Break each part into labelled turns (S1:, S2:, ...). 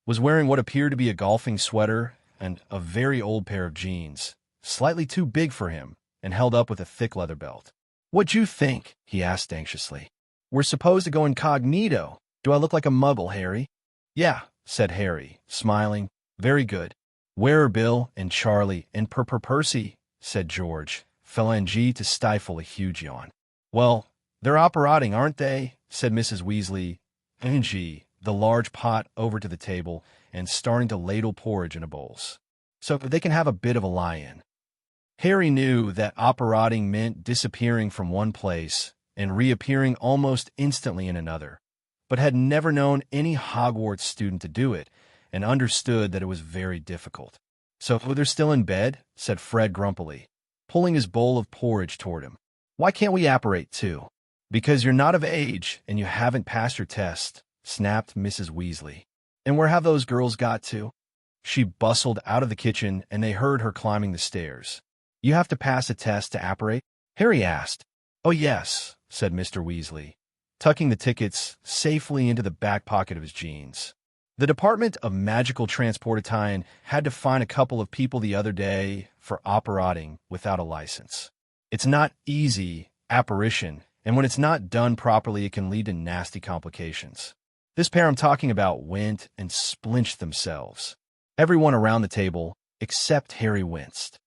S1: was wearing what appeared to be a golfing sweater and a very old pair of jeans, slightly too big for him, and held up with a thick leather belt. "What'd you think?" he asked anxiously. "We're supposed to go incognito. Do I look like a muggle, Harry?" "Yeah," said Harry, smiling. "Very good." "Where are Bill and Charlie and Percy?" said George, phalange to stifle a huge yawn. "Well, they're operating, aren't they?" said Mrs. Weasley, the large pot over to the table and starting to ladle porridge into bowls, "so they can have a bit of a lie-in." Harry knew that operating meant disappearing from one place and reappearing almost instantly in another, but had never known any Hogwarts student to do it and understood that it was very difficult. "So they're still in bed?" said Fred grumpily, pulling his bowl of porridge toward him. "Why can't we apparate too?" "Because you're not of age and you haven't passed your test," snapped Mrs. Weasley. "And where have those girls got to?" She bustled out of the kitchen and they heard her climbing the stairs. "You have to pass a test to apparate?" Harry asked. "Oh yes," said Mr. Weasley, tucking the tickets safely into the back pocket of his jeans. "The Department of Magical Transportation had to fine a couple of people the other day for operating without a license. It's not easy apparition, and when it's not done properly, it can lead to nasty complications. This pair I'm talking about went and splinched themselves." Everyone around the table, except Harry, winced.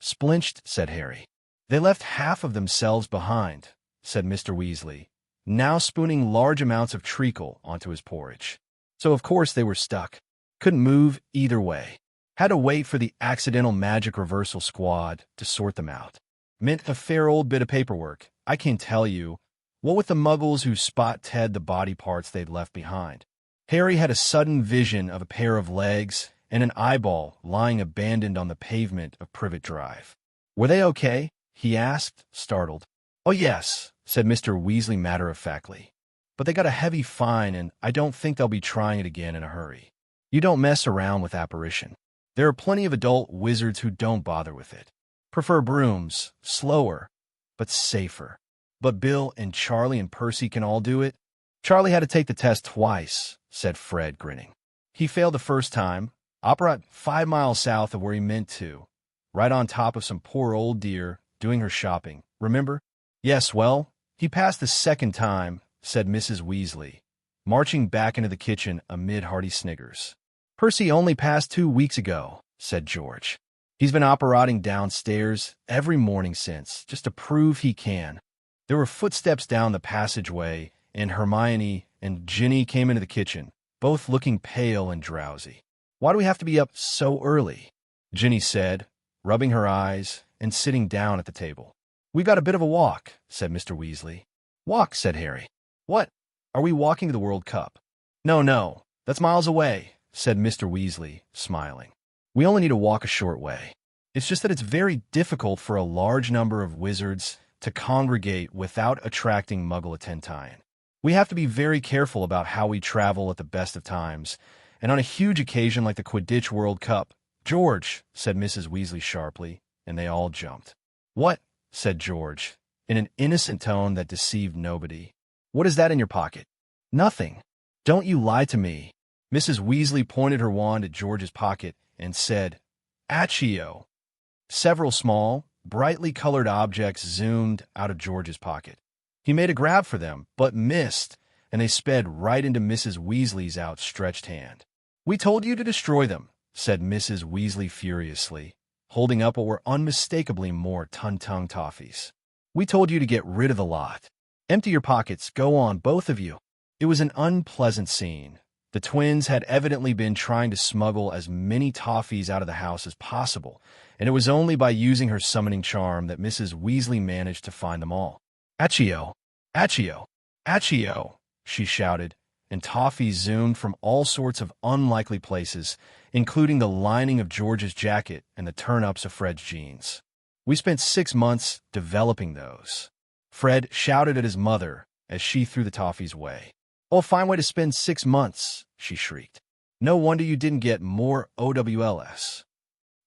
S1: Splinched," said Harry. "They left half of themselves behind," said Mr. Weasley, now spooning large amounts of treacle onto his porridge. "So of course they were stuck. Couldn't move either way. Had to wait for the accidental magic reversal squad to sort them out. Meant a fair old bit of paperwork, I can tell you, what with the muggles who spot-ted the body parts they'd left behind." Harry had a sudden vision of a pair of legs and an eyeball lying abandoned on the pavement of Privet Drive. "Were they okay?" he asked, startled. "Oh yes," said Mr. Weasley matter-of-factly. "But they got a heavy fine, and I don't think they'll be trying it again in a hurry. You don't mess around with apparition. There are plenty of adult wizards who don't bother with it. Prefer brooms, slower, but safer. But Bill and Charlie and Percy can all do it." "Charlie had to take the test twice," said Fred, grinning. "He failed the first time, operate 5 miles south of where he meant to, right on top of some poor old dear doing her shopping, remember?" "Yes, well, he passed the second time," said Mrs. Weasley, marching back into the kitchen amid hearty sniggers. "Percy only passed 2 weeks ago," said George. "He's been operating downstairs every morning since, just to prove he can." There were footsteps down the passageway, and Hermione and Ginny came into the kitchen, both looking pale and drowsy. "Why do we have to be up so early?" Ginny said, rubbing her eyes and sitting down at the table. "We've got a bit of a walk," said Mr. Weasley. "Walk," said Harry. "What? Are we walking to the World Cup?" No, that's miles away," said Mr. Weasley, smiling. "We only need to walk a short way. It's just that it's very difficult for a large number of wizards to congregate without attracting Muggle attention. We have to be very careful about how we travel at the best of times, and on a huge occasion like the Quidditch World Cup." "George," said Mrs. Weasley sharply, and they all jumped. "What?" said George, in an innocent tone that deceived nobody. "What is that in your pocket?" "Nothing. Don't you lie to me." Mrs. Weasley pointed her wand at George's pocket and said, "Accio." Several small, brightly colored objects zoomed out of George's pocket. He made a grab for them, but missed, and they sped right into Mrs. Weasley's outstretched hand. "We told you to destroy them," said Mrs. Weasley furiously, holding up what were unmistakably more Tun-Tung toffees. "We told you to get rid of the lot. Empty your pockets, go on, both of you." It was an unpleasant scene. The twins had evidently been trying to smuggle as many toffees out of the house as possible, and it was only by using her summoning charm that Mrs. Weasley managed to find them all. "Accio! Accio! Accio!" she shouted, and toffees zoomed from all sorts of unlikely places, including the lining of George's jacket and the turn-ups of Fred's jeans. "We spent 6 months developing those." Fred shouted at his mother as she threw the toffees away. "Oh, a fine way to spend 6 months," she shrieked. "No wonder you didn't get more OWLS."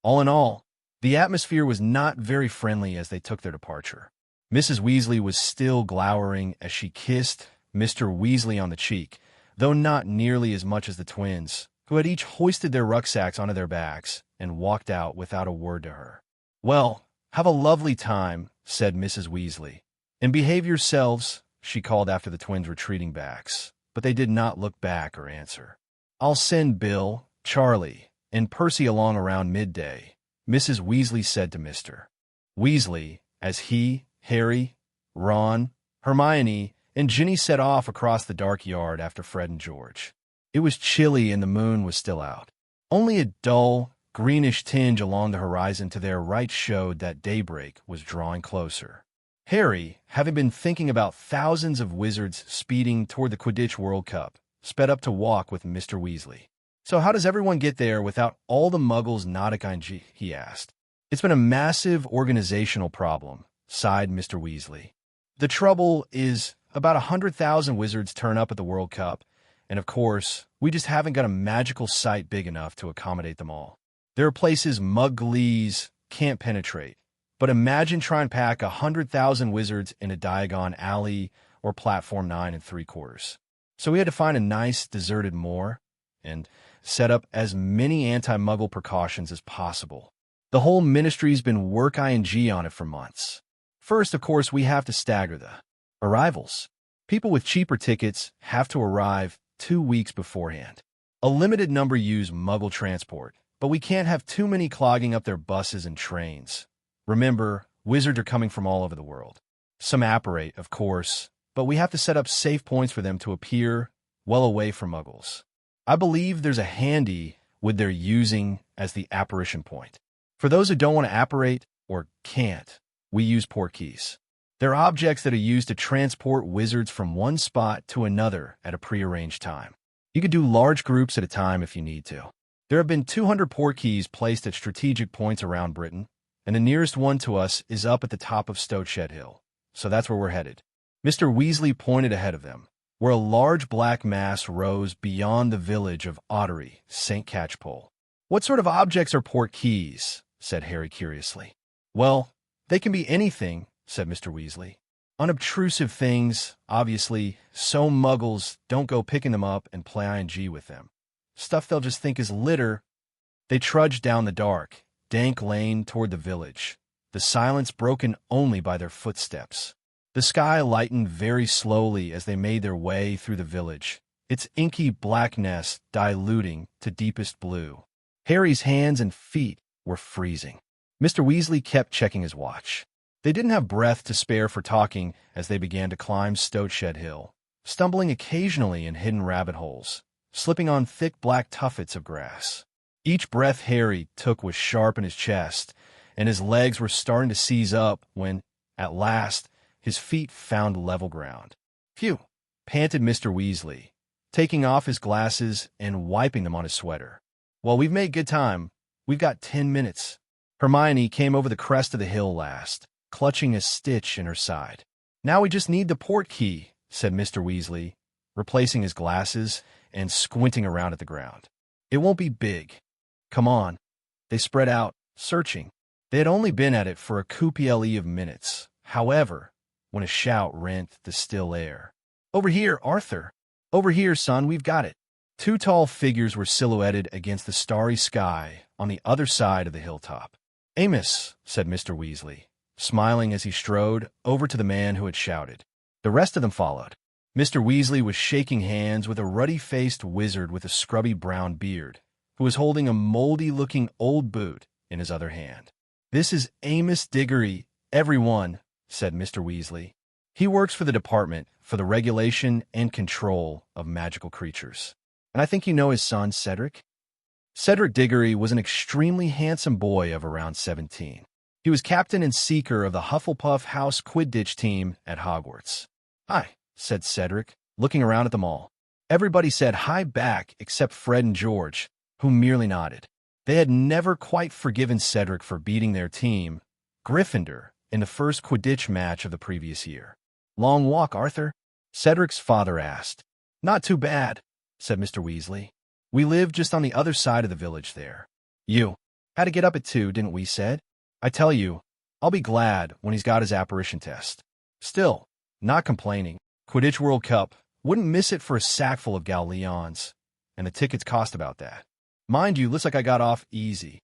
S1: All in all, the atmosphere was not very friendly as they took their departure. Mrs. Weasley was still glowering as she kissed Mr. Weasley on the cheek, though not nearly as much as the twins, who had each hoisted their rucksacks onto their backs and walked out without a word to her. "Well, have a lovely time," said Mrs. Weasley. "And behave yourselves," she called after the twins' retreating backs, but they did not look back or answer. "I'll send Bill, Charlie, and Percy along around midday," Mrs. Weasley said to Mr. Weasley, as he, Harry, Ron, Hermione, and Ginny set off across the dark yard after Fred and George. It was chilly and the moon was still out. Only a dull, greenish tinge along the horizon to their right showed that daybreak was drawing closer. Harry, having been thinking about thousands of wizards speeding toward the Quidditch World Cup, sped up to walk with Mr. Weasley. "So how does everyone get there without all the muggles not ing?" he asked. "It's been a massive organizational problem," sighed Mr. Weasley. "The trouble is, about 100,000 wizards turn up at the World Cup, and of course, we just haven't got a magical site big enough to accommodate them all. There are places Mugglies can't penetrate, but imagine trying to pack 100,000 wizards in a Diagon Alley or Platform 9 3/4. So we had to find a nice, deserted moor and set up as many anti-Muggle precautions as possible. The whole ministry's been working on it for months. First, of course, we have to stagger the arrivals. People with cheaper tickets have to arrive 2 weeks beforehand. A limited number use Muggle transport, but we can't have too many clogging up their buses and trains. Remember, wizards are coming from all over the world. Some apparate, of course, but we have to set up safe points for them to appear well away from Muggles. I believe there's a handy with they're using as the apparition point. For those who don't want to apparate or can't, we use portkeys. They're objects that are used to transport wizards from one spot to another at a prearranged time. You could do large groups at a time if you need to. There have been 200 portkeys placed at strategic points around Britain, and the nearest one to us is up at the top of Stowshed Hill, so that's where we're headed. Mr. Weasley pointed ahead of them, where a large black mass rose beyond the village of Ottery, St. Catchpole. "What sort of objects are portkeys?" said Harry curiously. "Well, they can be anything," said Mr. Weasley. "Unobtrusive things, obviously, so Muggles don't go picking them up and play ing with them. Stuff they'll just think is litter." They trudged down the dark, dank lane toward the village, the silence broken only by their footsteps. The sky lightened very slowly as they made their way through the village, its inky blackness diluting to deepest blue. Harry's hands and feet were freezing. Mr. Weasley kept checking his watch. They didn't have breath to spare for talking as they began to climb Stowshed Hill, stumbling occasionally in hidden rabbit holes, slipping on thick black tuffets of grass. Each breath Harry took was sharp in his chest, and his legs were starting to seize up when, at last, his feet found level ground. "Phew," panted Mr. Weasley, taking off his glasses and wiping them on his sweater. "Well, we've made good time. We've got 10 minutes. Hermione came over the crest of the hill last, clutching a stitch in her side. "Now we just need the portkey," said Mr. Weasley, replacing his glasses and squinting around at the ground. "It won't be big. Come on." They spread out, searching. They had only been at it for a couple of minutes, however, when a shout rent the still air. "Over here, Arthur! Over here, son, we've got it." 2 tall figures were silhouetted against the starry sky on the other side of the hilltop. "Amos," said Mr. Weasley, smiling as he strode over to the man who had shouted. The rest of them followed. Mr. Weasley was shaking hands with a ruddy-faced wizard with a scrubby brown beard, who was holding a moldy-looking old boot in his other hand. "This is Amos Diggory, everyone," said Mr. Weasley. "He works for the department for the regulation and control of magical creatures. And I think you know his son, Cedric?" Cedric Diggory was an extremely handsome boy of around 17. He was captain and seeker of the Hufflepuff House Quidditch team at Hogwarts. "Hi," said Cedric, looking around at them all. Everybody said hi back except Fred and George, who merely nodded. They had never quite forgiven Cedric for beating their team, Gryffindor, in the first Quidditch match of the previous year. "Long walk, Arthur?" Cedric's father asked. "Not too bad," said Mr. Weasley. "We live just on the other side of the village there." "You had to get up at 2, didn't we, said? I tell you, I'll be glad when he's got his apparition test. Still, not complaining. Quidditch World Cup, wouldn't miss it for a sackful of Galleons. and the tickets cost about that. Mind you, looks like I got off easy.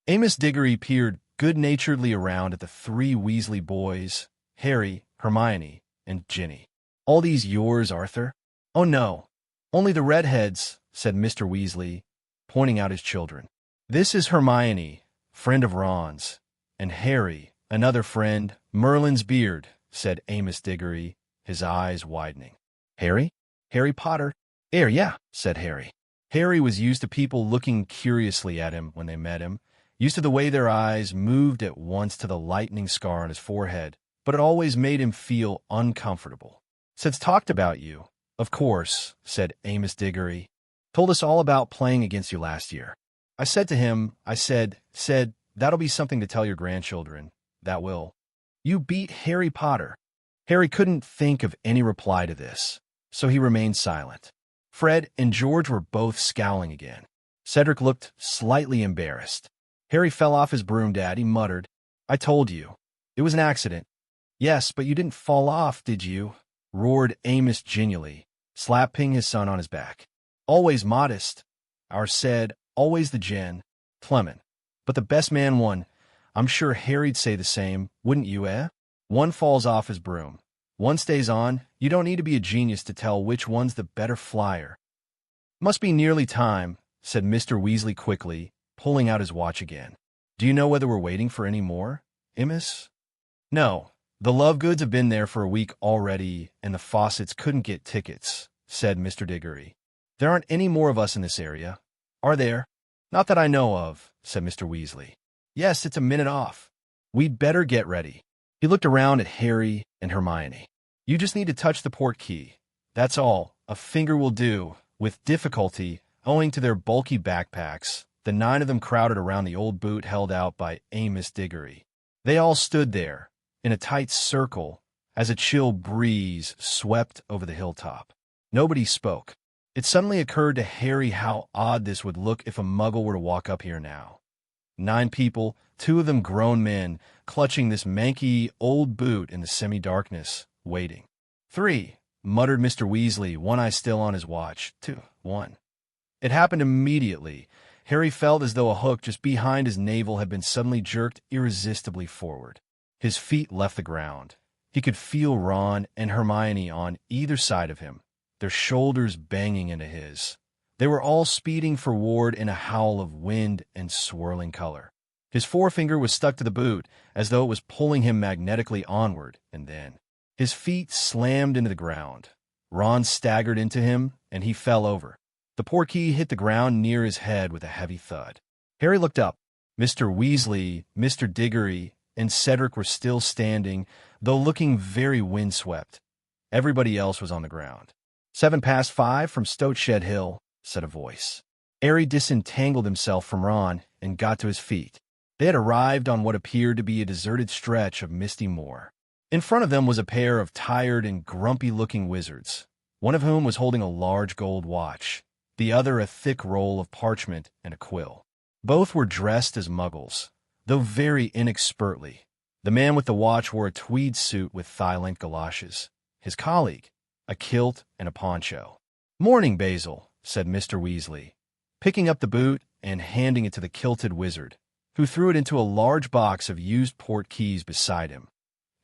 S1: Amos Diggory peered good-naturedly around at the three Weasley boys, Harry, Hermione, and Ginny. All these yours, Arthur? Oh, no. Only the redheads, said Mr. Weasley, pointing out his children. This is Hermione, friend of Ron's, and Harry, another friend, Merlin's beard, said Amos Diggory, his eyes widening. Harry? Harry Potter? Yeah, said Harry. Harry was used to people looking curiously at him when they met him, used to the way their eyes moved at once to the lightning scar on his forehead, but it always made him feel uncomfortable. Sid's talked about you. Of course, said Amos Diggory. Told us all about playing against you last year. I said to him, I said, that'll be something to tell your grandchildren. That will. You beat Harry Potter. Harry couldn't think of any reply to this, so he remained silent. Fred and George were both scowling again. Cedric looked slightly embarrassed. Harry fell off his broom, Dad. He muttered. I told you. It was an accident. Yes, but you didn't fall off, did you? Roared Amos genially, slapping his son on his back. Always modest. Our said, always the gen. Clement. But the best man won. I'm sure Harry'd say the same, wouldn't you, eh? One falls off his broom. One stays on. You don't need to be a genius to tell which one's the better flyer. Must be nearly time, said Mr. Weasley quickly, pulling out his watch again. Do you know whether we're waiting for any more, Amos? No. The Lovegoods have been there for a week already, and the Fawcett's couldn't get tickets, said Mr. Diggory. There aren't any more of us in this area. Are there? Not that I know of, said Mr. Weasley. Yes, it's a minute off. We'd better get ready. He looked around at Harry and Hermione. You just need to touch the port key. That's all. A finger will do. With difficulty, owing to their bulky backpacks, the 9 of them crowded around the old boot held out by Amos Diggory. They all stood there, in a tight circle, as a chill breeze swept over the hilltop. Nobody spoke. It suddenly occurred to Harry how odd this would look if a muggle were to walk up here now. 9 people, 2 of them grown men, clutching this manky old boot in the semi-darkness, waiting. 3, muttered Mr. Weasley, one eye still on his watch. 2, 1. It happened immediately. Harry felt as though a hook just behind his navel had been suddenly jerked irresistibly forward. His feet left the ground. He could feel Ron and Hermione on either side of him, their shoulders banging into his. They were all speeding forward in a howl of wind and swirling color. His forefinger was stuck to the boot, as though it was pulling him magnetically onward, and then his feet slammed into the ground. Ron staggered into him, and he fell over. The portkey hit the ground near his head with a heavy thud. Harry looked up. Mr. Weasley, Mr. Diggory, and Cedric were still standing, though looking very windswept. Everybody else was on the ground. 5:07 from Stoatshed Hill, said a voice. Harry disentangled himself from Ron and got to his feet. They had arrived on what appeared to be a deserted stretch of misty moor. In front of them was a pair of tired and grumpy-looking wizards, one of whom was holding a large gold watch, the other a thick roll of parchment and a quill. Both were dressed as muggles, though very inexpertly. The man with the watch wore a tweed suit with thigh-length galoshes. His colleague, a kilt and a poncho. "Morning, Basil," said Mr. Weasley, picking up the boot and handing it to the kilted wizard, who threw it into a large box of used port keys beside him.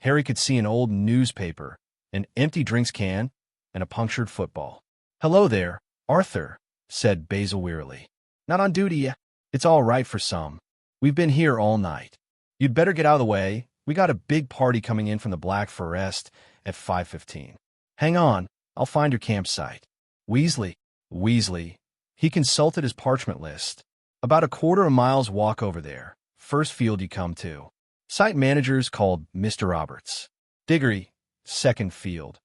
S1: Harry could see an old newspaper, an empty drinks can, and a punctured football. "Hello there, Arthur," said Basil wearily. "Not on duty yet. It's all right for some. We've been here all night. You'd better get out of the way. We got a big party coming in from the Black Forest at 5:15. Hang on, I'll find your campsite." Weasley. He consulted his parchment list. About a quarter of a mile's walk over there. First field you come to. Site manager's called Mr. Roberts. Diggory, second field.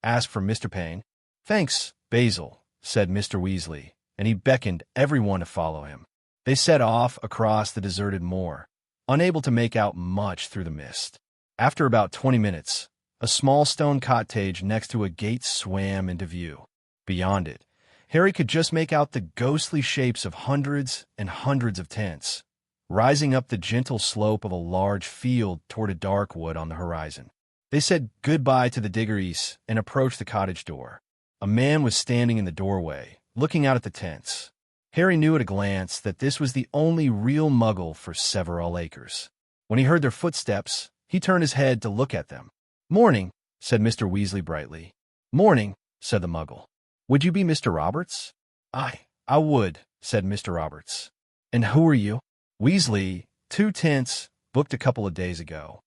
S1: Ask for Mr. Payne. "Thanks, Basil," said Mr. Weasley, and he beckoned everyone to follow him. They set off across the deserted moor, unable to make out much through the mist. After about 20 minutes, a small stone cottage next to a gate swam into view. Beyond it, Harry could just make out the ghostly shapes of hundreds and hundreds of tents, rising up the gentle slope of a large field toward a dark wood on the horizon. They said goodbye to the Diggorys and approached the cottage door. A man was standing in the doorway, looking out at the tents. Harry knew at a glance that this was the only real muggle for several acres. When he heard their footsteps, he turned his head to look at them. "Morning," said Mr. Weasley brightly. "Morning," said the muggle. "Would you be Mr. Roberts?" I would," said Mr. Roberts. "And who are you?" "Weasley, 2 tents, booked a couple of days ago."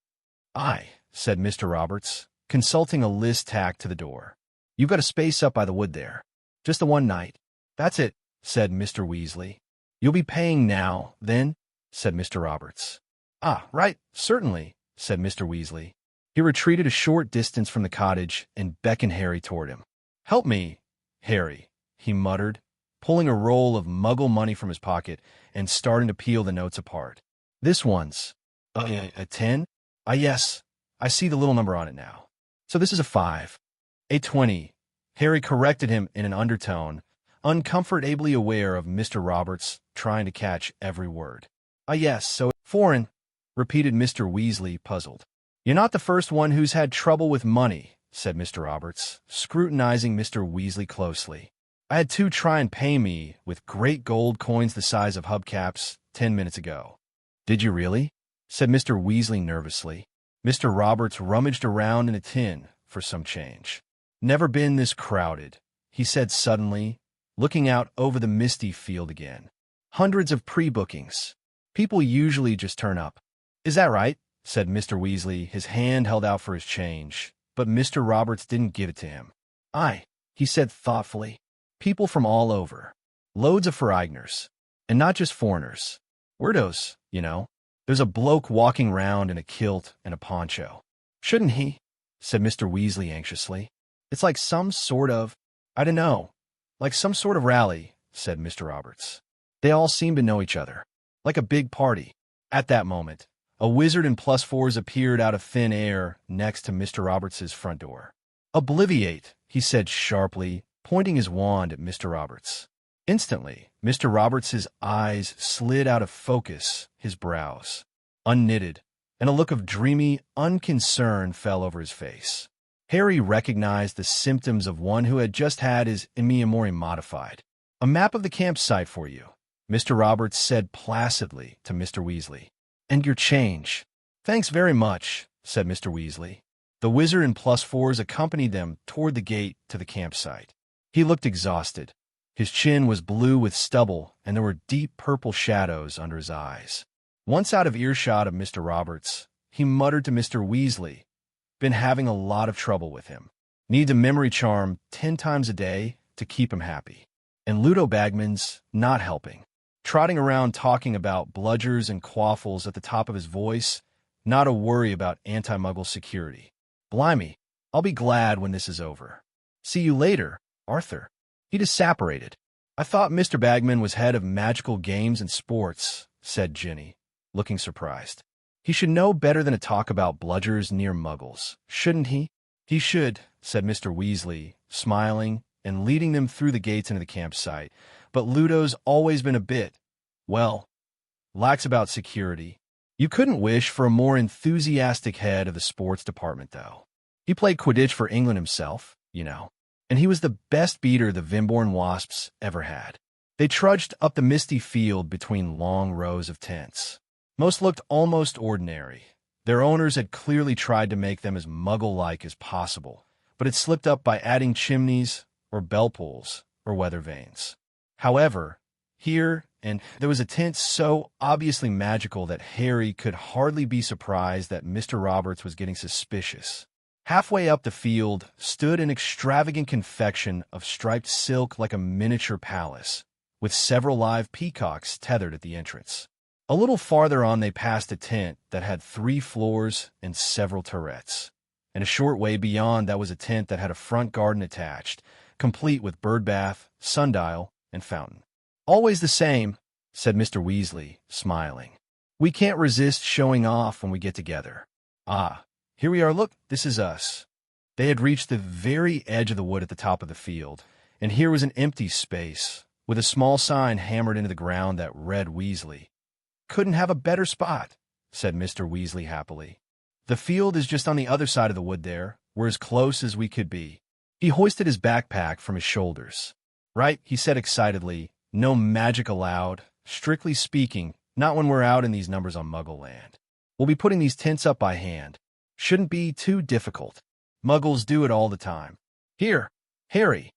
S1: Said Mr. Roberts, consulting a list tacked to the door. "You've got a space up by the wood there. Just the one night." "That's it," said Mr. Weasley. "You'll be paying now, then?" said Mr. Roberts. Right, certainly," said Mr. Weasley. He retreated a short distance from the cottage and beckoned Harry toward him. "Help me, Harry," he muttered, pulling a roll of muggle money from his pocket and starting to peel the notes apart. "This one's a 10? Yes, I see the little number on it now. So this is a 5. A 20. Harry corrected him in an undertone, uncomfortably aware of Mr. Roberts trying to catch every word. Yes, so foreign," repeated Mr. Weasley, puzzled. "You're not the first one who's had trouble with money," said Mr. Roberts, scrutinizing Mr. Weasley closely. "I had 2 try and pay me with great gold coins the size of hubcaps 10 minutes ago." "Did you really?" said Mr. Weasley nervously. Mr. Roberts rummaged around in a tin for some change. "Never been this crowded," he said suddenly, looking out over the misty field again. "Hundreds of pre-bookings. People usually just turn up." "Is that right?" said Mr. Weasley, his hand held out for his change, but Mr. Roberts didn't give it to him. He said thoughtfully. "People from all over. Loads of foreigners. And not just foreigners. Weirdos, you know. There's a bloke walking round in a kilt and a poncho." "Shouldn't he?" said Mr. Weasley anxiously. "It's like some sort of, I don't know, like some sort of rally," said Mr. Roberts. "They all seem to know each other. Like a big party." At that moment, a wizard in +4s appeared out of thin air next to Mr. Roberts's front door. "Obliviate," he said sharply, pointing his wand at Mr. Roberts. Instantly, Mr. Roberts's eyes slid out of focus, his brows unknitted, and a look of dreamy unconcern fell over his face. Harry recognized the symptoms of one who had just had his Immiamori modified. "A map of the campsite for you," Mr. Roberts said placidly to Mr. Weasley. "And your change." "Thanks very much," said Mr. Weasley. The wizard in +4s accompanied them toward the gate to the campsite. He looked exhausted. His chin was blue with stubble, and there were deep purple shadows under his eyes. Once out of earshot of Mr. Roberts, he muttered to Mr. Weasley, "Been having a lot of trouble with him. Needs a memory charm 10 times a day to keep him happy. And Ludo Bagman's not helping. Trotting around talking about bludgers and quaffles at the top of his voice, not a worry about anti-muggle security. Blimey, I'll be glad when this is over. See you later, Arthur." He disapparated. "I thought Mr. Bagman was head of magical games and sports," said Ginny, looking surprised. "He should know better than to talk about bludgers near muggles, shouldn't he?" "He should," said Mr. Weasley, smiling and leading them through the gates into the campsite. "But Ludo's always been a bit, well, lax about security. You couldn't wish for a more enthusiastic head of the sports department, though. He played Quidditch for England himself, you know. And he was the best beater the Vimborn Wasps ever had." They trudged up the misty field between long rows of tents. Most looked almost ordinary. Their owners had clearly tried to make them as muggle-like as possible, but had slipped up by adding chimneys or bell pulls or weather vanes. However, here and there was a tent so obviously magical that Harry could hardly be surprised that Mr. Roberts was getting suspicious. Halfway up the field stood an extravagant confection of striped silk like a miniature palace, with several live peacocks tethered at the entrance. A little farther on they passed a tent that had 3 floors and several turrets. And a short way beyond that was a tent that had a front garden attached, complete with bird bath, sundial, and fountain. "Always the same," said Mr. Weasley, smiling. "We can't resist showing off when we get together. Here we are, look, this is us." They had reached the very edge of the wood at the top of the field, and here was an empty space, with a small sign hammered into the ground that read Weasley. "Couldn't have a better spot," said Mr. Weasley happily. "The field is just on the other side of the wood there. We're as close as we could be." He hoisted his backpack from his shoulders. Right, he said excitedly. No magic allowed. Strictly speaking, not when we're out in these numbers on Muggle land. We'll be putting these tents up by hand. Shouldn't be too difficult. Muggles do it all the time. Here, Harry,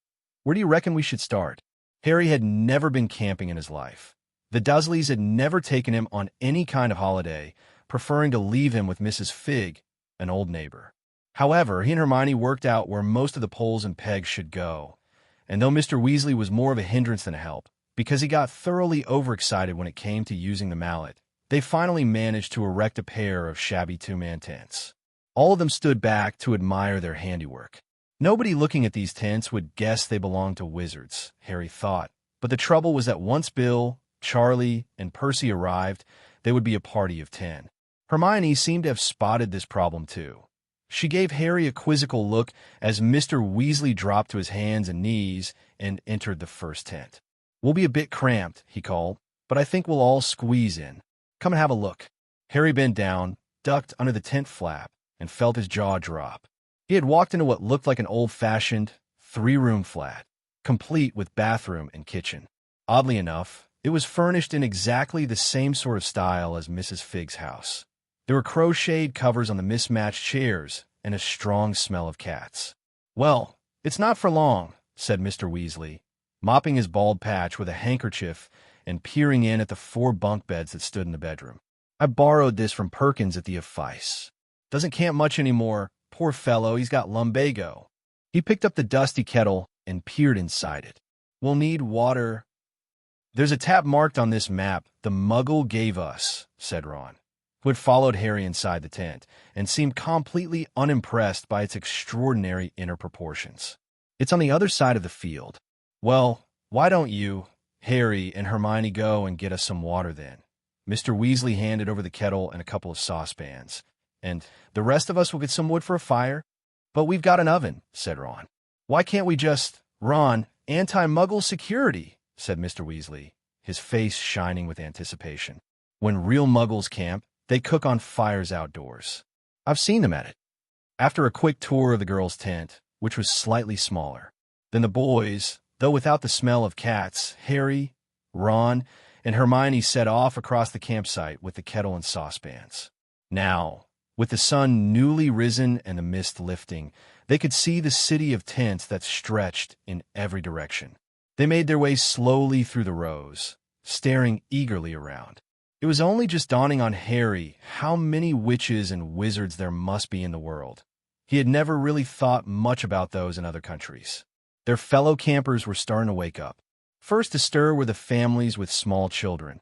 S1: where do you reckon we should start? Harry had never been camping in his life. The Dursleys had never taken him on any kind of holiday, preferring to leave him with Mrs. Figg, an old neighbor. However, he and Hermione worked out where most of the poles and pegs should go, and though Mr. Weasley was more of a hindrance than a help, because he got thoroughly overexcited when it came to using the mallet, they finally managed to erect a pair of shabby two-man tents. All of them stood back to admire their handiwork. Nobody looking at these tents would guess they belonged to wizards, Harry thought, but the trouble was that once Bill, Charlie, and Percy arrived, they would be a party of 10. Hermione seemed to have spotted this problem too. She gave Harry a quizzical look as Mr. Weasley dropped to his hands and knees and entered the first tent. We'll be a bit cramped, he called, but I think we'll all squeeze in. Come and have a look. Harry bent down, ducked under the tent flap, and felt his jaw drop. He had walked into what looked like an old-fashioned, three-room flat, complete with bathroom and kitchen. Oddly enough, it was furnished in exactly the same sort of style as Mrs. Figg's house. There were crocheted covers on the mismatched chairs and a strong smell of cats. Well, it's not for long, said Mr. Weasley, mopping his bald patch with a handkerchief and peering in at the 4 bunk beds that stood in the bedroom. I borrowed this from Perkins at the Office. Doesn't camp much anymore. Poor fellow, he's got lumbago. He picked up the dusty kettle and peered inside it. We'll need water. There's a tap marked on this map the Muggle gave us, said Ron, who had followed Harry inside the tent and seemed completely unimpressed by its extraordinary inner proportions. It's on the other side of the field. Well, why don't you, Harry and Hermione, go and get us some water then? Mr. Weasley handed over the kettle and a couple of saucepans. And the rest of us will get some wood for a fire. But we've got an oven, said Ron. Why can't we just— Ron, anti-Muggle security, said Mr. Weasley, his face shining with anticipation. When real Muggles camp, they cook on fires outdoors. I've seen them at it. After a quick tour of the girls' tent, which was slightly smaller than the boys', though without the smell of cats, Harry, Ron, and Hermione set off across the campsite with the kettle and saucepans. Now, with the sun newly risen and the mist lifting, they could see the city of tents that stretched in every direction. They made their way slowly through the rows, staring eagerly around. It was only just dawning on Harry how many witches and wizards there must be in the world. He had never really thought much about those in other countries. Their fellow campers were starting to wake up. First to stir were the families with small children.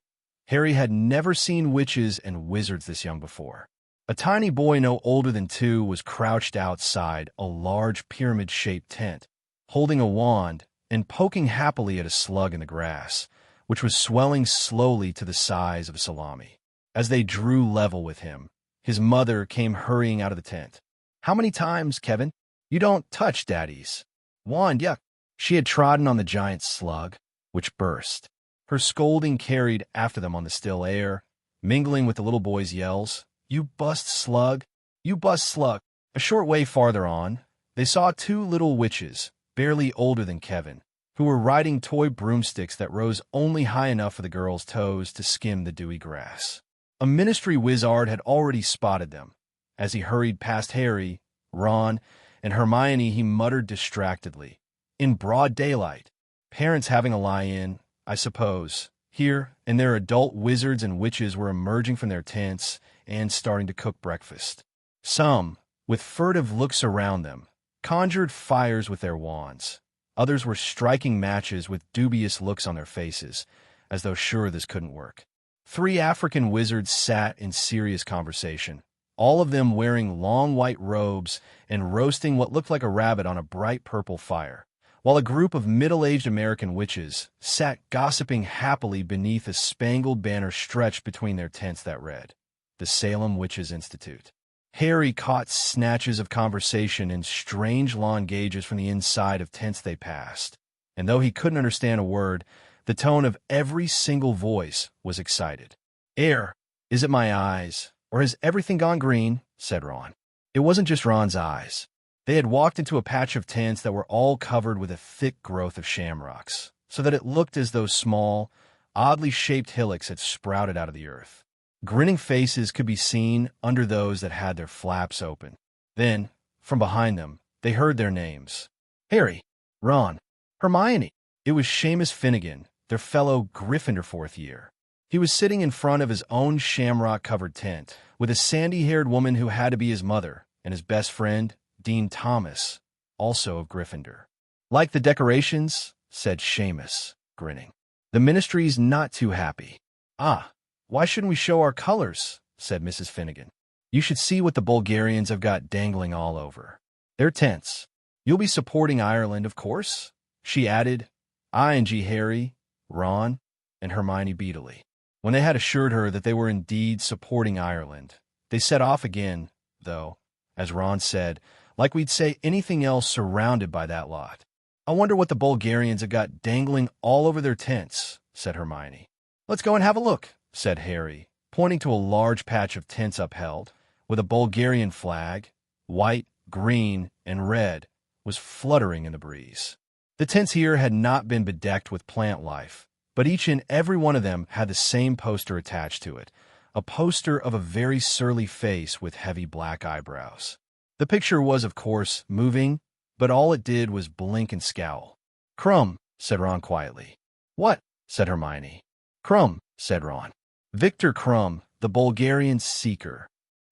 S1: Harry had never seen witches and wizards this young before. A tiny boy no older than 2 was crouched outside a large pyramid-shaped tent, holding a wand and poking happily at a slug in the grass, which was swelling slowly to the size of a salami. As they drew level with him, his mother came hurrying out of the tent. How many times, Kevin? You don't touch Daddy's wand, yuck. She had trodden on the giant slug, which burst. Her scolding carried after them on the still air, mingling with the little boy's yells. You bust slug! You bust slug! A short way farther on, they saw 2 little witches, barely older than Kevin, who were riding toy broomsticks that rose only high enough for the girls' toes to skim the dewy grass. A ministry wizard had already spotted them. As he hurried past Harry, Ron, and Hermione, he muttered distractedly, in broad daylight. Parents having a lie-in, I suppose. Here and there adult wizards and witches were emerging from their tents and starting to cook breakfast. Some, with furtive looks around them, conjured fires with their wands. Others were striking matches with dubious looks on their faces, as though sure this couldn't work. 3 African wizards sat in serious conversation, all of them wearing long white robes and roasting what looked like a rabbit on a bright purple fire, while a group of middle-aged American witches sat gossiping happily beneath a spangled banner stretched between their tents that read, The Salem Witches Institute. Harry caught snatches of conversation in strange lawn gauges from the inside of tents they passed, and though he couldn't understand a word, the tone of every single voice was excited. Is it my eyes, or has everything gone green? Said Ron. It wasn't just Ron's eyes. They had walked into a patch of tents that were all covered with a thick growth of shamrocks, so that it looked as though small, oddly shaped hillocks had sprouted out of the earth. Grinning faces could be seen under those that had their flaps open. Then, from behind them, they heard their names. Harry, Ron, Hermione. It was Seamus Finnegan, their fellow Gryffindor fourth year. He was sitting in front of his own shamrock-covered tent, with a sandy-haired woman who had to be his mother, and his best friend, Dean Thomas, also of Gryffindor. Like the decorations, said Seamus, grinning. The ministry's not too happy. Ah, why shouldn't we show our colors? Said Mrs. Finnegan. You should see what the Bulgarians have got dangling all over. They're tents. You'll be supporting Ireland, of course, she added, eyeing Harry, Ron, and Hermione beadily. When they had assured her that they were indeed supporting Ireland, they set off again, though, as Ron said, like we'd say anything else surrounded by that lot. I wonder what the Bulgarians have got dangling all over their tents, said Hermione. Let's go and have a look, said Harry, pointing to a large patch of tents upheld, with a Bulgarian flag, white, green, and red, was fluttering in the breeze. The tents here had not been bedecked with plant life, but each and every one of them had the same poster attached to it, a poster of a very surly face with heavy black eyebrows. The picture was, of course, moving, but all it did was blink and scowl. Crumb, said Ron quietly. What? Said Hermione. Crumb, said Ron. Victor Crumb, the Bulgarian seeker.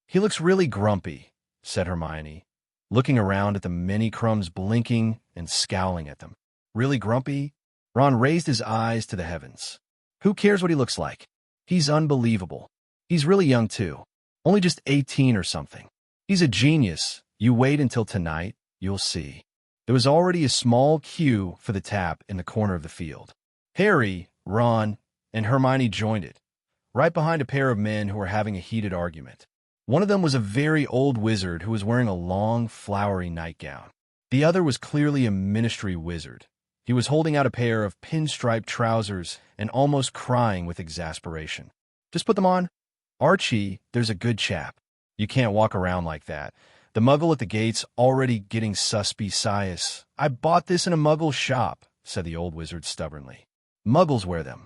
S1: He looks really grumpy, said Hermione, looking around at the many crumbs blinking and scowling at them. Really grumpy? Ron raised his eyes to the heavens. Who cares what he looks like? He's unbelievable. He's really young, too. Only just 18 or something. He's a genius. You wait until tonight, you'll see. There was already a small queue for the tap in the corner of the field. Harry, Ron, and Hermione joined it, right behind a pair of men who were having a heated argument. One of them was a very old wizard who was wearing a long, flowery nightgown. The other was clearly a ministry wizard. He was holding out a pair of pinstriped trousers and almost crying with exasperation. Just put them on. Archie, there's a good chap. You can't walk around like that. The muggle at the gate's already getting suspicious. I bought this in a muggle shop, said the old wizard stubbornly. Muggles wear them.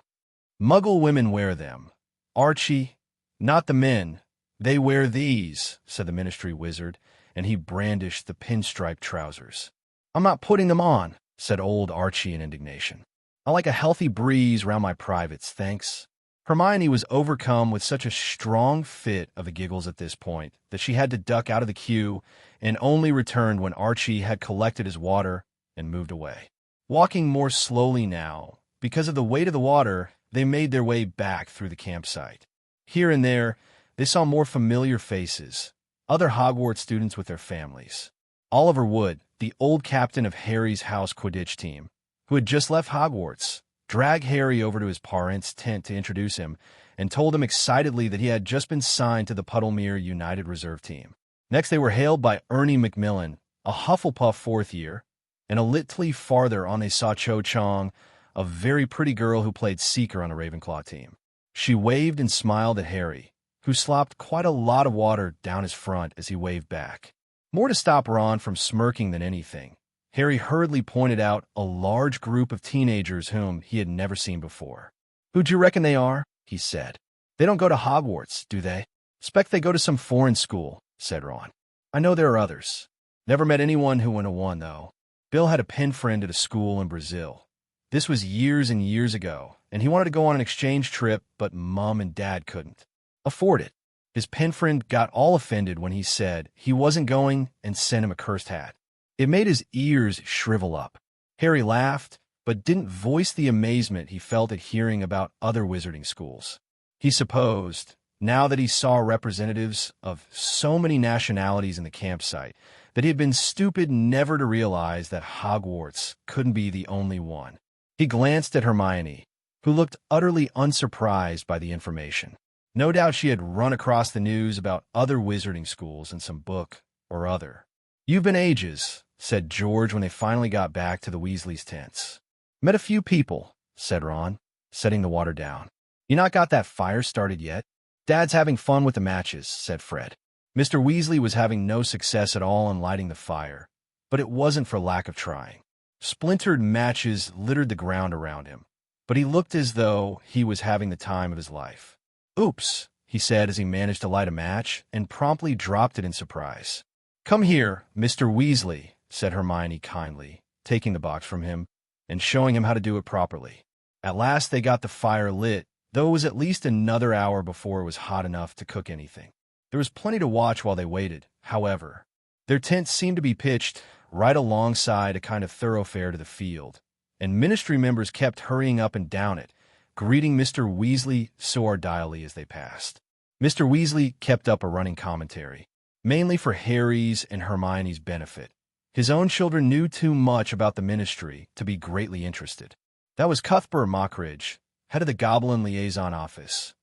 S1: Muggle women wear them. Archie, not the men. They wear these, said the ministry wizard, and he brandished the pinstriped trousers. I'm not putting them on, said old Archie in indignation. I like a healthy breeze round my privates, thanks. Hermione was overcome with such a strong fit of the giggles at this point that she had to duck out of the queue and only returned when Archie had collected his water and moved away. Walking more slowly now, because of the weight of the water, they made their way back through the campsite. Here and there, they saw more familiar faces, other Hogwarts students with their families. Oliver Wood, the old captain of Harry's house Quidditch team, who had just left Hogwarts, dragged Harry over to his parents' tent to introduce him and told him excitedly that he had just been signed to the Puddlemere United Reserve Team. Next, they were hailed by Ernie Macmillan, a Hufflepuff fourth year, and a little farther on they saw Cho Chong, a very pretty girl who played Seeker on a Ravenclaw team. She waved and smiled at Harry, who slopped quite a lot of water down his front as he waved back. More to stop Ron from smirking than anything, Harry hurriedly pointed out a large group of teenagers whom he had never seen before. Who do you reckon they are? He said. They don't go to Hogwarts, do they? Expect they go to some foreign school, said Ron. I know there are others. Never met anyone who went to one, though. Bill had a pen friend at a school in Brazil. This was years and years ago, and he wanted to go on an exchange trip, but Mom and Dad couldn't afford it. His pen friend got all offended when he said he wasn't going and sent him a cursed hat. It made his ears shrivel up. Harry laughed, but didn't voice the amazement he felt at hearing about other wizarding schools. He supposed, now that he saw representatives of so many nationalities in the campsite, that he had been stupid never to realize that Hogwarts couldn't be the only one. He glanced at Hermione, who looked utterly unsurprised by the information. No doubt she had run across the news about other wizarding schools in some book or other. You've been ages, said George when they finally got back to the Weasleys' tents. Met a few people, said Ron, setting the water down. You not got that fire started yet? Dad's having fun with the matches, said Fred. Mr. Weasley was having no success at all in lighting the fire, but it wasn't for lack of trying. Splintered matches littered the ground around him, but he looked as though he was having the time of his life. "Oops," he said as he managed to light a match and promptly dropped it in surprise. "Come here, Mr. Weasley," said Hermione kindly, taking the box from him and showing him how to do it properly. At last they got the fire lit, though it was at least another hour before it was hot enough to cook anything. There was plenty to watch while they waited, however. Their tent seemed to be pitched right alongside a kind of thoroughfare to the field, and Ministry members kept hurrying up and down it, greeting Mr. Weasley so ardilely as they passed. Mr. Weasley kept up a running commentary, mainly for Harry's and Hermione's benefit. His own children knew too much about the Ministry to be greatly interested. That was Cuthbert Mockridge, head of the Goblin Liaison Office.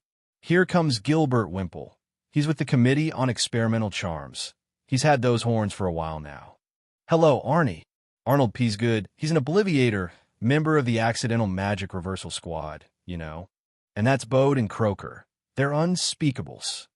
S1: "Here comes Gilbert Wimple. He's with the Committee on Experimental Charms. He's had those horns for a while now." "Hello, Arnie." "Arnold Peasgood. He's an Obliviator, member of the Accidental Magic Reversal Squad, you know. And that's Bode and Croaker. They're unspeakables."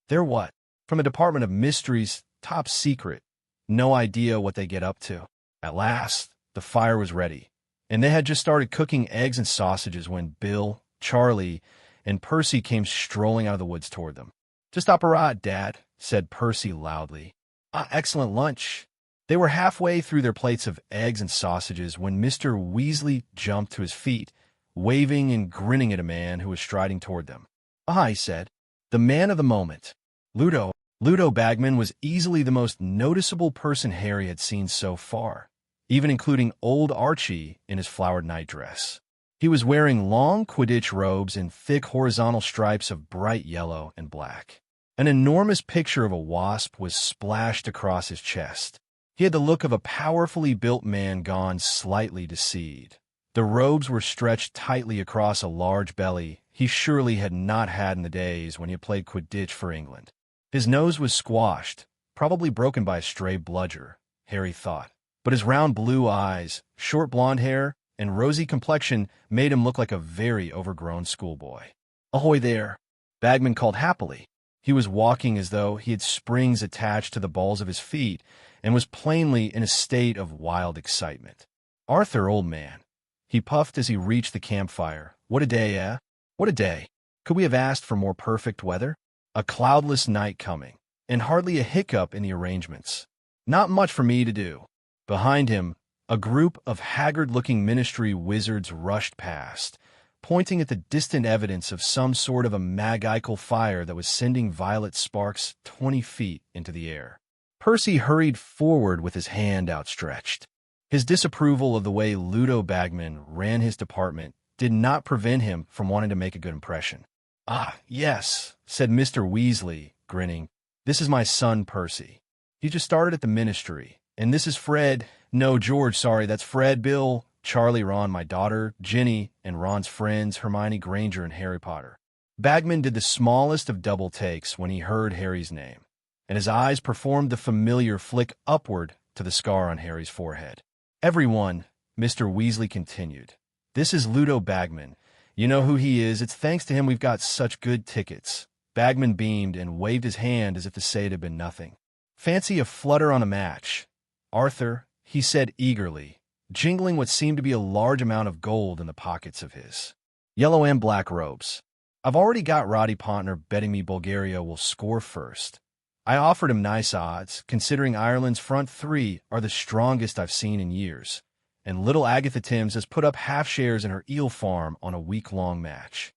S1: "They're what?" "From a Department of Mysteries, top secret. No idea what they get up to." At last, the fire was ready, and they had just started cooking eggs and sausages when Bill, Charlie, and Percy came strolling out of the woods toward them. "Just up a rod, Dad," said Percy loudly. Excellent lunch." They were halfway through their plates of eggs and sausages when Mr. Weasley jumped to his feet, waving and grinning at a man who was striding toward them. "Ah," he said, "the man of the moment. Ludo." Ludo Bagman was easily the most noticeable person Harry had seen so far, even including old Archie in his flowered nightdress. He was wearing long Quidditch robes in thick horizontal stripes of bright yellow and black. An enormous picture of a wasp was splashed across his chest. He had the look of a powerfully built man gone slightly to seed. The robes were stretched tightly across a large belly he surely had not had in the days when he had played Quidditch for England. His nose was squashed, probably broken by a stray bludger, Harry thought, but his round blue eyes, short blonde hair, and rosy complexion made him look like a very overgrown schoolboy. "Ahoy there," Bagman called happily. He was walking as though he had springs attached to the balls of his feet and was plainly in a state of wild excitement. "Arthur, old man," he puffed as he reached the campfire. "What a day, eh? What a day. Could we have asked for more perfect weather? A cloudless night coming, and hardly a hiccup in the arrangements. Not much for me to do." Behind him, a group of haggard-looking Ministry wizards rushed past, pointing at the distant evidence of some sort of a magical fire that was sending violet sparks 20 feet into the air. Percy hurried forward with his hand outstretched. His disapproval of the way Ludo Bagman ran his department did not prevent him from wanting to make a good impression. "Ah, yes," said Mr. Weasley, grinning. "This is my son, Percy. He just started at the Ministry. And this is Fred. No, George, sorry, that's Fred, Bill, Charlie, Ron, my daughter, Ginny, and Ron's friends, Hermione Granger and Harry Potter." Bagman did the smallest of double takes when he heard Harry's name, and his eyes performed the familiar flick upward to the scar on Harry's forehead. "Everyone," Mr. Weasley continued, "this is Ludo Bagman. You know who he is. It's thanks to him we've got such good tickets." Bagman beamed and waved his hand as if to say it had been nothing. "Fancy a flutter on a match. Arthur," he said eagerly, jingling what seemed to be a large amount of gold in the pockets of his yellow and black robes. "I've already got Roddy Pontner betting me Bulgaria will score first. I offered him nice odds, considering Ireland's front three are the strongest I've seen in years. And little Agatha Timms has put up half shares in her eel farm on a week-long match."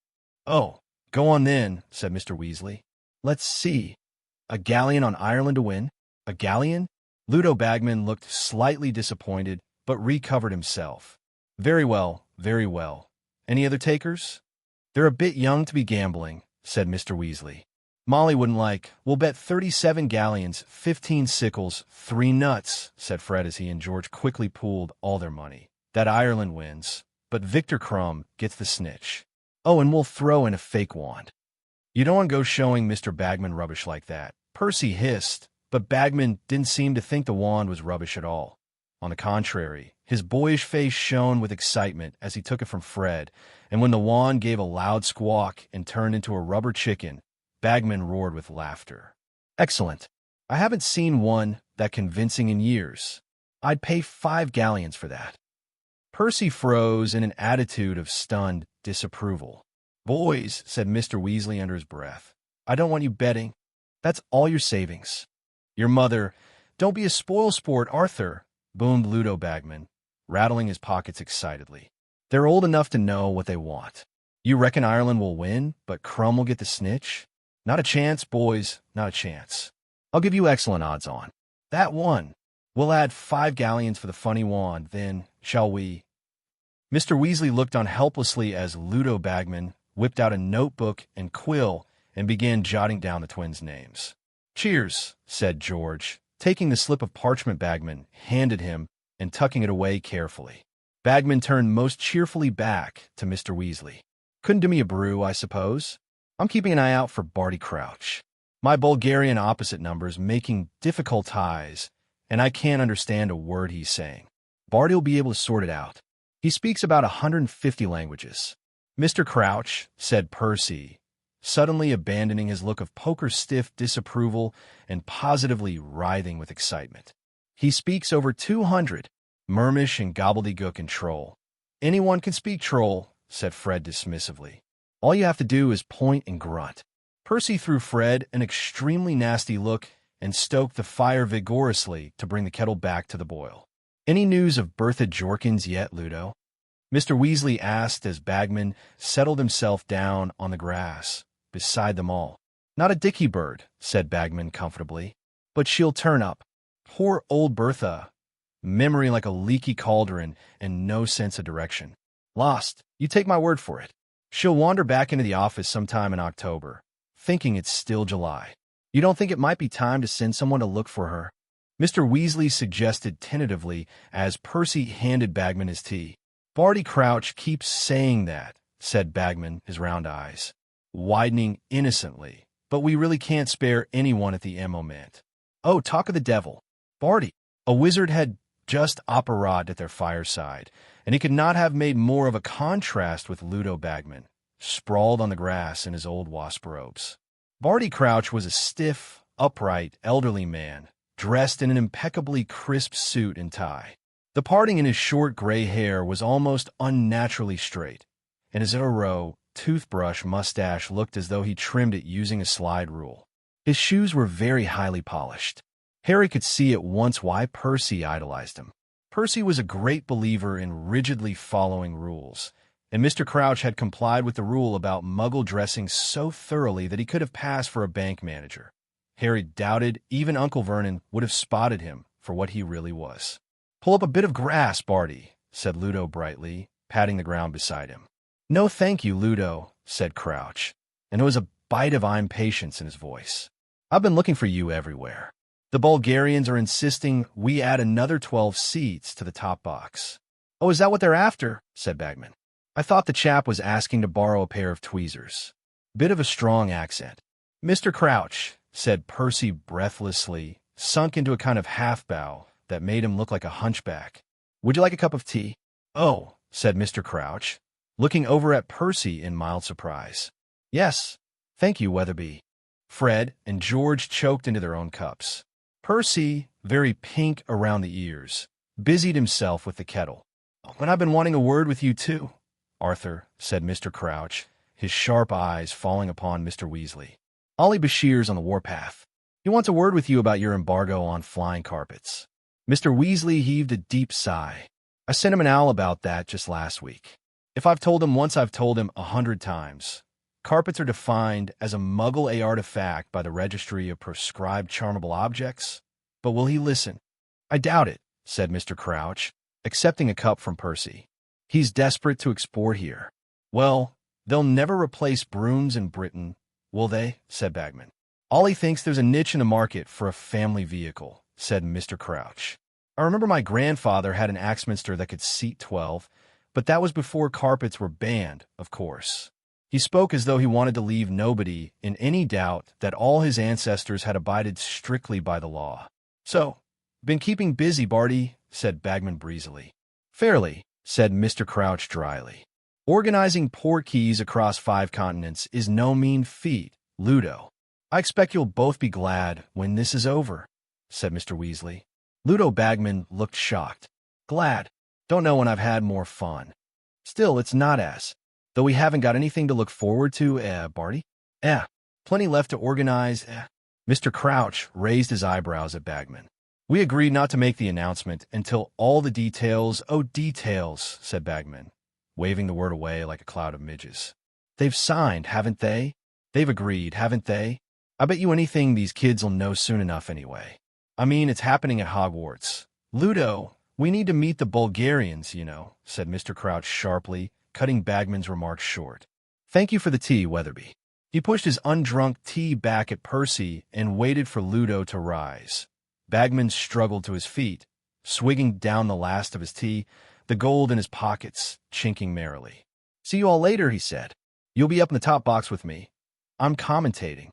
S1: "Oh, go on then," said Mr. Weasley. "Let's see. A galleon on Ireland to win? A galleon?" Ludo Bagman looked slightly disappointed, but recovered himself. Very well, very well. Any other takers?" "They're a bit young to be gambling," said Mr. Weasley. "Molly wouldn't like. We'll bet 37 galleons, 15 sickles, 3 nuts," said Fred as he and George quickly pooled all their money. "That Ireland wins, but Victor Crumb gets the snitch. Oh, and we'll throw in a fake wand." "You don't want to go showing Mr. Bagman rubbish like that," Percy hissed, but Bagman didn't seem to think the wand was rubbish at all. On the contrary, his boyish face shone with excitement as he took it from Fred, and when the wand gave a loud squawk and turned into a rubber chicken, Bagman roared with laughter. "Excellent. I haven't seen one that convincing in years." I'd pay 5 galleons for that. Percy froze in an attitude of stunned disapproval. Boys, said Mr. Weasley under his breath, I don't want you betting. That's all your savings. Your mother, don't be a spoil sport, Arthur, boomed Ludo Bagman, rattling his pockets excitedly. They're old enough to know what they want. You reckon Ireland will win, but Crumb will get the snitch? Not a chance, boys, not a chance. I'll give you excellent odds on. That one. We'll add 5 galleons for the funny wand, then, shall we? Mr. Weasley looked on helplessly as Ludo Bagman whipped out a notebook and quill and began jotting down the twins' names. Cheers, said George, taking the slip of parchment Bagman handed him and tucking it away carefully. Bagman turned most cheerfully back to Mr. Weasley. Couldn't do me a brew, I suppose? I'm keeping an eye out for Barty Crouch. My Bulgarian opposite number's making difficult ties, and I can't understand a word he's saying. Barty'll be able to sort it out. He speaks about 150 languages. Mr. Crouch, said Percy, suddenly abandoning his look of poker-stiff disapproval and positively writhing with excitement. He speaks over 200, Mermish and gobbledygook and troll. Anyone can speak troll, said Fred dismissively. All you have to do is point and grunt. Percy threw Fred an extremely nasty look and stoked the fire vigorously to bring the kettle back to the boil. Any news of Bertha Jorkins yet, Ludo? Mr. Weasley asked as Bagman settled himself down on the grass beside them all. Not a dicky bird, said Bagman comfortably, but she'll turn up. Poor old Bertha. Memory like a leaky cauldron and no sense of direction. Lost, you take my word for it. She'll wander back into the office sometime in October, thinking it's still July. You don't think it might be time to send someone to look for her? Mr. Weasley suggested tentatively as Percy handed Bagman his tea. Barty Crouch keeps saying that, said Bagman, his round eyes widening innocently, but we really can't spare anyone at the moment. Oh, talk of the devil. Barty, a wizard had just operated at their fireside, and he could not have made more of a contrast with Ludo Bagman, sprawled on the grass in his old wasp robes. Barty Crouch was a stiff, upright, elderly man, dressed in an impeccably crisp suit and tie. The parting in his short gray hair was almost unnaturally straight, and his arrow, toothbrush mustache looked as though he trimmed it using a slide rule. His shoes were very highly polished. Harry could see at once why Percy idolized him. Percy was a great believer in rigidly following rules, and Mr. Crouch had complied with the rule about Muggle dressing so thoroughly that he could have passed for a bank manager. Harry doubted even Uncle Vernon would have spotted him for what he really was. Pull up a bit of grass, Barty, said Ludo brightly, patting the ground beside him. No thank you, Ludo, said Crouch, and there was a bite of impatience in his voice. I've been looking for you everywhere. The Bulgarians are insisting we add another 12 seats to the top box. Oh, is that what they're after? Said Bagman. I thought the chap was asking to borrow a pair of tweezers. Bit of a strong accent. Mr. Crouch, said Percy breathlessly, sunk into a kind of half-bow that made him look like a hunchback. Would you like a cup of tea? Oh, said Mr. Crouch, looking over at Percy in mild surprise. Yes, thank you, Weatherby. Fred and George choked into their own cups. Percy, very pink around the ears, busied himself with the kettle. But I've been wanting a word with you, too, Arthur, said Mr. Crouch, his sharp eyes falling upon Mr. Weasley. Ollie Bashir's on the warpath. He wants a word with you about your embargo on flying carpets. Mr. Weasley heaved a deep sigh. I sent him an owl about that just last week. If I've told him once, I've told him 100 times. Carpets are defined as a Muggle artifact by the Registry of Proscribed Charmable Objects. But will he listen? I doubt it, said Mr. Crouch, accepting a cup from Percy. He's desperate to export here. Well, they'll never replace brooms in Britain, will they? Said Bagman. Ollie thinks there's a niche in the market for a family vehicle, said Mr. Crouch. I remember my grandfather had an Axminster that could seat 12, but that was before carpets were banned, of course. He spoke as though he wanted to leave nobody in any doubt that all his ancestors had abided strictly by the law. So, been keeping busy, Barty, said Bagman breezily. Fairly, said Mr. Crouch dryly. Organizing port keys across 5 continents is no mean feat, Ludo. I expect you'll both be glad when this is over, said Mr. Weasley. Ludo Bagman looked shocked. Glad. Don't know when I've had more fun. Still, it's not as. Though we haven't got anything to look forward to, Barty? Plenty left to organize, Mr. Crouch raised his eyebrows at Bagman. We agreed not to make the announcement until all the details— Oh, details, said Bagman, waving the word away like a cloud of midges. They've signed, haven't they? They've agreed, haven't they? I bet you anything these kids'll know soon enough anyway. I mean, it's happening at Hogwarts. Ludo, we need to meet the Bulgarians, you know, said Mr. Crouch sharply, cutting Bagman's remarks short. Thank you for the tea, Weatherby. He pushed his undrunk tea back at Percy and waited for Ludo to rise. Bagman struggled to his feet, swigging down the last of his tea, the gold in his pockets chinking merrily. See you all later, he said. You'll be up in the top box with me. I'm commentating.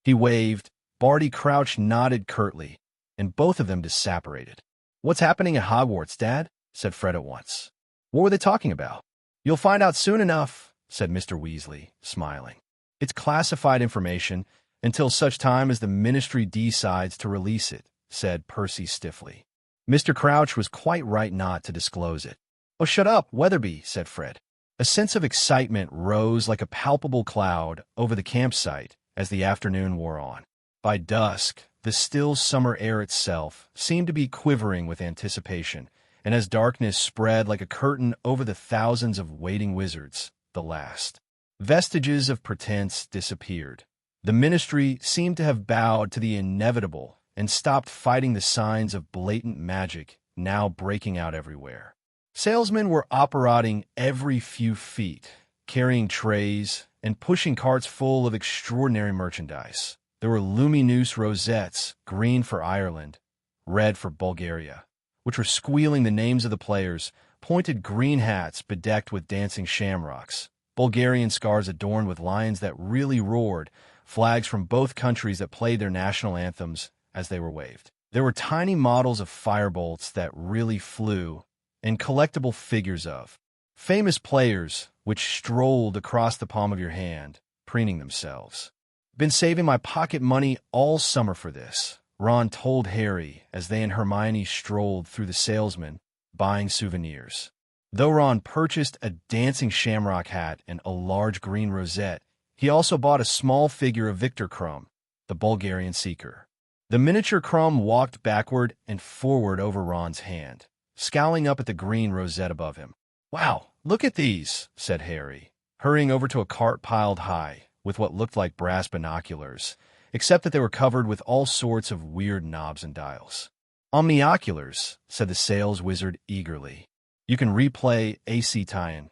S1: He waved. Barty Crouch nodded curtly, and both of them disapparated. What's happening at Hogwarts, Dad? Said Fred at once. What were they talking about? You'll find out soon enough, said Mr. Weasley, smiling. It's classified information until such time as the Ministry decides to release it, said Percy stiffly. Mr. Crouch was quite right not to disclose it. Oh, shut up, Weatherby, said Fred. A sense of excitement rose like a palpable cloud over the campsite as the afternoon wore on. By dusk, the still summer air itself seemed to be quivering with anticipation, and as darkness spread like a curtain over the thousands of waiting wizards, the last vestiges of pretense disappeared. The Ministry seemed to have bowed to the inevitable and stopped fighting the signs of blatant magic now breaking out everywhere. Salesmen were operating every few feet, carrying trays and pushing carts full of extraordinary merchandise. There were luminous rosettes, green for Ireland, red for Bulgaria, which were squealing the names of the players, pointed green hats bedecked with dancing shamrocks, Bulgarian scarves adorned with lions that really roared, flags from both countries that played their national anthems as they were waved. There were tiny models of firebolts that really flew, and collectible figures of famous players which strolled across the palm of your hand, preening themselves. Been saving my pocket money all summer for this, Ron told Harry as they and Hermione strolled through the salesmen, buying souvenirs. Though Ron purchased a dancing shamrock hat and a large green rosette, he also bought a small figure of Victor Krum, the Bulgarian seeker. The miniature Krum walked backward and forward over Ron's hand, scowling up at the green rosette above him. Wow, look at these, said Harry, hurrying over to a cart piled high with what looked like brass binoculars, except that they were covered with all sorts of weird knobs and dials. Omnioculars, said the sales wizard eagerly. You can replay AC tie-in,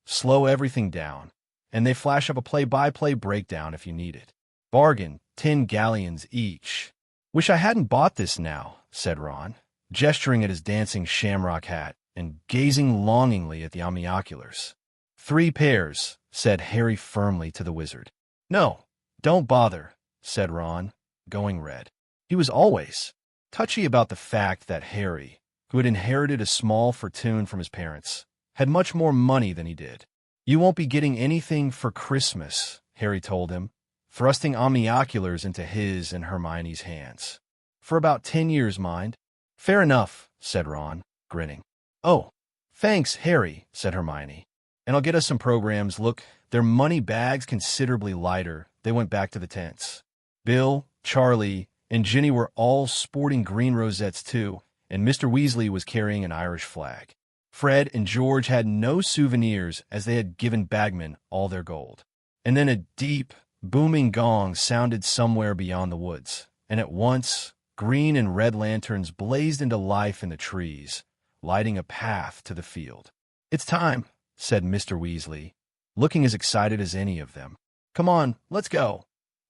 S1: slow everything down, and they flash up a play-by-play breakdown if you need it. Bargain, 10 galleons each. Wish I hadn't bought this now, said Ron, gesturing at his dancing shamrock hat and gazing longingly at the omnioculars. 3 pairs, said Harry firmly to the wizard. No, don't bother, said Ron, going red. He was always touchy about the fact that Harry, who had inherited a small fortune from his parents, had much more money than he did. You won't be getting anything for Christmas, Harry told him, thrusting omnioculars into his and Hermione's hands. For about 10 years, mind. Fair enough, said Ron, grinning. Oh, thanks, Harry, said Hermione. And I'll get us some programs. Look, their money bags considerably lighter. They went back to the tents. Bill, Charlie, and Ginny were all sporting green rosettes too, and Mr. Weasley was carrying an Irish flag. Fred and George had no souvenirs as they had given Bagman all their gold. And then a deep, booming gong sounded somewhere beyond the woods, and at once green and red lanterns blazed into life in the trees, lighting a path to the field. It's time, said Mr. Weasley, looking as excited as any of them. Come on, let's go.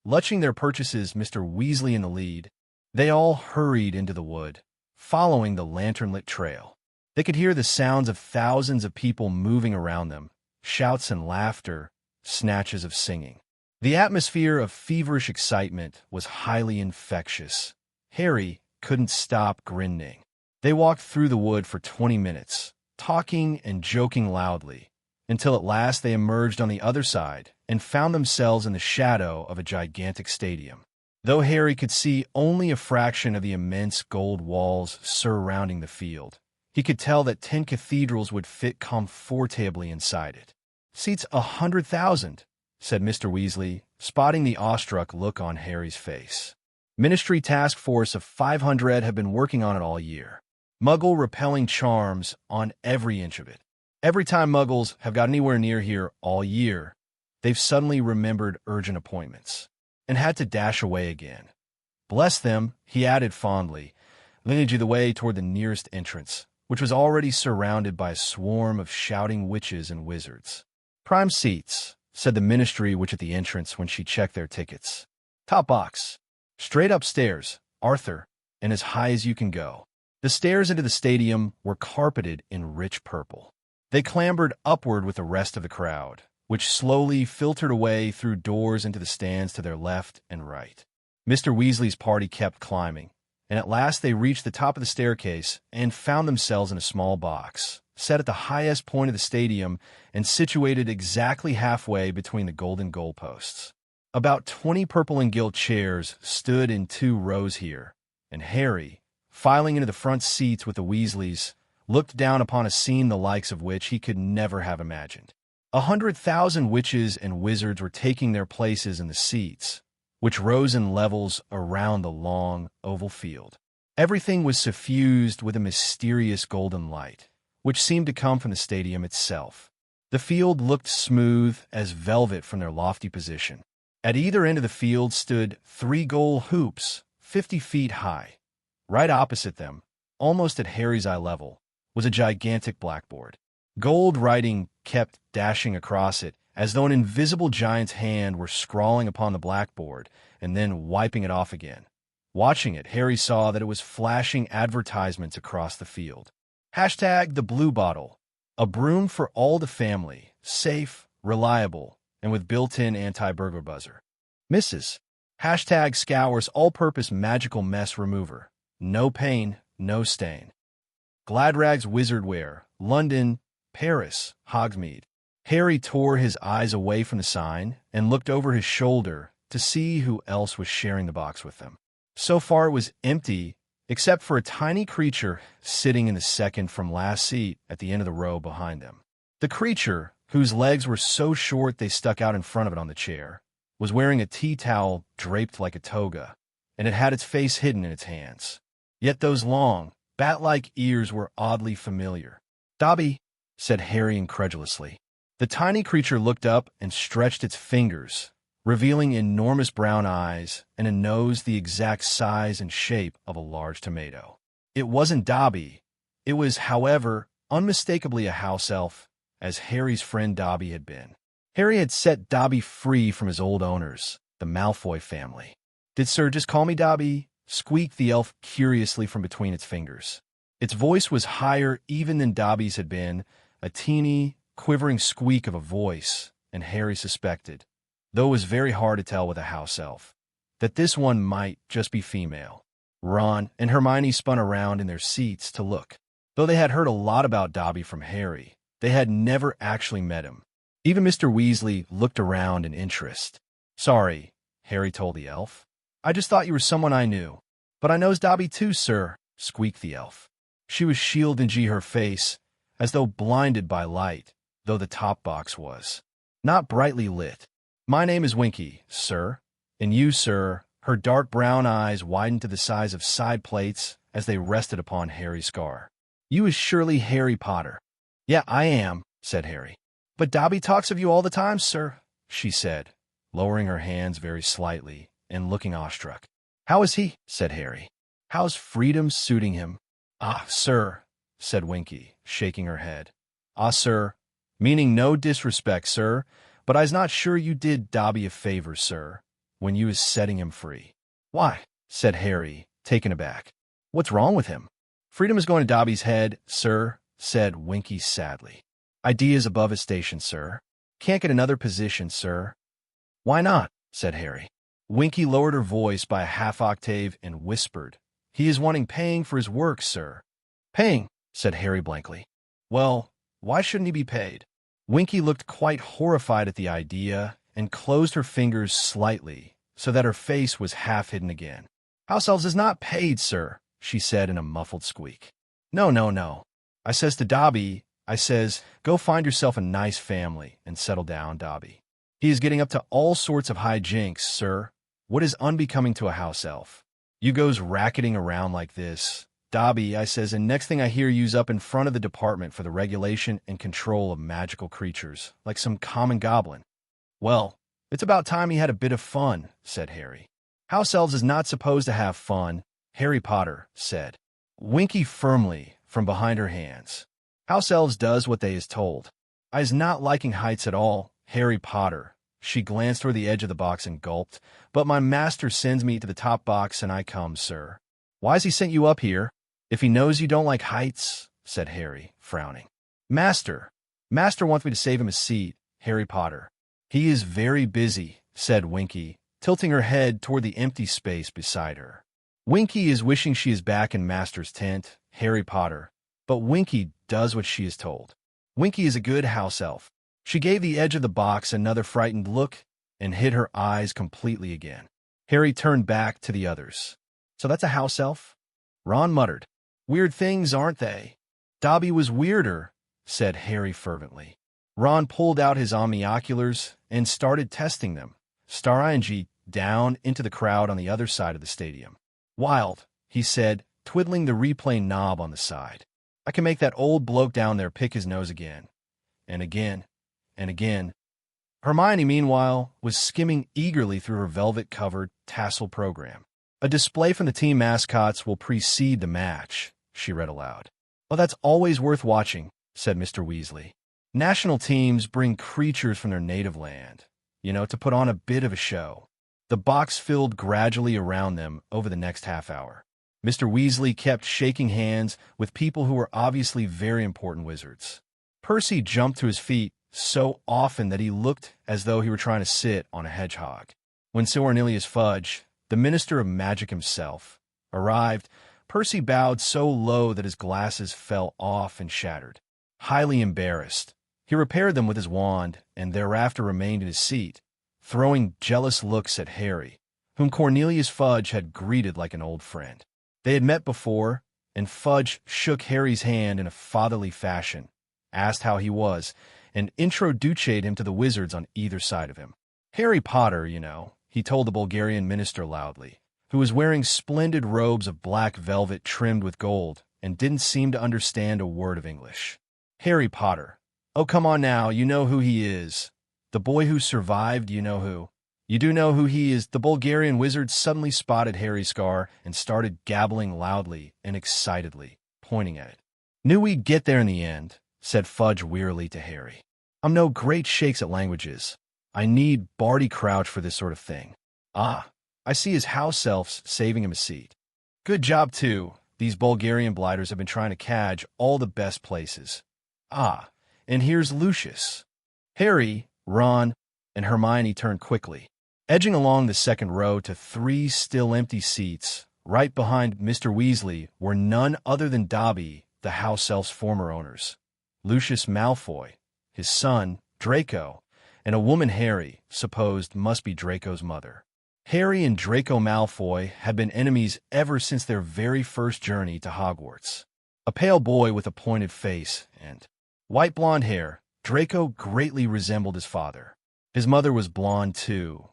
S1: Lutching their purchases, Mr. Weasley in the lead, they all hurried into the wood, following the lantern-lit trail. They could hear the sounds of thousands of people moving around them, shouts and laughter, snatches of singing. The atmosphere of feverish excitement was highly infectious. Harry couldn't stop grinning. They walked through the wood for 20 minutes, talking and joking loudly, until at last they emerged on the other side and found themselves in the shadow of a gigantic stadium. Though Harry could see only a fraction of the immense gold walls surrounding the field, he could tell that 10 cathedrals would fit comfortably inside it. "Seats 100,000, said Mr. Weasley, spotting the awestruck look on Harry's face. "Ministry task force of 500 have been working on it all year. Muggle-repelling charms on every inch of it. Every time Muggles have got anywhere near here all year, they've suddenly remembered urgent appointments and had to dash away again. Bless them," he added fondly, leading you the way toward the nearest entrance, which was already surrounded by a swarm of shouting witches and wizards. "Prime seats," said the Ministry witch at the entrance when she checked their tickets. "Top box. Straight upstairs, Arthur, and as high as you can go." The stairs into the stadium were carpeted in rich purple. They clambered upward with the rest of the crowd, which slowly filtered away through doors into the stands to their left and right. Mr. Weasley's party kept climbing, and at last they reached the top of the staircase and found themselves in a small box, set at the highest point of the stadium and situated exactly halfway between the golden goalposts. About 20 purple and gilt chairs stood in 2 rows here, and Harry, filing into the front seats with the Weasleys, looked down upon a scene the likes of which he could never have imagined. 100,000 witches and wizards were taking their places in the seats, which rose in levels around the long, oval field. Everything was suffused with a mysterious golden light, which seemed to come from the stadium itself. The field looked smooth as velvet from their lofty position. At either end of the field stood 3 gold hoops, 50 feet high. Right opposite them, almost at Harry's eye level, was a gigantic blackboard. Gold writing kept dashing across it, as though an invisible giant's hand were scrawling upon the blackboard and then wiping it off again. Watching it, Harry saw that it was flashing advertisements across the field. Hashtag the Blue Bottle, a broom for all the family, safe, reliable, and with built-in anti-burglar buzzer. Mrs. Hashtag Scour's all-purpose magical mess remover. No pain, no stain. Gladrag's Wizardwear, London, Paris, Hogsmeade. Harry tore his eyes away from the sign and looked over his shoulder to see who else was sharing the box with them. So far it was empty, except for a tiny creature sitting in the second from last seat at the end of the row behind them. The creature, whose legs were so short they stuck out in front of it on the chair, was wearing a tea towel draped like a toga, and it had its face hidden in its hands. Yet those long, bat-like ears were oddly familiar. "Dobby," said Harry incredulously. The tiny creature looked up and stretched its fingers, revealing enormous brown eyes and a nose the exact size and shape of a large tomato. It wasn't Dobby. It was, however, unmistakably a house elf, as Harry's friend Dobby had been. Harry had set Dobby free from his old owners, the Malfoy family. "Did Sir just call me Dobby?" squeaked the elf curiously from between its fingers. Its voice was higher even than Dobby's had been, a teeny, quivering squeak of a voice, and Harry suspected, though it was very hard to tell with a house elf, that this one might just be female. Ron and Hermione spun around in their seats to look. Though they had heard a lot about Dobby from Harry, they had never actually met him. Even Mr. Weasley looked around in interest. "Sorry," Harry told the elf. "I just thought you were someone I knew." "But I knows Dobby too, sir," squeaked the elf. She was shielding her face, as though blinded by light, though the top box was not brightly lit. "My name is Winky, sir. And you, sir?" Her dark brown eyes widened to the size of side plates as they rested upon Harry's scar. "You is surely Harry Potter." "Yeah, I am," said Harry. "But Dobby talks of you all the time, sir," she said, lowering her hands very slightly and looking awestruck. "How is he?" said Harry. "How's freedom suiting him?" "Ah, sir," said Winky, shaking her head. "Ah, sir, meaning no disrespect, sir, but I's not sure you did Dobby a favor, sir, when you was setting him free." "Why?" said Harry, taken aback. "What's wrong with him?" "Freedom is going to Dobby's head, sir," said Winky sadly. "Ideas above his station, sir. Can't get another position, sir." "Why not?" said Harry. Winky lowered her voice by a half-octave and whispered, "He is wanting paying for his work, sir." "Paying?" said Harry blankly. "Well, why shouldn't he be paid?" Winky looked quite horrified at the idea and closed her fingers slightly, so that her face was half hidden again. "House elves is not paid, sir," she said in a muffled squeak. "No, no, no. I says to Dobby, I says, go find yourself a nice family and settle down, Dobby. He is getting up to all sorts of high jinks, sir. What is unbecoming to a house elf? You goes racketing around like this, Dobby," I says, "and next thing I hear you's up in front of the Department for the Regulation and Control of Magical Creatures, like some common goblin." "Well, it's about time he had a bit of fun," said Harry. "House elves is not supposed to have fun," Harry Potter said. Winky firmly from behind her hands. "House elves does what they is told. I is not liking heights at all, Harry Potter." She glanced toward the edge of the box and gulped. "But my master sends me to the top box and I come, sir." "Why's he sent you up here? If he knows you don't like heights," said Harry, frowning. Master wants me to save him a seat, Harry Potter." "He is very busy," said Winky, tilting her head toward the empty space beside her. Winky is wishing she is back in Master's tent, Harry Potter, but Winky does what she is told. Winky is a good house elf. She gave the edge of the box another frightened look and hid her eyes completely again. Harry turned back to the others. "So that's a house elf?" Ron muttered. "Weird things, aren't they?" "Dobby was weirder," said Harry fervently. Ron pulled out his omnioculars and started testing them, star-ing down into the crowd on the other side of the stadium. "Wild," he said, twiddling the replay knob on the side. "I can make that old bloke down there pick his nose again. And again. And again." Hermione, meanwhile, was skimming eagerly through her velvet-covered tassel program. "A display from the team mascots will precede the match," she read aloud. "Oh, that's always worth watching," said Mr. Weasley. "National teams bring creatures from their native land, to put on a bit of a show." The box filled gradually around them over the next half hour. Mr. Weasley kept shaking hands with people who were obviously very important wizards. Percy jumped to his feet so often that he looked as though he were trying to sit on a hedgehog. When Sir Cornelius Fudge, the Minister of Magic himself, arrived, Percy bowed so low that his glasses fell off and shattered. Highly embarrassed, he repaired them with his wand and thereafter remained in his seat, throwing jealous looks at Harry, whom Cornelius Fudge had greeted like an old friend. They had met before, and Fudge shook Harry's hand in a fatherly fashion, asked how he was, and introduced him to the wizards on either side of him. "Harry Potter, he told the Bulgarian minister loudly, who was wearing splendid robes of black velvet trimmed with gold and didn't seem to understand a word of English. "Harry Potter. Oh, come on now, you know who he is. The boy who survived, you know who. You do know who he is." The Bulgarian wizard suddenly spotted Harry's scar and started gabbling loudly and excitedly, pointing at it. "Knew we'd get there in the end," said Fudge wearily to Harry. "I'm no great shakes at languages. I need Barty Crouch for this sort of thing. Ah, I see his house elves saving him a seat. Good job, too. These Bulgarian blighters have been trying to cadge all the best places. Ah, and here's Lucius." Harry, Ron, and Hermione turned quickly, edging along the second row to 3 still empty seats. Right behind Mr. Weasley were none other than Dobby, the house elf's former owners, Lucius Malfoy, his son, Draco, and a woman Harry supposed must be Draco's mother. Harry and Draco Malfoy had been enemies ever since their very first journey to Hogwarts. A pale boy with a pointed face and white blonde hair, Draco greatly resembled his father. His mother was blonde too,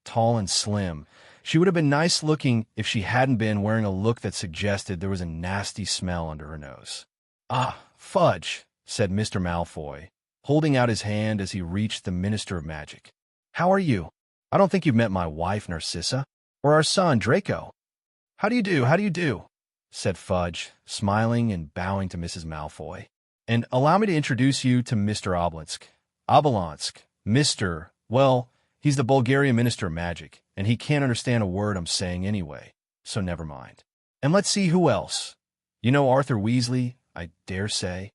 S1: tall and slim. She would have been nice-looking if she hadn't been wearing a look that suggested there was a nasty smell under her nose. "Ah, Fudge," said Mr. Malfoy, holding out his hand as he reached the Minister of Magic. "How are you? I don't think you've met my wife, Narcissa, or our son, Draco." How do you do?" said Fudge, smiling and bowing to Mrs. Malfoy. "And allow me to introduce you to Mr. Obolonsk. Well, he's the Bulgarian Minister of Magic, and he can't understand a word I'm saying anyway, so never mind. And let's see who else. You know Arthur Weasley, I dare say."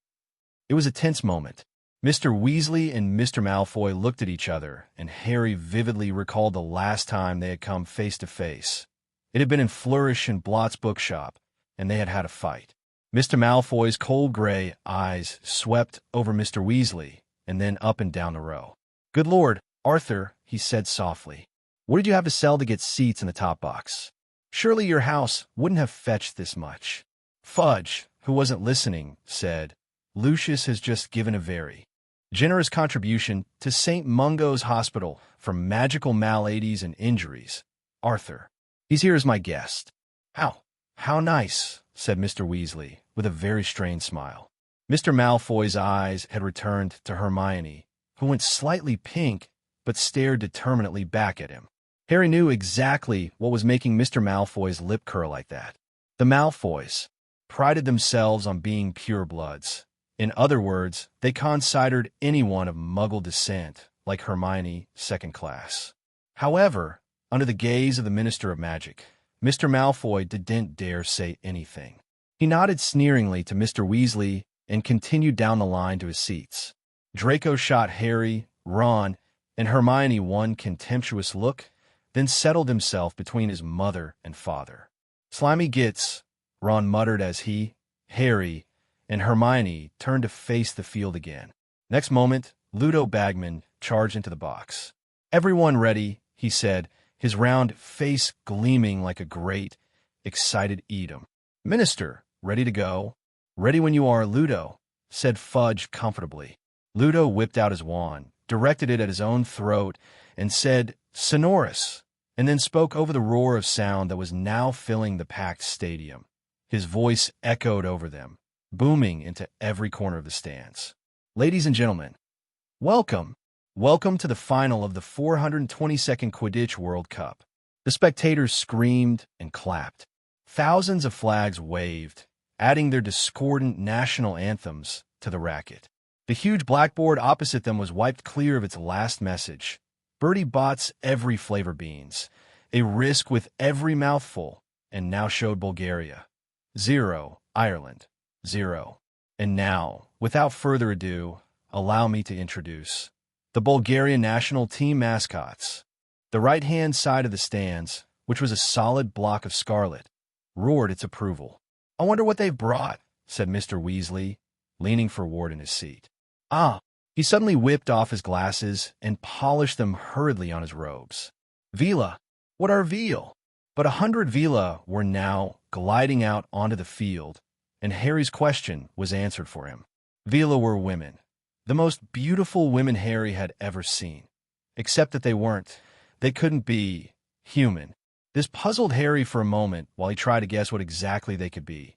S1: It was a tense moment. Mr. Weasley and Mr. Malfoy looked at each other, and Harry vividly recalled the last time they had come face to face. It had been in Flourish and Blott's bookshop, and they had had a fight. Mr. Malfoy's cold gray eyes swept over Mr. Weasley and then up and down the row. "Good Lord, Arthur," he said softly. What did you have to sell to get seats in the top box? Surely your house wouldn't have fetched this much. Fudge, who wasn't listening, said, Lucius has just given a very generous contribution to St. Mungo's Hospital for magical maladies and injuries. Arthur. He's here as my guest. How nice, said Mr. Weasley, with a very strained smile. Mr. Malfoy's eyes had returned to Hermione, who went slightly pink but stared determinedly back at him. Harry knew exactly what was making Mr. Malfoy's lip curl like that. The Malfoys prided themselves on being purebloods. In other words, they considered anyone of Muggle descent, like Hermione, second class. However, under the gaze of the Minister of Magic, Mr. Malfoy didn't dare say anything. He nodded sneeringly to Mr. Weasley and continued down the line to his seats. Draco shot Harry, Ron, and Hermione one contemptuous look, then settled himself between his mother and father. Slimy gits, Ron muttered as he, Harry, and Hermione turned to face the field again. Next moment, Ludo Bagman charged into the box. Everyone ready, he said, his round face gleaming like a great, excited Edom. Minister, ready to go? Ready when you are, Ludo, said Fudge comfortably. Ludo whipped out his wand, directed it at his own throat, and said, Sonorous, and then spoke over the roar of sound that was now filling the packed stadium. His voice echoed over them, booming into every corner of the stands. Ladies and gentlemen, welcome. Welcome to the final of the 422nd Quidditch World Cup. The spectators screamed and clapped. Thousands of flags waved, adding their discordant national anthems to the racket. The huge blackboard opposite them was wiped clear of its last message. Bertie Bott's every flavor beans, a risk with every mouthful, and now showed Bulgaria. 0, Ireland. 0. And now, without further ado, allow me to introduce the Bulgarian national team mascots. The right-hand side of the stands, which was a solid block of scarlet, roared its approval. I wonder what they've brought, said Mr. Weasley, leaning forward in his seat. He suddenly whipped off his glasses and polished them hurriedly on his robes. Vila, what are veal? But 100 Vila were now gliding out onto the field, and Harry's question was answered for him. Vila were women, the most beautiful women Harry had ever seen, except that they couldn't be human. This puzzled Harry for a moment while he tried to guess what exactly they could be.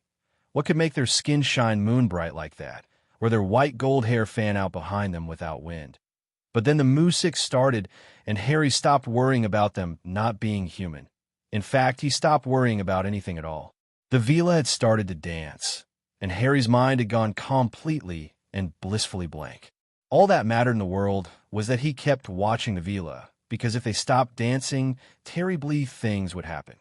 S1: What could make their skin shine moon-bright like that, or their white gold hair fan out behind them without wind? But then the music started, and Harry stopped worrying about them not being human. In fact, he stopped worrying about anything at all. The Vila had started to dance, and Harry's mind had gone completely and blissfully blank. All that mattered in the world was that he kept watching the Vila, because if they stopped dancing, terribly things would happen.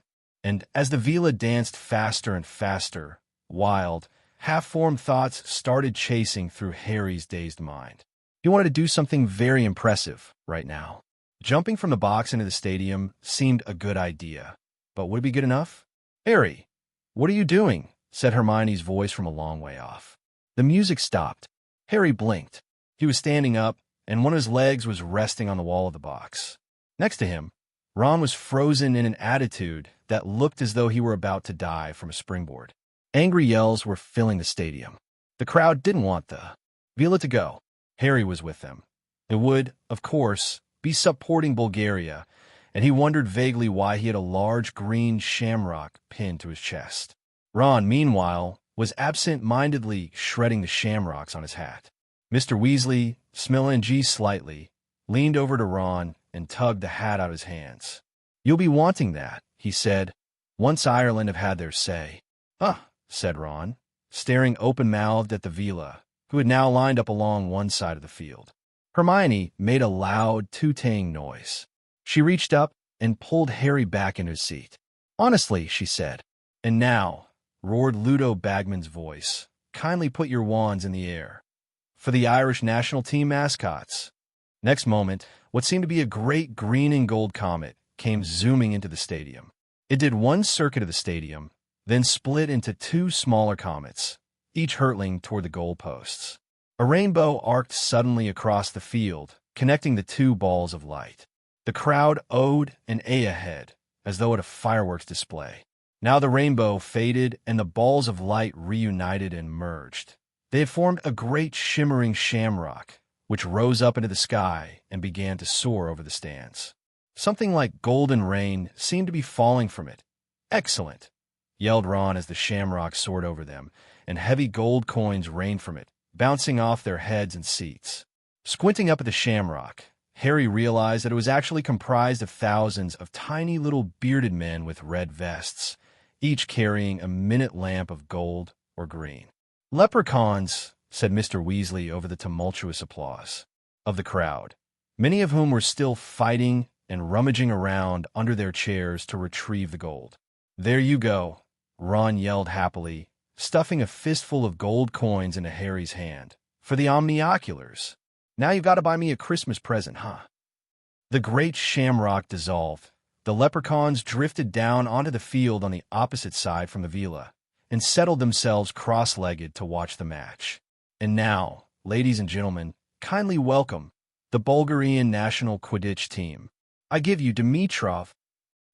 S1: And as the Vila danced faster and faster, wild, half-formed thoughts started chasing through Harry's dazed mind. He wanted to do something very impressive right now. Jumping from the box into the stadium seemed a good idea, but would it be good enough? Harry, what are you doing? Said Hermione's voice from a long way off. The music stopped. Harry blinked. He was standing up, and one of his legs was resting on the wall of the box. Next to him, Ron was frozen in an attitude that looked as though he were about to die from a springboard. Angry yells were filling the stadium. The crowd didn't want the Vila to go. Harry was with them. It would, of course, be supporting Bulgaria, and he wondered vaguely why he had a large green shamrock pinned to his chest. Ron, meanwhile, was absent-mindedly shredding the shamrocks on his hat. Mr. Weasley, smelling slightly, leaned over to Ron and tugged the hat out of his hands. You'll be wanting that, he said, once Ireland have had their say. Said Ron, staring open-mouthed at the Vila, who had now lined up along one side of the field. Hermione made a loud, tooting noise. She reached up and pulled Harry back into his seat. Honestly, she said. And now, roared Ludo Bagman's voice, kindly put your wands in the air. For the Irish national team mascots. Next moment, what seemed to be a great green and gold comet came zooming into the stadium. It did one circuit of the stadium, then split into two smaller comets, each hurtling toward the goalposts. A rainbow arced suddenly across the field, connecting the two balls of light. The crowd owed an A ahead, as though at a fireworks display. Now the rainbow faded and the balls of light reunited and merged. They had formed a great shimmering shamrock, which rose up into the sky and began to soar over the stands. Something like golden rain seemed to be falling from it. "Excellent!" yelled Ron as the shamrock soared over them, and heavy gold coins rained from it, bouncing off their heads and seats. Squinting up at the shamrock, Harry realized that it was actually comprised of thousands of tiny little bearded men with red vests, each carrying a minute lamp of gold or green. "Leprechauns," said Mr. Weasley over the tumultuous applause of the crowd, many of whom were still fighting and rummaging around under their chairs to retrieve the gold. "There you go," Ron yelled happily, stuffing a fistful of gold coins into Harry's hand. "For the omnioculars. Now you've got to buy me a Christmas present, huh?" The great shamrock dissolved. The leprechauns drifted down onto the field on the opposite side from the villa and settled themselves cross-legged to watch the match. And now, ladies and gentlemen, kindly welcome the Bulgarian national Quidditch team. I give you Dimitrov,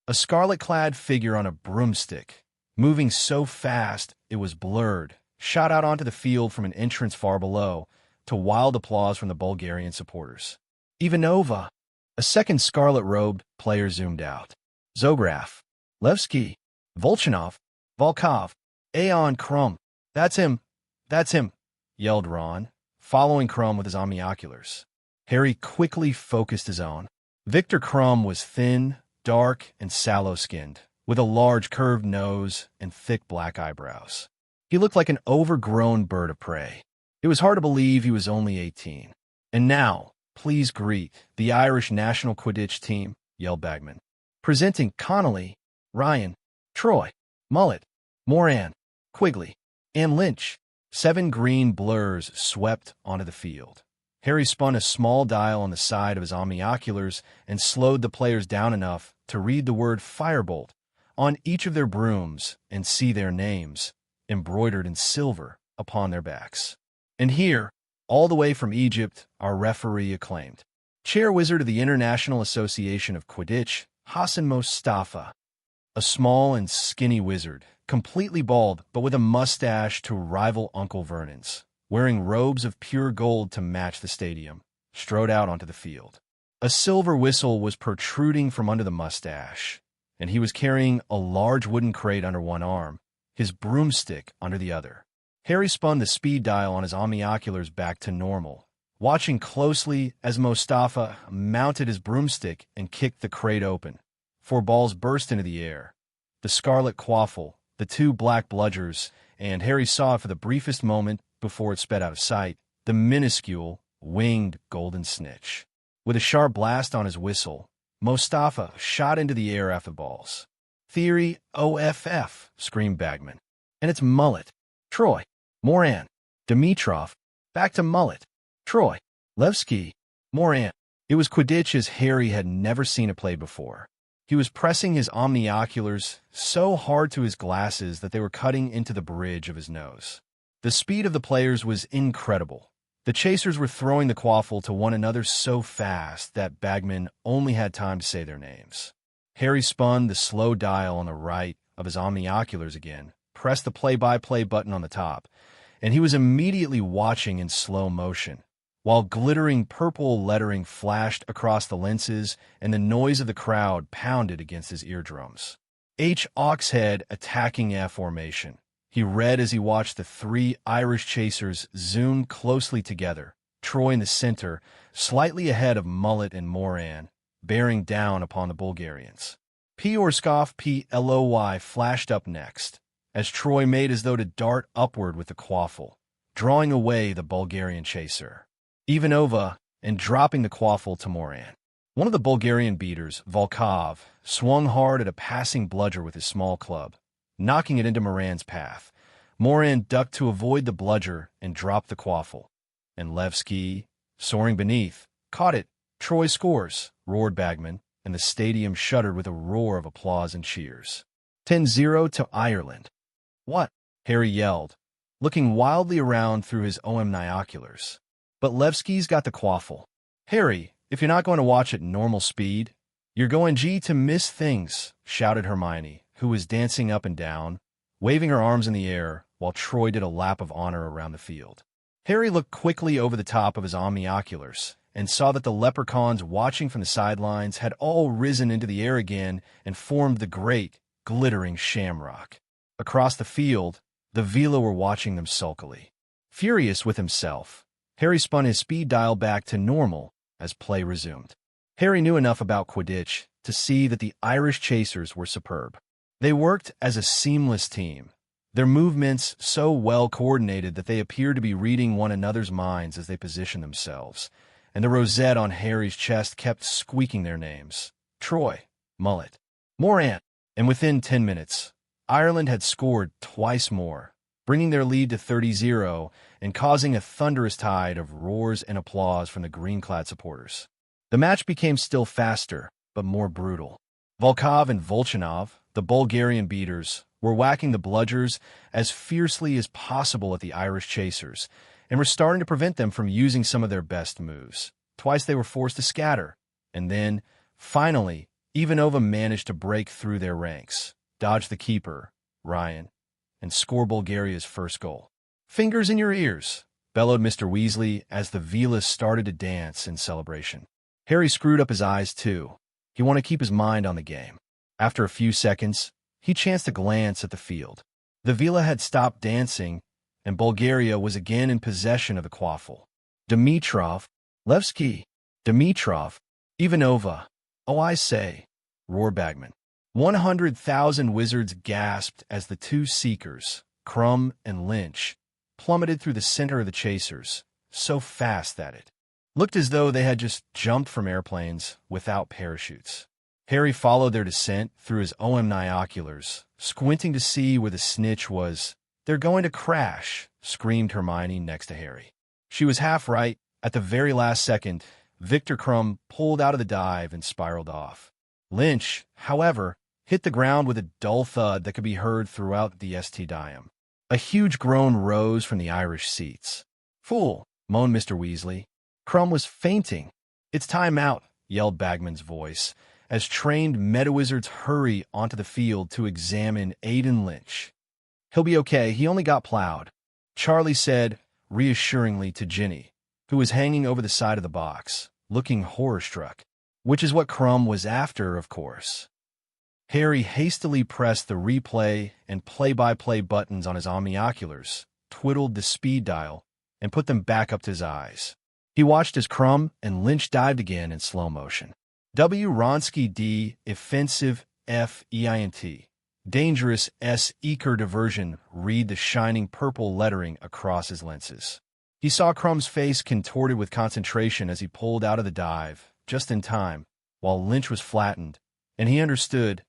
S1: a scarlet-clad figure on a broomstick, moving so fast it was blurred, shot out onto the field from an entrance far below, to wild applause from the Bulgarian supporters. Ivanova, a second scarlet-robed player, zoomed out. Zograf, Levski, Volchanov, Volkov, Aeon Krum. That's him, yelled Ron, following Krum with his omnioculars. Harry quickly focused his own. Victor Krum was thin, dark, and sallow-skinned, with a large curved nose and thick black eyebrows. He looked like an overgrown bird of prey. It was hard to believe he was only 18. "And now, please greet the Irish national Quidditch team," yelled Bagman. "Presenting Connolly, Ryan, Troy, Mullet, Moran, Quigley, and Lynch." 7 green blurs swept onto the field. Harry spun a small dial on the side of his omnioculars and slowed the players down enough to read the word Firebolt on each of their brooms and see their names embroidered in silver upon their backs. And here, all the way from Egypt, our referee acclaimed, Chair Wizard of the International Association of Quidditch, Hassan Mostafa, a small and skinny wizard, completely bald but with a mustache to rival Uncle Vernon's, wearing robes of pure gold to match the stadium, strode out onto the field. A silver whistle was protruding from under the mustache, and he was carrying a large wooden crate under one arm, his broomstick under the other. Harry spun the speed dial on his omnioculars back to normal, watching closely as Mostafa mounted his broomstick and kicked the crate open. 4 balls burst into the air. The scarlet quaffle, the 2 black bludgers, and Harry saw for the briefest moment before it sped out of sight, the minuscule, winged golden snitch. With a sharp blast on his whistle, Mostafa shot into the air after the balls. "Theory OFF," screamed Bagman. "And it's Mullet, Troy, Moran, Dimitrov, back to Mullet, Troy, Levski, Moran." It was Quidditch as Harry had never seen it played before. He was pressing his omnioculars so hard to his glasses that they were cutting into the bridge of his nose. The speed of the players was incredible. The chasers were throwing the quaffle to one another so fast that Bagman only had time to say their names. Harry spun the slow dial on the right of his omnioculars again, pressed the play-by-play button on the top, and he was immediately watching in slow motion, while glittering purple lettering flashed across the lenses and the noise of the crowd pounded against his eardrums. H. Oxhead attacking F formation. He read as he watched the 3 Irish chasers zoom closely together, Troy in the center, slightly ahead of Mullet and Moran, bearing down upon the Bulgarians. P. Orskov Ploy flashed up next, as Troy made as though to dart upward with the quaffle, drawing away the Bulgarian chaser. Ivanova, and dropping the quaffle to Moran. One of the Bulgarian beaters, Volkov, swung hard at a passing bludger with his small club, knocking it into Moran's path. Moran ducked to avoid the bludger and dropped the quaffle. And Levski, soaring beneath, caught it. "Troy scores," roared Bagman, and the stadium shuddered with a roar of applause and cheers. 10-0 to Ireland. "What?" Harry yelled, looking wildly around through his omnioculars. But Levski's got the quaffle. "Harry, if you're not going to watch at normal speed, "You're going to miss things," shouted Hermione, who was dancing up and down, waving her arms in the air while Troy did a lap of honor around the field. Harry looked quickly over the top of his omnioculars and saw that the leprechauns watching from the sidelines had all risen into the air again and formed the great, glittering shamrock. Across the field, the Vila were watching them sulkily. Furious with himself, Harry spun his speed dial back to normal as play resumed. Harry knew enough about Quidditch to see that the Irish chasers were superb. They worked as a seamless team, their movements so well coordinated that they appeared to be reading one another's minds as they positioned themselves, and the rosette on Harry's chest kept squeaking their names: Troy, Mullet, Morant. And within 10 minutes, Ireland had scored twice more, bringing their lead to 30-0 and causing a thunderous tide of roars and applause from the green-clad supporters. The match became still faster, but more brutal. Volkov and Volchanov, the Bulgarian beaters, were whacking the bludgers as fiercely as possible at the Irish chasers, and were starting to prevent them from using some of their best moves. Twice they were forced to scatter, and then, finally, Ivanova managed to break through their ranks, dodge the keeper, Ryan, and score Bulgaria's first goal. "Fingers in your ears," bellowed Mr. Weasley as the Velas started to dance in celebration. Harry screwed up his eyes, too. He wanted to keep his mind on the game. After a few seconds, he chanced to glance at the field. The Vila had stopped dancing, and Bulgaria was again in possession of the quaffle. Dimitrov, Levski, Dimitrov, Ivanova. "Oh, I say," roared Bagman. 100,000 wizards gasped as the two seekers, Crumb and Lynch, plummeted through the center of the chasers, so fast that it looked as though they had just jumped from airplanes without parachutes. Harry followed their descent through his omnioculars, squinting to see where the snitch was. "They're going to crash," screamed Hermione next to Harry. She was half right. At the very last second, Victor Crumb pulled out of the dive and spiraled off. Lynch, however, hit the ground with a dull thud that could be heard throughout the St. A huge groan rose from the Irish seats. "Fool," moaned Mr. Weasley. Crumb was fainting. "It's time out," yelled Bagman's voice, as trained meta-wizards hurry onto the field to examine Aiden Lynch. "He'll be okay, he only got plowed," Charlie said reassuringly to Ginny, who was hanging over the side of the box, looking horror-struck. Which is what Crumb was after, of course. Harry hastily pressed the replay and play-by-play buttons on his omnioculars, twiddled the speed dial, and put them back up to his eyes. He watched as Crumb and Lynch dived again in slow motion. W. Ronsky D. Offensive F. EINT. Dangerous S. Eker Diversion. Read the shining purple lettering across his lenses. He saw Crumb's face contorted with concentration as he pulled out of the dive, just in time, while Lynch was flattened, and he understood.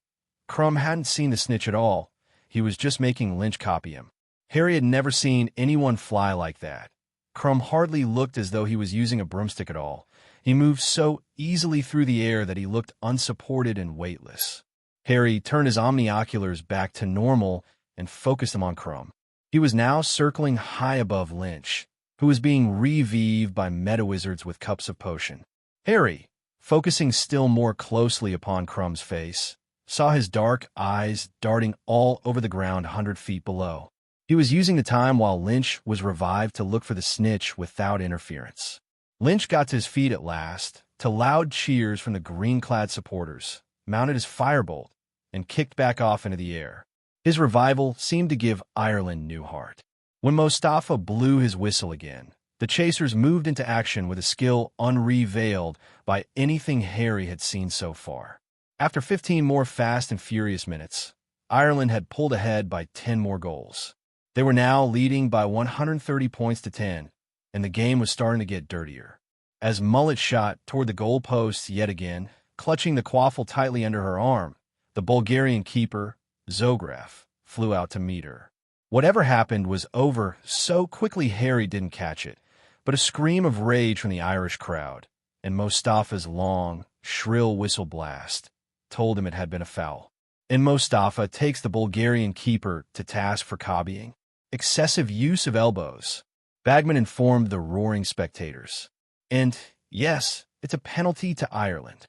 S1: Crumb hadn't seen the snitch at all. He was just making Lynch copy him. Harry had never seen anyone fly like that. Crumb hardly looked as though he was using a broomstick at all. He moved so easily through the air that he looked unsupported and weightless. Harry turned his omnioculars back to normal and focused them on Crumb. He was now circling high above Lynch, who was being revived by meta-wizards with cups of potion. Harry, focusing still more closely upon Crumb's face, saw his dark eyes darting all over the ground 100 feet below. He was using the time while Lynch was revived to look for the snitch without interference. Lynch got to his feet at last, to loud cheers from the green-clad supporters, mounted his firebolt, and kicked back off into the air. His revival seemed to give Ireland new heart. When Mostafa blew his whistle again, the chasers moved into action with a skill unrevealed by anything Harry had seen so far. After 15 more fast and furious minutes, Ireland had pulled ahead by 10 more goals. They were now leading by 130 points to 10, and the game was starting to get dirtier. As Mullet shot toward the goal post yet again, clutching the quaffle tightly under her arm, the Bulgarian keeper, Zograf, flew out to meet her. Whatever happened was over so quickly Harry didn't catch it, but a scream of rage from the Irish crowd, and Mostafa's long, shrill whistle blast told him it had been a foul. And Mostafa takes the Bulgarian keeper to task for copying. Excessive use of elbows, Bagman informed the roaring spectators. And, yes, it's a penalty to Ireland.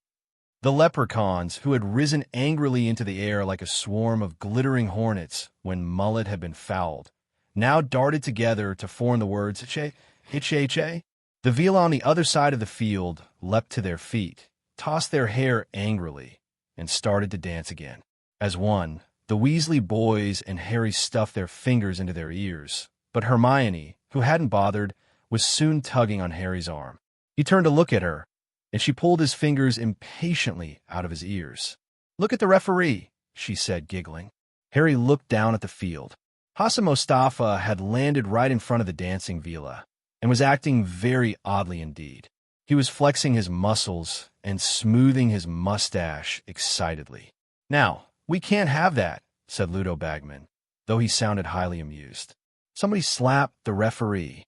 S1: The leprechauns, who had risen angrily into the air like a swarm of glittering hornets when Mullet had been fouled, now darted together to form the words "Itche, Itche, Itche." The Vila on the other side of the field leapt to their feet, tossed their hair angrily, and started to dance again. As one, the Weasley boys and Harry stuffed their fingers into their ears, but Hermione, who hadn't bothered, was soon tugging on Harry's arm. He turned to look at her, and she pulled his fingers impatiently out of his ears. "Look at the referee," she said, giggling. Harry looked down at the field. Hassan Mostafa had landed right in front of the dancing Vila, and was acting very oddly indeed. He was flexing his muscles and smoothing his mustache excitedly. "Now, we can't have that," said Ludo Bagman, though he sounded highly amused. Somebody slapped the referee.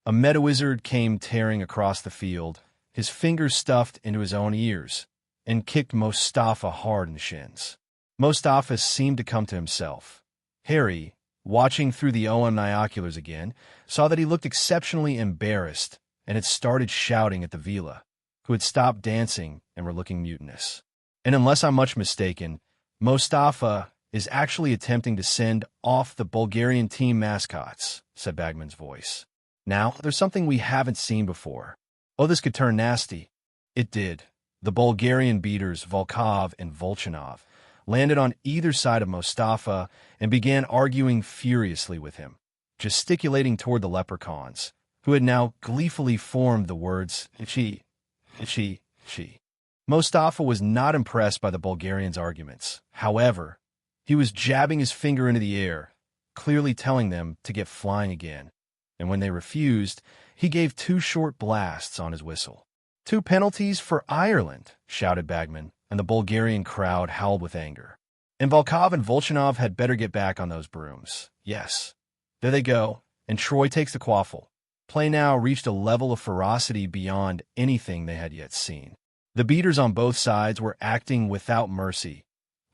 S1: A Medawizard came tearing across the field, his fingers stuffed into his own ears, and kicked Mostafa hard in the shins. Mostafa seemed to come to himself. Harry, watching through the omnioculars again, saw that he looked exceptionally embarrassed and had started shouting at the Vila, who had stopped dancing and were looking mutinous. "And unless I'm much mistaken, Mostafa is actually attempting to send off the Bulgarian team mascots," said Bagman's voice. "Now, there's something we haven't seen before. Oh, this could turn nasty." It did. The Bulgarian beaters, Volkov and Volchanov, landed on either side of Mostafa and began arguing furiously with him, gesticulating toward the leprechauns, who had now gleefully formed the words "Itchy, Itchy, Itchy." Mostafa was not impressed by the Bulgarians' arguments. However, he was jabbing his finger into the air, clearly telling them to get flying again, and when they refused, he gave 2 short blasts on his whistle. "2 penalties for Ireland," shouted Bagman, and the Bulgarian crowd howled with anger. "And Volkov and Volchanov had better get back on those brooms. Yes. There they go, and Troy takes the quaffle." Play now reached a level of ferocity beyond anything they had yet seen. The beaters on both sides were acting without mercy.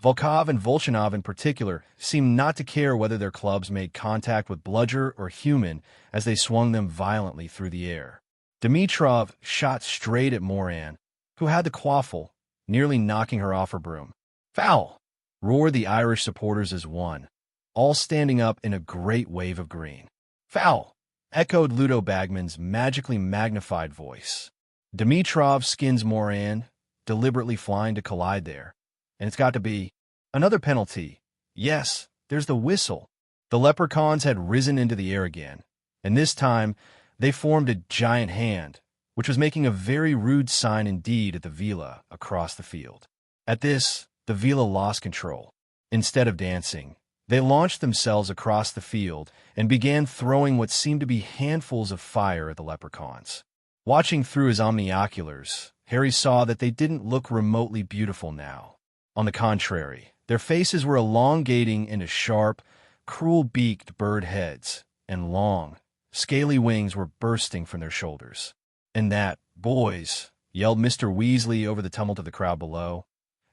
S1: Volkov and Volchanov in particular seemed not to care whether their clubs made contact with bludger or human as they swung them violently through the air. Dimitrov shot straight at Moran, who had the quaffle, nearly knocking her off her broom. "Foul!" roared the Irish supporters as one, all standing up in a great wave of green. "Foul!" echoed Ludo Bagman's magically magnified voice. Dimitrov skins Moran, deliberately flying to collide there. "And it's got to be another penalty. Yes, there's the whistle." The leprechauns had risen into the air again, and this time they formed a giant hand, which was making a very rude sign indeed at the Vila across the field. At this, the Vila lost control. Instead of dancing, they launched themselves across the field and began throwing what seemed to be handfuls of fire at the leprechauns. Watching through his omnioculars, Harry saw that they didn't look remotely beautiful now. On the contrary, their faces were elongating into sharp, cruel-beaked bird heads, and long, scaly wings were bursting from their shoulders. "And that, boys," yelled Mr. Weasley over the tumult of the crowd below,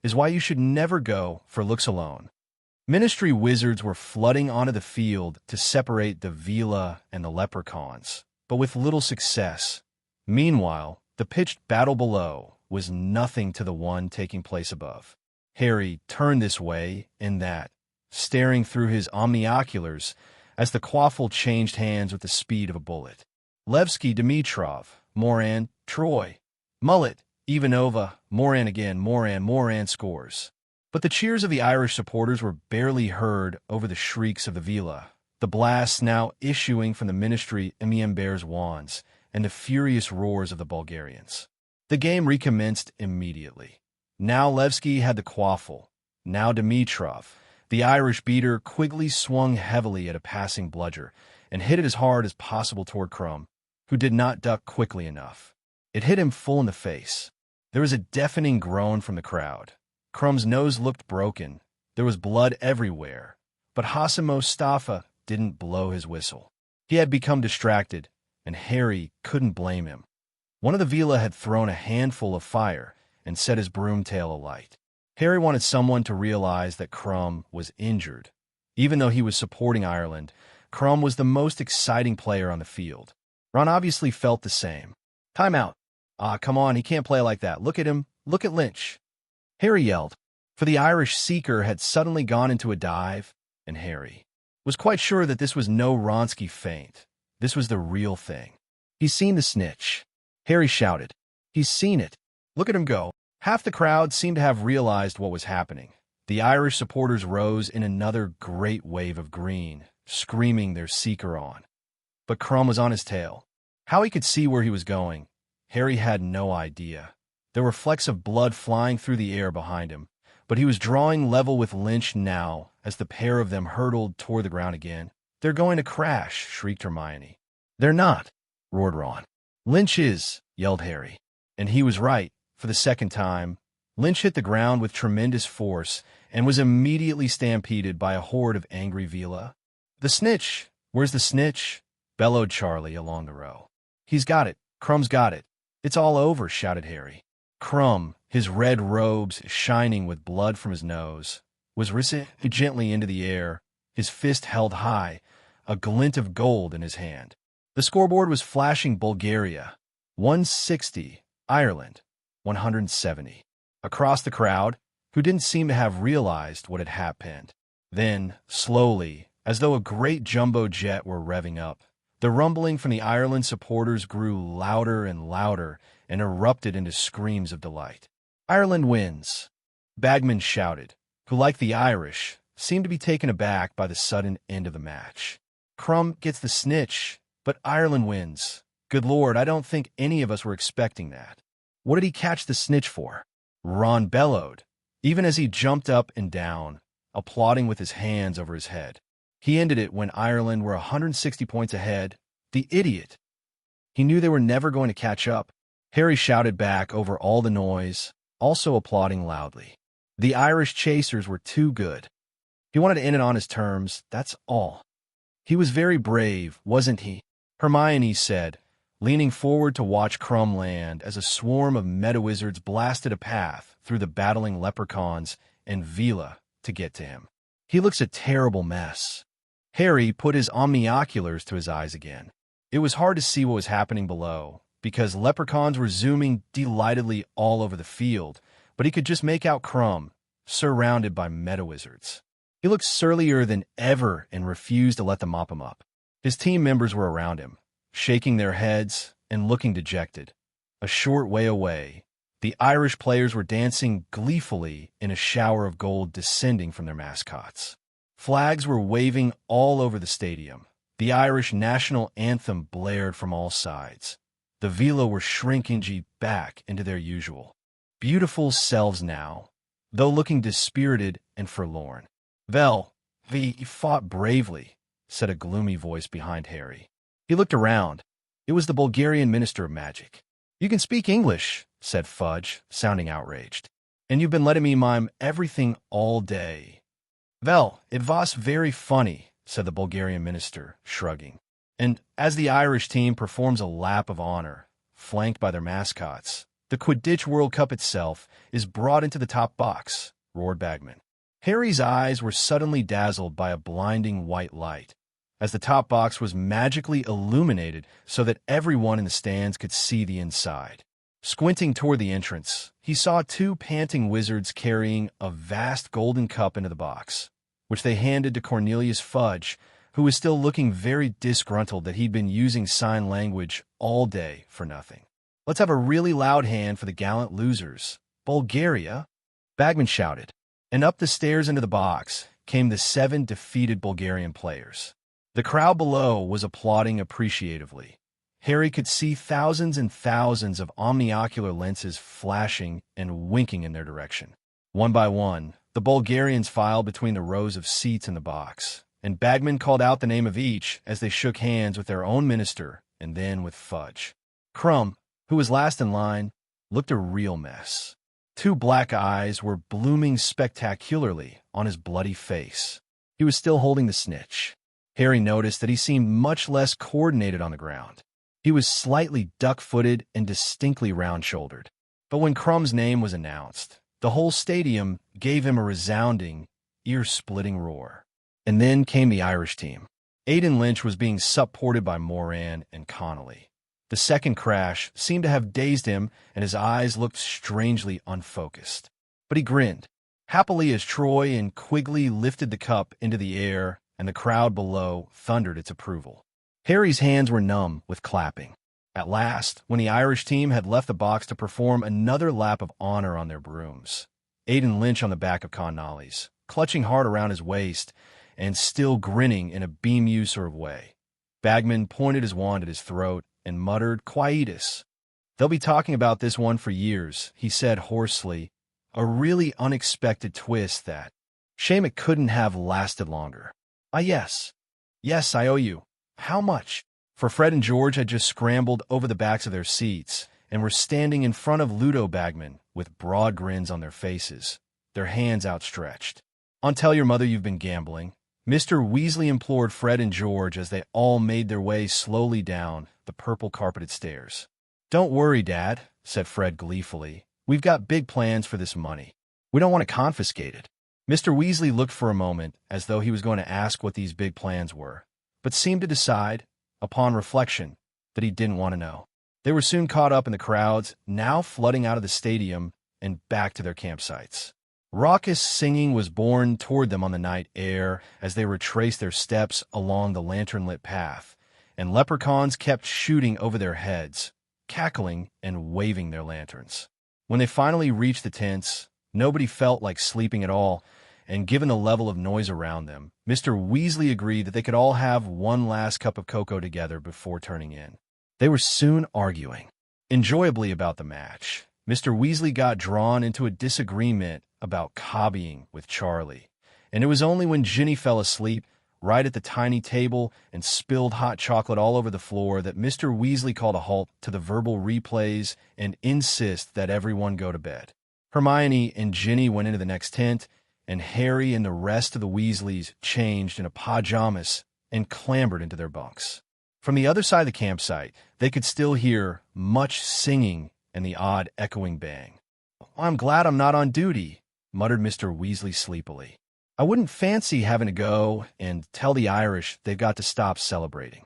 S1: "is why you should never go for looks alone." Ministry wizards were flooding onto the field to separate the Vila and the leprechauns, but with little success. Meanwhile, the pitched battle below was nothing to the one taking place above. Harry turned this way and that, staring through his omnioculars as the quaffle changed hands with the speed of a bullet. Levski, Dimitrov, Moran, Troy, Mullet, Ivanova, Moran again, Moran scores. But the cheers of the Irish supporters were barely heard over the shrieks of the Vila, the blasts now issuing from the Ministry Emiember's wands, and the furious roars of the Bulgarians. The game recommenced immediately. Now Levski had the quaffle. Now Dimitrov, the Irish beater, quickly swung heavily at a passing bludger and hit it as hard as possible toward Crumb, who did not duck quickly enough. It hit him full in the face. There was a deafening groan from the crowd. Crumb's nose looked broken. There was blood everywhere. But Hassan Mostafa didn't blow his whistle. He had become distracted, and Harry couldn't blame him. One of the Vila had thrown a handful of fire and set his broomtail alight. Harry wanted someone to realize that Crumb was injured. Even though he was supporting Ireland, Crumb was the most exciting player on the field. Ron obviously felt the same. "Time out." "Ah, come on, he can't play like that. Look at him. Look at Lynch." Harry yelled, for the Irish seeker had suddenly gone into a dive, and Harry was quite sure that this was no Ronsky feint. This was the real thing. He's seen the snitch. Harry shouted. He's seen it. Look at him go. Half the crowd seemed to have realized what was happening. The Irish supporters rose in another great wave of green, screaming their seeker on. But Crumb was on his tail. How he could see where he was going, Harry had no idea. There were flecks of blood flying through the air behind him, but he was drawing level with Lynch now as the pair of them hurtled toward the ground again. They're going to crash, shrieked Hermione. They're not, roared Ron. Lynch is, yelled Harry. And he was right. For the second time, Lynch hit the ground with tremendous force and was immediately stampeded by a horde of angry Vila. The snitch! Where's the snitch? Bellowed Charlie along the row. He's got it. Crumb's got it. It's all over, shouted Harry. Crumb, his red robes shining with blood from his nose, was risen gently into the air, his fist held high, a glint of gold in his hand. The scoreboard was flashing Bulgaria, 160, Ireland, 170. Across the crowd, who didn't seem to have realized what had happened. Then, slowly, as though a great jumbo jet were revving up, the rumbling from the Ireland supporters grew louder and louder and erupted into screams of delight. Ireland wins, Bagman shouted, who, like the Irish, seemed to be taken aback by the sudden end of the match. Crumb gets the snitch, but Ireland wins. Good Lord, I don't think any of us were expecting that. What did he catch the snitch for? Ron bellowed, even as he jumped up and down, applauding with his hands over his head. He ended it when Ireland were 160 points ahead. The idiot! He knew they were never going to catch up. Harry shouted back over all the noise, also applauding loudly. The Irish chasers were too good. He wanted to end it on his terms, that's all. He was very brave, wasn't he? Hermione said, leaning forward to watch Crumb land as a swarm of meta-wizards blasted a path through the battling leprechauns and Vila to get to him. He looks a terrible mess. Harry put his omnioculars to his eyes again. It was hard to see what was happening below, because leprechauns were zooming delightedly all over the field, but he could just make out Crumb, surrounded by meta-wizards. He looked surlier than ever and refused to let them mop him up. His team members were around him, shaking their heads and looking dejected. A short way away, the Irish players were dancing gleefully in a shower of gold descending from their mascots. Flags were waving all over the stadium. The Irish national anthem blared from all sides. The Vila were shrinking back into their usual, beautiful selves now, though looking dispirited and forlorn. Vel, we fought bravely, said a gloomy voice behind Harry. He looked around. It was the Bulgarian Minister of Magic. You can speak English, said Fudge, sounding outraged. And you've been letting me mime everything all day. Vel, it was very funny, said the Bulgarian minister, shrugging. And as the Irish team performs a lap of honor, flanked by their mascots, the Quidditch World Cup itself is brought into the top box, roared Bagman. Harry's eyes were suddenly dazzled by a blinding white light, as the top box was magically illuminated so that everyone in the stands could see the inside. Squinting toward the entrance, he saw two panting wizards carrying a vast golden cup into the box, which they handed to Cornelius Fudge, who was still looking very disgruntled that he'd been using sign language all day for nothing. Let's have a really loud hand for the gallant losers. Bulgaria? Bagman shouted, and up the stairs into the box came the 7 defeated Bulgarian players. The crowd below was applauding appreciatively. Harry could see thousands and thousands of omniocular lenses flashing and winking in their direction. One by one, the Bulgarians filed between the rows of seats in the box, and Bagman called out the name of each as they shook hands with their own minister and then with Fudge. Crumb, who was last in line, looked a real mess. 2 black eyes were blooming spectacularly on his bloody face. He was still holding the snitch. Harry noticed that he seemed much less coordinated on the ground. He was slightly duck-footed and distinctly round-shouldered. But when Crumb's name was announced, the whole stadium gave him a resounding, ear-splitting roar. And then came the Irish team. Aidan Lynch was being supported by Moran and Connolly. The second crash seemed to have dazed him, and his eyes looked strangely unfocused. but he grinned happily as Troy and Quigley lifted the cup into the air and the crowd below thundered its approval. Harry's hands were numb with clapping. At last, when the Irish team had left the box to perform another lap of honor on their brooms, Aidan Lynch on the back of Connolly's, clutching hard around his waist and still grinning in a beam-you sort of way. Bagman pointed his wand at his throat and muttered, "Quietus. They'll be talking about this one for years," he said hoarsely, a really unexpected twist that. Shame it couldn't have lasted longer. "Ah, yes. Yes, I owe you. How much?" For Fred and George had just scrambled over the backs of their seats and were standing in front of Ludo Bagman with broad grins on their faces, their hands outstretched. "I'll tell your mother you've been gambling," Mr. Weasley implored Fred and George as they all made their way slowly down the purple-carpeted stairs. "Don't worry, Dad," said Fred gleefully. "We've got big plans for this money. We don't want to confiscate it." Mr. Weasley looked for a moment as though he was going to ask what these big plans were, but seemed to decide, upon reflection, that he didn't want to know. They were soon caught up in the crowds, now flooding out of the stadium and back to their campsites. Raucous singing was borne toward them on the night air as they retraced their steps along the lantern-lit path, and leprechauns kept shooting over their heads, cackling and waving their lanterns. When they finally reached the tents, nobody felt like sleeping at all, and given the level of noise around them, Mr. Weasley agreed that they could all have one last cup of cocoa together before turning in. They were soon arguing enjoyably about the match. Mr. Weasley got drawn into a disagreement about copying with Charlie, and it was only when Ginny fell asleep right at the tiny table and spilled hot chocolate all over the floor that Mr. Weasley called a halt to the verbal replays and insist that everyone go to bed. Hermione and Ginny went into the next tent, and Harry and the rest of the Weasleys changed into pajamas and clambered into their bunks. From the other side of the campsite, they could still hear much singing and the odd echoing bang. "I'm glad I'm not on duty," muttered Mr. Weasley sleepily. "I wouldn't fancy having to go and tell the Irish they've got to stop celebrating."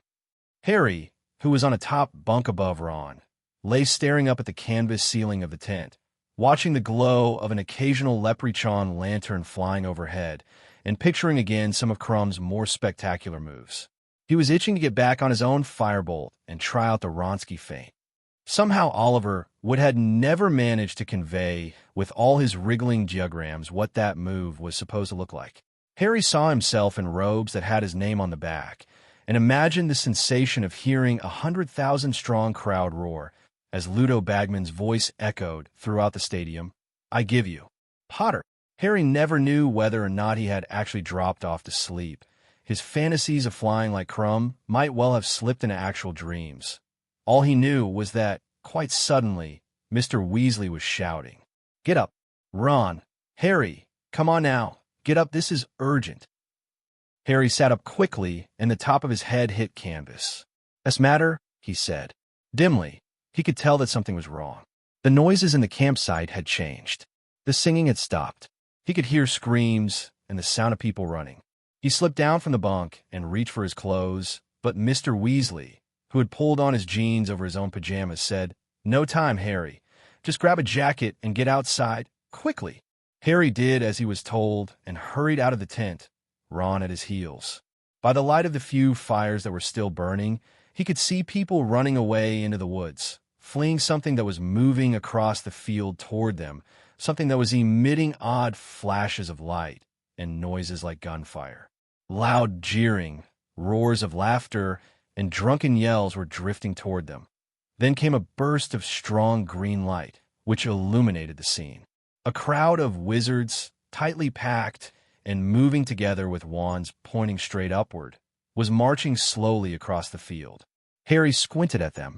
S1: Harry, who was on a top bunk above Ron, lay staring up at the canvas ceiling of the tent, watching the glow of an occasional leprechaun lantern flying overhead, and picturing again some of Crumb's more spectacular moves. He was itching to get back on his own firebolt and try out the Wronski feint. Somehow Oliver had never managed to convey, with all his wriggling geograms, what that move was supposed to look like. Harry saw himself in robes that had his name on the back, and imagined the sensation of hearing 100,000-strong crowd roar, as Ludo Bagman's voice echoed throughout the stadium, "I give you, Potter." Harry never knew whether or not he had actually dropped off to sleep. His fantasies of flying like Crumb might well have slipped into actual dreams. All he knew was that, quite suddenly, Mr. Weasley was shouting, "Get up! Ron! Harry! Come on now! Get up! This is urgent!" Harry sat up quickly, and the top of his head hit canvas. "What's matter?" he said. Dimly, he could tell that something was wrong. The noises in the campsite had changed. The singing had stopped. He could hear screams and the sound of people running. He slipped down from the bunk and reached for his clothes, but Mr. Weasley, who had pulled on his jeans over his own pajamas, said, "No time, Harry. Just grab a jacket and get outside, quickly." Harry did as he was told and hurried out of the tent, Ron at his heels. By the light of the few fires that were still burning, he could see people running away into the woods, fleeing something that was moving across the field toward them, something that was emitting odd flashes of light and noises like gunfire. Loud jeering, roars of laughter, and drunken yells were drifting toward them. Then came a burst of strong green light, which illuminated the scene. A crowd of wizards, tightly packed and moving together with wands pointing straight upward, was marching slowly across the field. Harry squinted at them.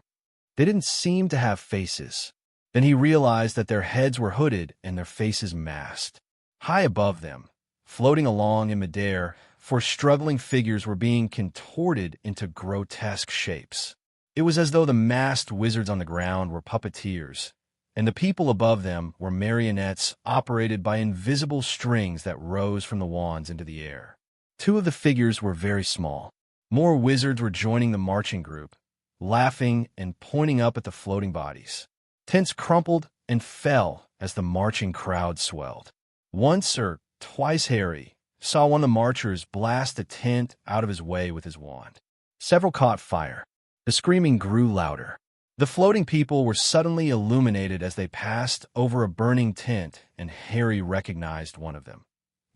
S1: They didn't seem to have faces. Then he realized that their heads were hooded and their faces masked. High above them, floating along in midair, for struggling figures were being contorted into grotesque shapes. It was as though the masked wizards on the ground were puppeteers, and the people above them were marionettes operated by invisible strings that rose from the wands into the air. Two of the figures were very small. More wizards were joining the marching group, laughing and pointing up at the floating bodies. Tents crumpled and fell as the marching crowd swelled. Once or twice Harry saw one of the marchers blast a tent out of his way with his wand. Several caught fire. The screaming grew louder. The floating people were suddenly illuminated as they passed over a burning tent, and Harry recognized one of them.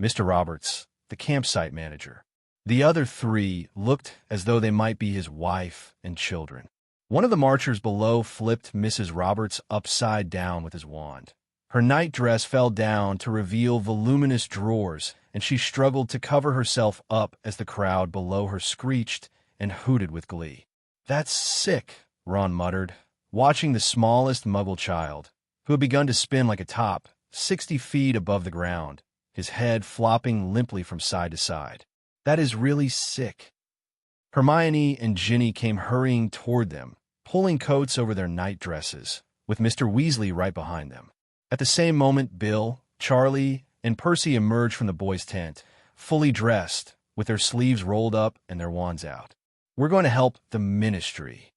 S1: Mr. Roberts, the campsite manager. The other three looked as though they might be his wife and children. One of the marchers below flipped Mrs. Roberts upside down with his wand. Her nightdress fell down to reveal voluminous drawers, and she struggled to cover herself up as the crowd below her screeched and hooted with glee. "That's sick," Ron muttered, watching the smallest Muggle child, who had begun to spin like a top, 60 feet above the ground, his head flopping limply from side to side. "That is really sick." Hermione and Ginny came hurrying toward them, pulling coats over their nightdresses, with Mr. Weasley right behind them. At the same moment, Bill, Charlie, and Percy emerged from the boys' tent, fully dressed, with their sleeves rolled up and their wands out. "We're going to help the Ministry,"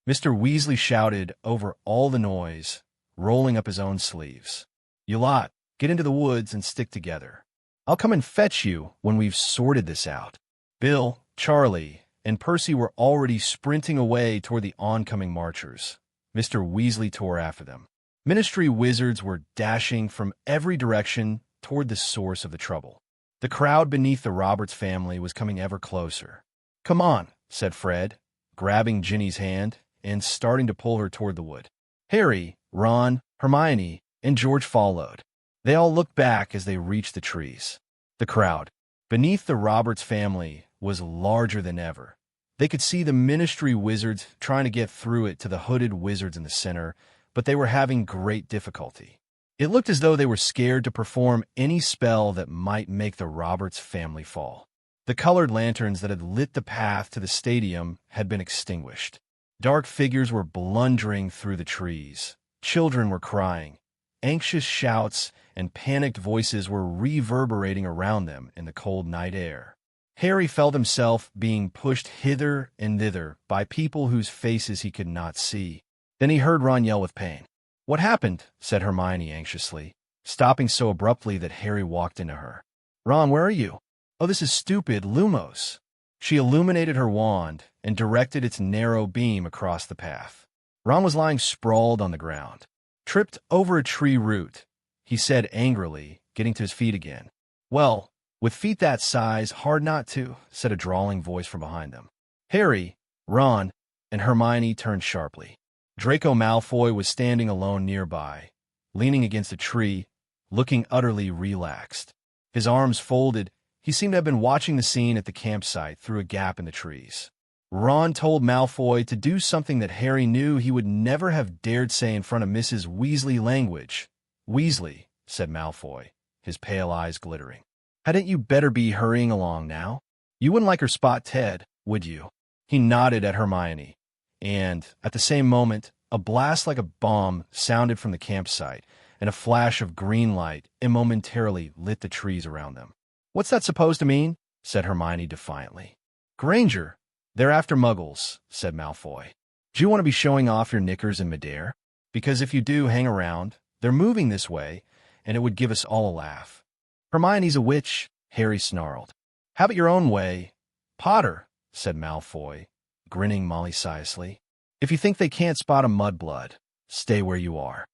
S1: Mr. Weasley shouted over all the noise, rolling up his own sleeves. "You lot, get into the woods and stick together. I'll come and fetch you when we've sorted this out." Bill, Charlie, and Percy were already sprinting away toward the oncoming marchers. Mr. Weasley tore after them. Ministry wizards were dashing from every direction toward the source of the trouble. The crowd beneath the Roberts family was coming ever closer. "Come on," said Fred, grabbing Ginny's hand and starting to pull her toward the wood. Harry, Ron, Hermione, and George followed. They all looked back as they reached the trees. The crowd beneath the Roberts family was larger than ever. They could see the Ministry wizards trying to get through it to the hooded wizards in the center, but they were having great difficulty. It looked as though they were scared to perform any spell that might make the Roberts family fall. The colored lanterns that had lit the path to the stadium had been extinguished. Dark figures were blundering through the trees. Children were crying. Anxious shouts and panicked voices were reverberating around them in the cold night air. Harry felt himself being pushed hither and thither by people whose faces he could not see. Then he heard Ron yell with pain. "What happened?" said Hermione anxiously, stopping so abruptly that Harry walked into her. "Ron, where are you?" "Oh, this is stupid Lumos." She illuminated her wand and directed its narrow beam across the path. Ron was lying sprawled on the ground, tripped over a tree root, he said angrily, getting to his feet again. "Well, with feet that size, hard not to," said a drawling voice from behind them. Harry, Ron, and Hermione turned sharply. Draco Malfoy was standing alone nearby, leaning against a tree, looking utterly relaxed. His arms folded, he seemed to have been watching the scene at the campsite through a gap in the trees. Ron told Malfoy to do something that Harry knew he would never have dared say in front of Mrs. Weasley. Language. "Weasley," said Malfoy, his pale eyes glittering. "Hadn't you better be hurrying along now? You wouldn't like her spot Ted, would you?" He nodded at Hermione, and, at the same moment, a blast like a bomb sounded from the campsite, and a flash of green light momentarily lit the trees around them. "What's that supposed to mean?" said Hermione defiantly. "Granger, they're after Muggles," said Malfoy. "Do you want to be showing off your knickers in midair? Because if you do, hang around. They're moving this way, and it would give us all a laugh." "Hermione's a witch," Harry snarled. "Have it your own way." "Potter," said Malfoy, grinning maliciously. "If you think they can't spot a mudblood, stay where you are."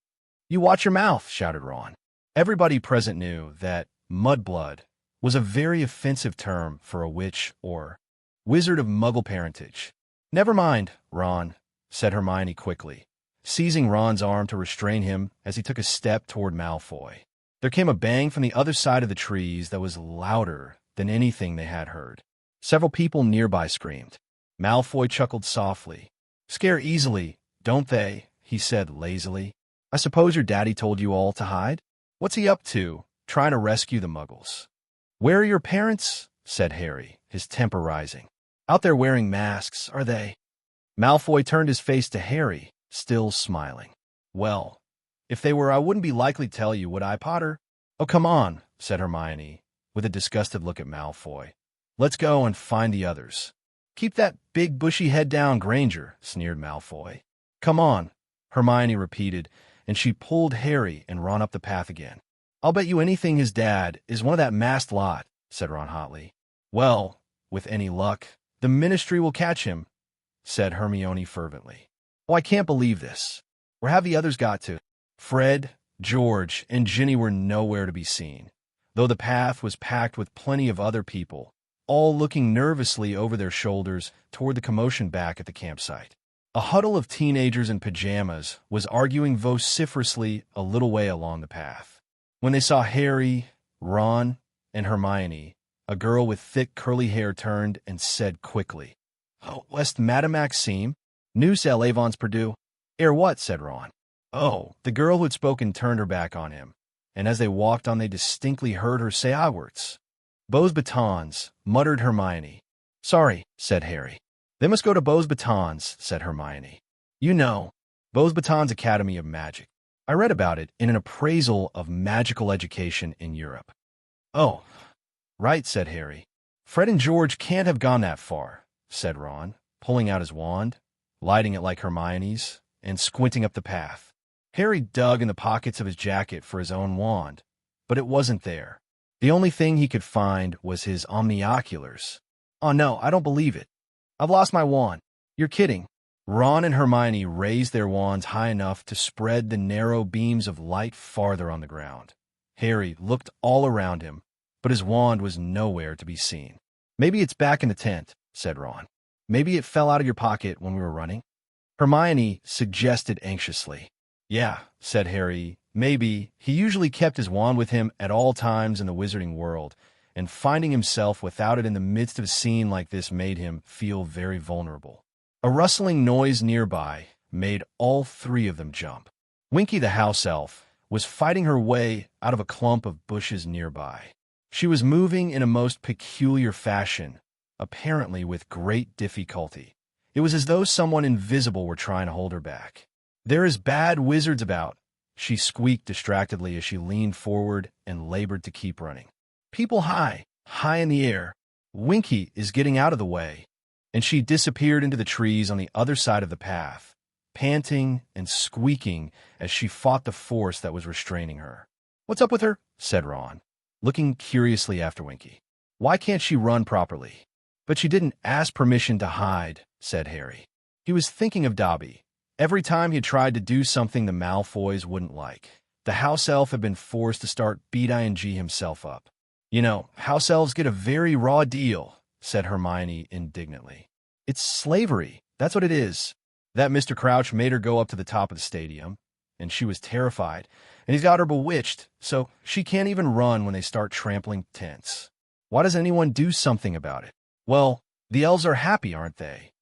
S1: "You watch your mouth," shouted Ron. Everybody present knew that mudblood was a very offensive term for a witch or wizard of Muggle parentage. "Never mind, Ron," said Hermione quickly, seizing Ron's arm to restrain him as he took a step toward Malfoy. There came a bang from the other side of the trees that was louder than anything they had heard. Several people nearby screamed. Malfoy chuckled softly. "Scare easily, don't they?" he said lazily. "I suppose your daddy told you all to hide? What's he up to, trying to rescue the Muggles?" "Where are your parents?" said Harry, his temper rising. "Out there wearing masks, are they?" Malfoy turned his face to Harry, still smiling. "Well, if they were, I wouldn't be likely to tell you, would I, Potter?" "Oh, come on," said Hermione, with a disgusted look at Malfoy. "Let's go and find the others." "Keep that big bushy head down, Granger," sneered Malfoy. "Come on," Hermione repeated, and she pulled Harry and Ron up the path again. "I'll bet you anything his dad is one of that masked lot," said Ron hotly. "Well, with any luck, the Ministry will catch him," said Hermione fervently. "Oh, I can't believe this. Where have the others got to?" Fred, George, and Ginny were nowhere to be seen, though the path was packed with plenty of other people, all looking nervously over their shoulders toward the commotion back at the campsite. A huddle of teenagers in pajamas was arguing vociferously a little way along the path. When they saw Harry, Ron, and Hermione, a girl with thick curly hair turned and said quickly, "Oh, West Madame Maxime? Nous allons Perdue." What?" said Ron. "Oh," the girl who had spoken turned her back on him, and as they walked on they distinctly heard her say Hogwarts. "Beaux Batons," muttered Hermione. "Sorry," said Harry. "They must go to Beaux Batons," said Hermione. "You know, Beaux Batons Academy of Magic. I read about it in an appraisal of magical education in Europe." "Oh, right," said Harry. "Fred and George can't have gone that far," said Ron, pulling out his wand, lighting it like Hermione's, and squinting up the path. Harry dug in the pockets of his jacket for his own wand, but it wasn't there. The only thing he could find was his omnioculars. "Oh no, I don't believe it. I've lost my wand." "You're kidding." Ron and Hermione raised their wands high enough to spread the narrow beams of light farther on the ground. Harry looked all around him, but his wand was nowhere to be seen. "Maybe it's back in the tent," said Ron. "Maybe it fell out of your pocket when we were running," Hermione suggested anxiously. "Yeah," said Harry. "Maybe. He usually kept his wand with him at all times in the wizarding world, and finding himself without it in the midst of a scene like this made him feel very vulnerable." A rustling noise nearby made all three of them jump. Winky the house elf was fighting her way out of a clump of bushes nearby. She was moving in a most peculiar fashion, apparently with great difficulty. It was as though someone invisible were trying to hold her back. "There is bad wizards about," she squeaked distractedly as she leaned forward and labored to keep running. "People high in the air. Winky is getting out of the way." And she disappeared into the trees on the other side of the path, panting and squeaking as she fought the force that was restraining her. "What's up with her?" said Ron, looking curiously after Winky. "Why can't she run properly?" "But she didn't ask permission to hide," said Harry. He was thinking of Dobby. Every time he had tried to do something the Malfoys wouldn't like, the house elf had been forced to start beat-ing himself up. "You know, house elves get a very raw deal," said Hermione indignantly. "It's slavery, that's what it is. That Mr. Crouch made her go up to the top of the stadium, and she was terrified, and he's got her bewitched, so she can't even run when they start trampling tents. Why doesn't anyone do something about it?" "Well, the elves are happy, aren't they?"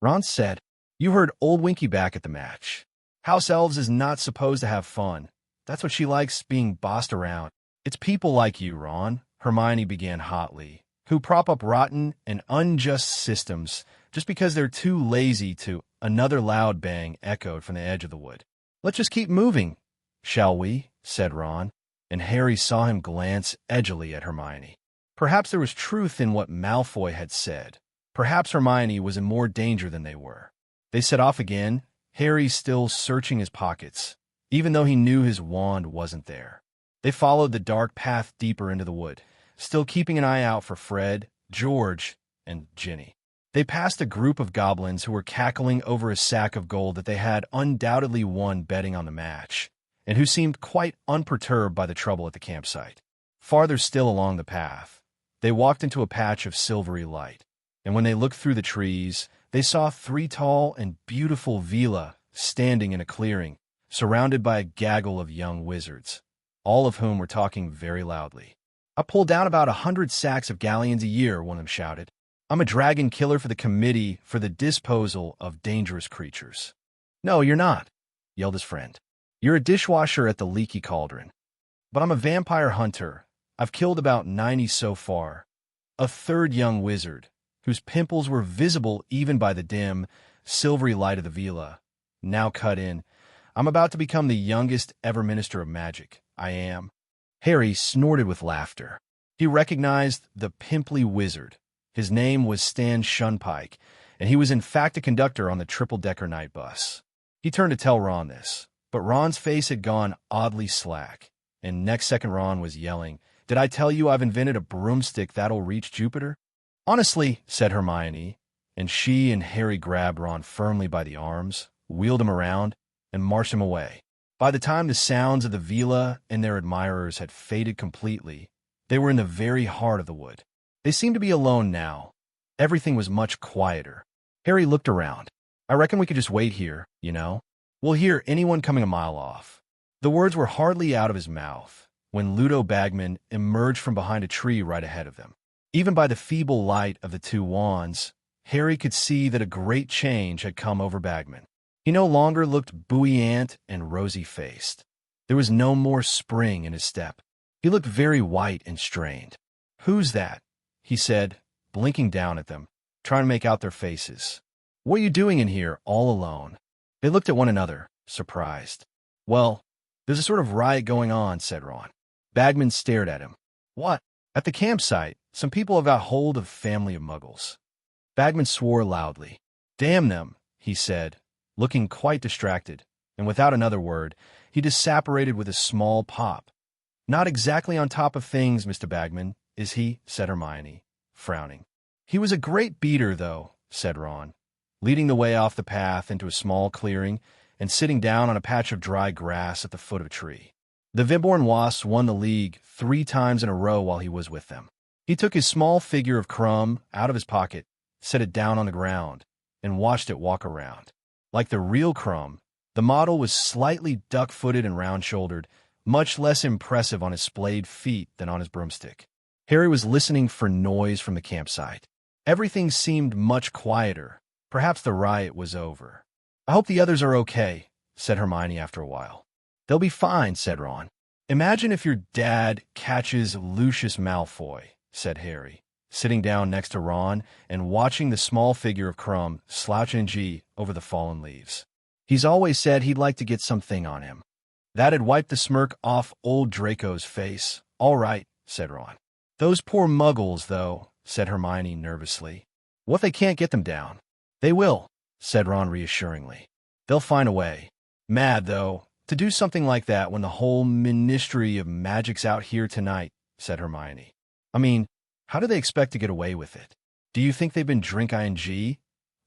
S1: Ron said. "You heard old Winky back at the match. House elves is not supposed to have fun. That's what she likes, being bossed around." "It's people like you, Ron," Hermione began hotly, "who prop up rotten and unjust systems just because they're too lazy to." Another loud bang echoed from the edge of the wood. "Let's just keep moving, shall we?" said Ron, and Harry saw him glance edgily at Hermione. Perhaps there was truth in what Malfoy had said. Perhaps Hermione was in more danger than they were. They set off again, Harry still searching his pockets, even though he knew his wand wasn't there. They followed the dark path deeper into the wood, still keeping an eye out for Fred, George, and Ginny. They passed a group of goblins who were cackling over a sack of gold that they had undoubtedly won betting on the match, and who seemed quite unperturbed by the trouble at the campsite. Farther still along the path, they walked into a patch of silvery light, and when they looked through the trees, they saw three tall and beautiful villas standing in a clearing, surrounded by a gaggle of young wizards, all of whom were talking very loudly. "I pull down about 100 sacks of galleons a year," one of them shouted. "I'm a dragon killer for the Committee for the Disposal of Dangerous Creatures." "No, you're not," yelled his friend. "You're a dishwasher at the Leaky Cauldron." "But I'm a vampire hunter. I've killed about 90 so far." A third young wizard, whose pimples were visible even by the dim, silvery light of the villa, now cut in. "I'm about to become the youngest ever minister of magic. I am." Harry snorted with laughter. He recognized the pimply wizard. His name was Stan Shunpike, and he was in fact a conductor on the triple-decker night bus. He turned to tell Ron this, But Ron's face had gone oddly slack, and next second Ron was yelling, "Did I tell you I've invented a broomstick that'll reach Jupiter?" "Honestly," said Hermione, and she and Harry grabbed Ron firmly by the arms, wheeled him around, and marched him away. By the time the sounds of the villa and their admirers had faded completely, they were in the very heart of the wood. They seemed to be alone now. Everything was much quieter. Harry looked around. "I reckon we could just wait here, you know? We'll hear anyone coming a mile off." The words were hardly out of his mouth when Ludo Bagman emerged from behind a tree right ahead of them. Even by the feeble light of the two wands, Harry could see that a great change had come over Bagman. He no longer looked buoyant and rosy-faced. There was no more spring in his step. He looked very white and strained. "Who's that?" he said, blinking down at them, trying to make out their faces. "What are you doing in here, all alone?" They looked at one another, surprised. "Well, there's a sort of riot going on," said Ron. Bagman stared at him. "What?" "At the campsite, some people have got hold of a family of muggles." Bagman swore loudly. "Damn them," he said, looking quite distracted, and without another word, he disapparated with a small pop. "Not exactly on top of things, Mr. Bagman, is he?" said Hermione, frowning. "He was a great beater, though," said Ron, leading the way off the path into a small clearing and sitting down on a patch of dry grass at the foot of a tree. "The Vibborn Wasps won the league 3 times in a row while he was with them." He took his small figure of Crumb out of his pocket, set it down on the ground, and watched it walk around. Like the real Crumb, the model was slightly duck-footed and round-shouldered, much less impressive on his splayed feet than on his broomstick. Harry was listening for noise from the campsite. Everything seemed much quieter. Perhaps the riot was over. "I hope the others are okay," said Hermione after a while. "They'll be fine," said Ron. "Imagine if your dad catches Lucius Malfoy," said Harry, sitting down next to Ron and watching the small figure of Crumb slouching over the fallen leaves. "He's always said he'd like to get something on him." That had wiped the smirk off old Draco's face. "All right," said Ron. "Those poor muggles, though," said Hermione nervously. "What if they can't get them down?" "They will," said Ron reassuringly. "They'll find a way. Mad, though, to do something like that when the whole Ministry of Magic's out here tonight," said Hermione. "I mean, how do they expect to get away with it? Do you think they've been drink-ing?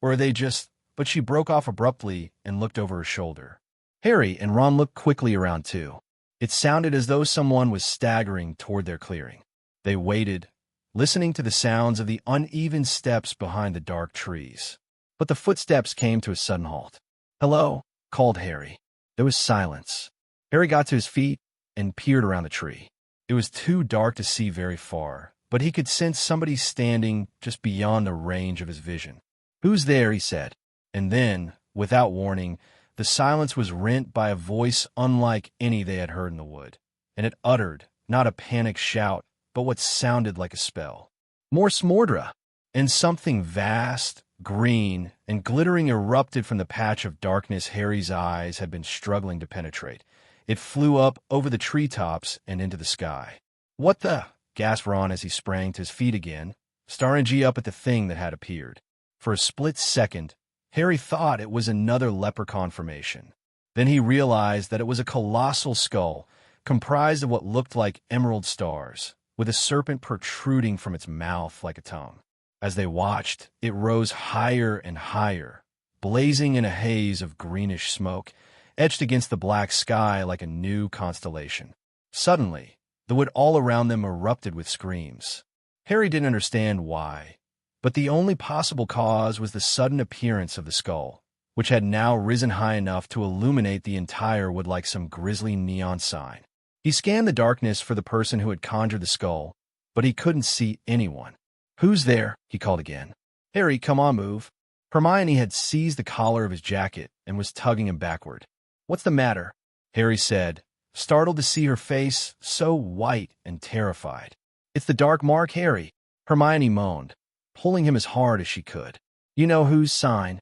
S1: Or are they just—" But she broke off abruptly and looked over her shoulder. Harry and Ron looked quickly around too. It sounded as though someone was staggering toward their clearing. They waited, listening to the sounds of the uneven steps behind the dark trees. But the footsteps came to a sudden halt. "Hello," called Harry. There was silence. Harry got to his feet and peered around the tree. It was too dark to see very far, but he could sense somebody standing just beyond the range of his vision. "Who's there?" he said. And then, without warning, the silence was rent by a voice unlike any they had heard in the wood, and it uttered, not a panicked shout, but what sounded like a spell. "Morse Mordra!" And something vast, green, and glittering erupted from the patch of darkness Harry's eyes had been struggling to penetrate. It flew up over the treetops and into the sky. "What the?" gasped Ron as he sprang to his feet again, staring up at the thing that had appeared. For a split second, Harry thought it was another leprechaun formation. Then he realized that it was a colossal skull, comprised of what looked like emerald stars, with a serpent protruding from its mouth like a tongue. As they watched, it rose higher and higher, blazing in a haze of greenish smoke, etched against the black sky like a new constellation. Suddenly, the wood all around them erupted with screams. Harry didn't understand why, but the only possible cause was the sudden appearance of the skull, which had now risen high enough to illuminate the entire wood like some grisly neon sign. He scanned the darkness for the person who had conjured the skull, but he couldn't see anyone. "Who's there?" he called again. "Harry, come on, move." Hermione had seized the collar of his jacket and was tugging him backward. "What's the matter?" Harry said, startled to see her face so white and terrified. "It's the dark mark, Harry," Hermione moaned, pulling him as hard as she could. "You know whose sign?"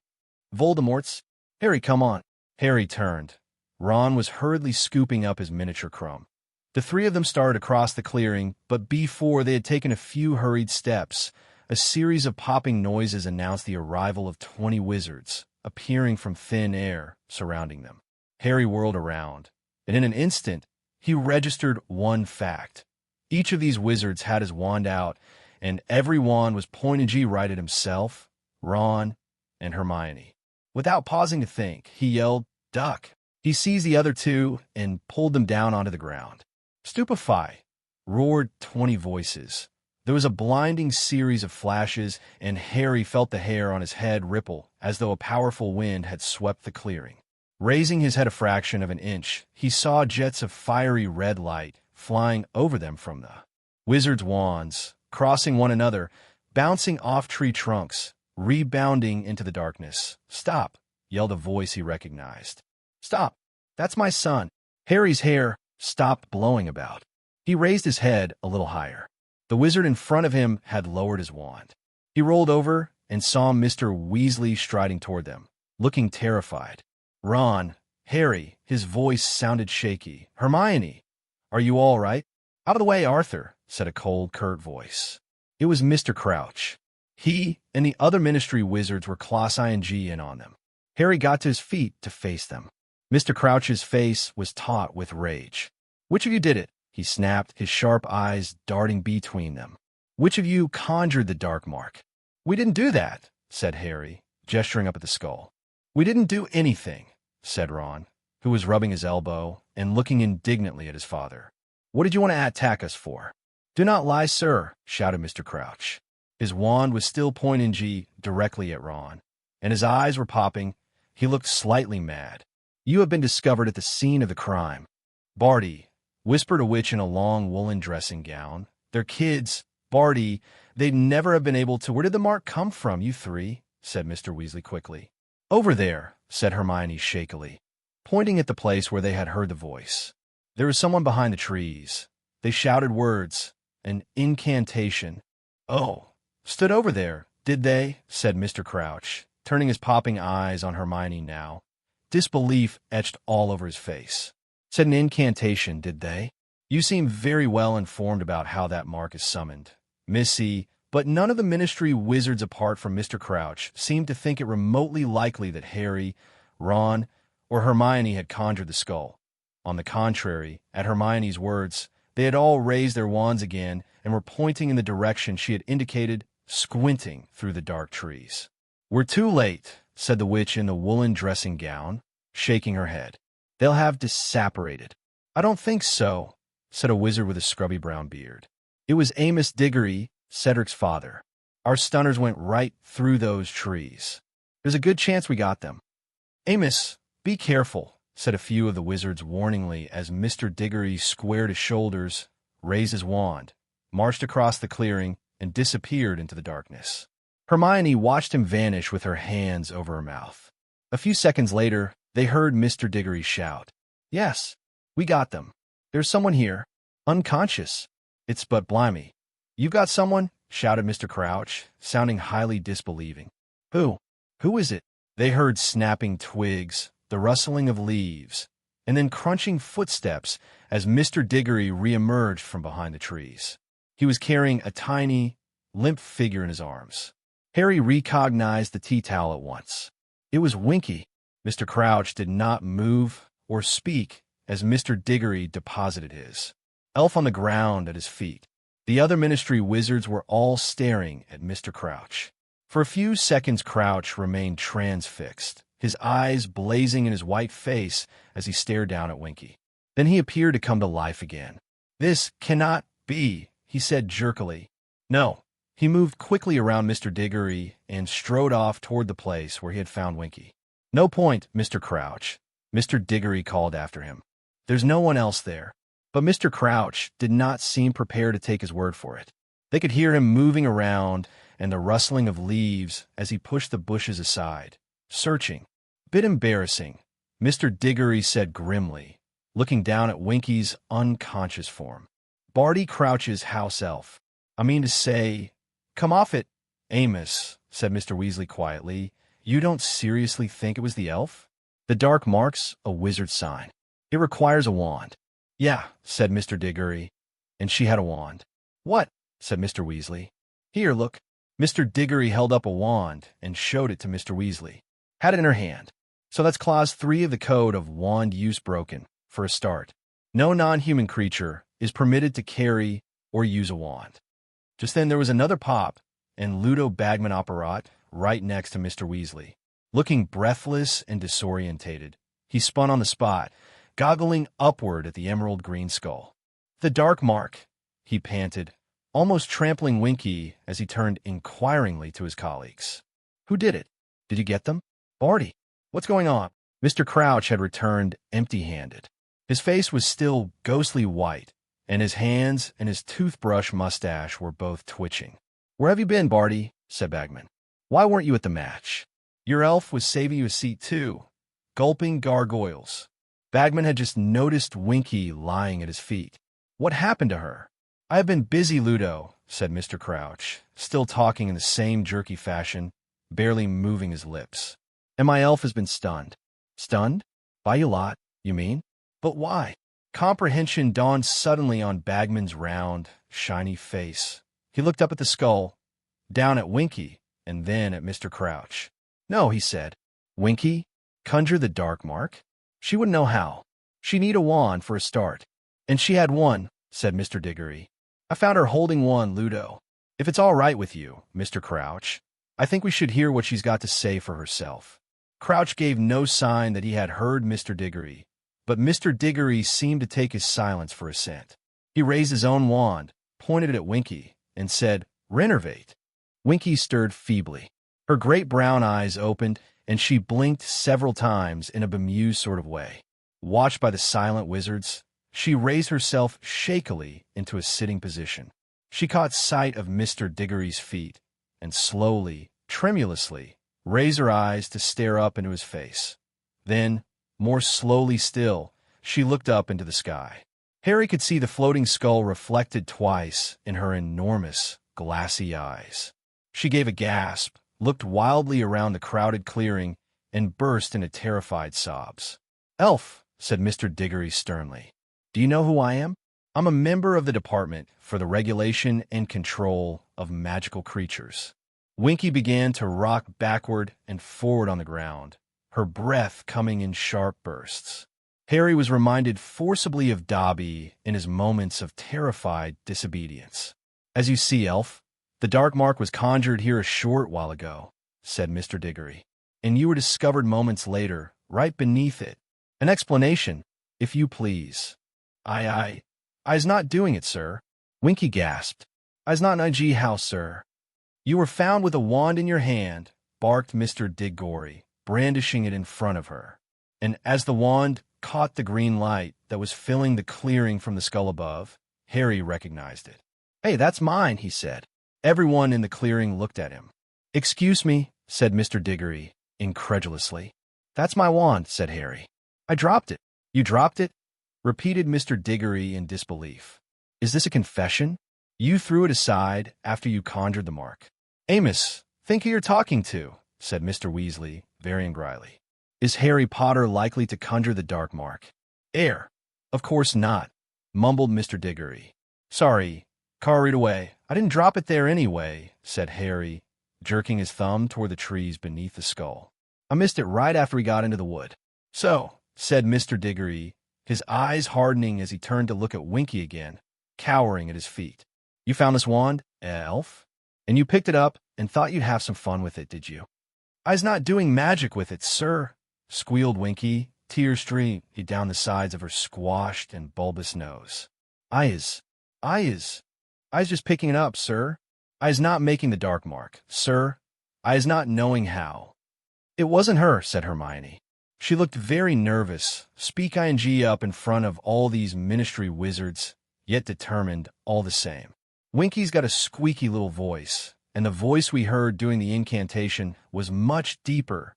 S1: "Voldemort's." "Harry, come on." Harry turned. Ron was hurriedly scooping up his miniature Crumb. The three of them started across the clearing, but before they had taken a few hurried steps, a series of popping noises announced the arrival of 20 wizards, appearing from thin air surrounding them. Harry whirled around, and in an instant, he registered one fact. Each of these wizards had his wand out, and every wand was pointing right at himself, Ron, and Hermione. Without pausing to think, he yelled, "Duck!" He seized the other two and pulled them down onto the ground. "Stupefy!" roared 20 voices. There was a blinding series of flashes, and Harry felt the hair on his head ripple as though a powerful wind had swept the clearing. Raising his head a fraction of an inch, he saw jets of fiery red light flying over them from the wizards' wands, crossing one another, bouncing off tree trunks, rebounding into the darkness. "Stop!" yelled a voice he recognized. "Stop! That's my son." Harry's hair stopped blowing about. He raised his head a little higher. The wizard in front of him had lowered his wand. He rolled over and saw Mr. Weasley striding toward them, looking terrified. "Ron, Harry," his voice sounded shaky. "Hermione, are you all right?" "Out of the way, Arthur," said a cold, curt voice. It was Mr. Crouch. He and the other Ministry wizards were class-ing in on them. Harry got to his feet to face them. Mr. Crouch's face was taut with rage. "Which of you did it?" he snapped, his sharp eyes darting between them. "Which of you conjured the dark mark?" "We didn't do that," said Harry, gesturing up at the skull. "We didn't do anything," said Ron, who was rubbing his elbow and looking indignantly at his father. "What did you want to attack us for?" "Do not lie, sir," shouted Mr. Crouch. His wand was still pointing directly at Ron, and his eyes were popping. He looked slightly mad. "You have been discovered at the scene of the crime." "Barty," whispered a witch in a long woolen dressing gown. "They're kids. Barty, they'd never have been able to—" "Where did the mark come from, you three?" said Mr. Weasley quickly. "Over there," said Hermione shakily, pointing at the place where they had heard the voice. "There was someone behind the trees. They shouted words, an incantation." "Oh, stood over there, did they?" said Mr. Crouch, turning his popping eyes on Hermione now. Disbelief etched all over his face. "Said an incantation, did they? You seem very well informed about how that mark is summoned, Missy." But none of the Ministry wizards apart from Mr. Crouch seemed to think it remotely likely that Harry, Ron, or Hermione had conjured the skull. On the contrary, at Hermione's words, they had all raised their wands again and were pointing in the direction she had indicated, squinting through the dark trees. "We're too late," said the witch in the woolen dressing gown, shaking her head. "They'll have disapparated." "I don't think so," said a wizard with a scrubby brown beard. "It was Amos Diggory, Cedric's father. Our stunners went right through those trees. There's a good chance we got them." "Amos, be careful," said a few of the wizards warningly as Mr. Diggory squared his shoulders, raised his wand, marched across the clearing, and disappeared into the darkness. Hermione watched him vanish with her hands over her mouth. A few seconds later, they heard Mr. Diggory shout, "Yes, we got them. There's someone here, unconscious. It's but blimey." "You've got someone?" shouted Mr. Crouch, sounding highly disbelieving. "Who? Who is it?" They heard snapping twigs, the rustling of leaves, and then crunching footsteps as Mr. Diggory reemerged from behind the trees. He was carrying a tiny, limp figure in his arms. Harry recognized the tea towel at once. It was Winky. Mr. Crouch did not move or speak as Mr. Diggory deposited his elf on the ground at his feet. The other Ministry wizards were all staring at Mr. Crouch. For a few seconds Crouch remained transfixed, his eyes blazing in his white face as he stared down at Winky. Then he appeared to come to life again. "This cannot be," he said jerkily. "No." He moved quickly around Mr. Diggory and strode off toward the place where he had found Winky. "No point, Mr. Crouch," Mr. Diggory called after him. "There's no one else there." But Mr. Crouch did not seem prepared to take his word for it. They could hear him moving around and the rustling of leaves as he pushed the bushes aside, searching. "A bit embarrassing," Mr. Diggory said grimly, looking down at Winky's unconscious form. "Barty Crouch's house elf. I mean to say—" "Come off it, Amos," said Mr. Weasley quietly. "You don't seriously think it was the elf? The dark mark's a wizard's sign. It requires a wand." "Yeah," said Mr. Diggory, and she had a wand. "What?" said Mr. Weasley. "Here, look." Mr. Diggory held up a wand and showed it to Mr. Weasley. Had it in her hand. So that's Clause 3 of the Code of Wand Use broken, for a start. No non-human creature is permitted to carry or use a wand. Just then there was another pop, and Ludo Bagman Apparat right next to Mr. Weasley. Looking breathless and disorientated, he spun on the spot, goggling upward at the emerald green skull. The dark mark, he panted, almost trampling Winky as he turned inquiringly to his colleagues. Who did it? Did you get them? Barty, what's going on? Mr. Crouch had returned empty-handed. His face was still ghostly white, and his hands and his toothbrush mustache were both twitching. Where have you been, Barty? Said Bagman. Why weren't you at the match? Your elf was saving you a seat, too. Gulping gargoyles. Bagman had just noticed Winky lying at his feet. What happened to her? I have been busy, Ludo, said Mr. Crouch, still talking in the same jerky fashion, barely moving his lips. And my elf has been stunned. Stunned? By you lot, you mean? But why? Comprehension dawned suddenly on Bagman's round, shiny face. He looked up at the skull, down at Winky, and then at Mr. Crouch. No, he said. Winky? Conjure the dark mark? She wouldn't know how. She'd need a wand for a start. And she had one, said Mr. Diggory. I found her holding one, Ludo. If it's all right with you, Mr. Crouch, I think we should hear what she's got to say for herself. Crouch gave no sign that he had heard Mr. Diggory, but Mr. Diggory seemed to take his silence for assent. He raised his own wand, pointed it at Winky, and said, Renervate. Winky stirred feebly. Her great brown eyes opened, and she blinked several times in a bemused sort of way. Watched by the silent wizards, she raised herself shakily into a sitting position. She caught sight of Mr. Diggory's feet, and slowly, tremulously, raised her eyes to stare up into his face. Then, more slowly still, she looked up into the sky. Harry could see the floating skull reflected twice in her enormous, glassy eyes. She gave a gasp, looked wildly around the crowded clearing, and burst into terrified sobs. Elf, said Mr. Diggory sternly, do you know who I am? I'm a member of the Department for the Regulation and Control of Magical Creatures. Winky began to rock backward and forward on the ground, her breath coming in sharp bursts. Harry was reminded forcibly of Dobby in his moments of terrified disobedience. As you see, Elf, the dark mark was conjured here a short while ago, said Mr. Diggory, and you were discovered moments later, right beneath it. An explanation, if you please. I's not doing it, sir. Winky gasped. I's not in IG house, sir. You were found with a wand in your hand, barked Mr. Diggory, brandishing it in front of her. And as the wand caught the green light that was filling the clearing from the skull above, Harry recognized it. Hey, that's mine, he said. Everyone in the clearing looked at him. Excuse me, said Mr. Diggory, incredulously. That's my wand, said Harry. I dropped it. You dropped it? Repeated Mr. Diggory in disbelief. Is this a confession? You threw it aside after you conjured the mark. Amos, think who you're talking to, said Mr. Weasley, very angrily. Is Harry Potter likely to conjure the dark mark? Of course not, mumbled Mr. Diggory. Sorry, carried away. I didn't drop it there anyway, said Harry, jerking his thumb toward the trees beneath the skull. I missed it right after we got into the wood. So, said Mr. Diggory, his eyes hardening as he turned to look at Winky again, cowering at his feet. You found this wand, Elf? And you picked it up and thought you'd have some fun with it, did you? I's not doing magic with it, sir, squealed Winky, tears streaming down the sides of her squashed and bulbous nose. I's just picking it up, sir. I's not making the dark mark, sir. I's not knowing how. It wasn't her, said Hermione. She looked very nervous, speak ing up in front of all these ministry wizards, yet determined all the same. Winky's got a squeaky little voice, and the voice we heard doing the incantation was much deeper.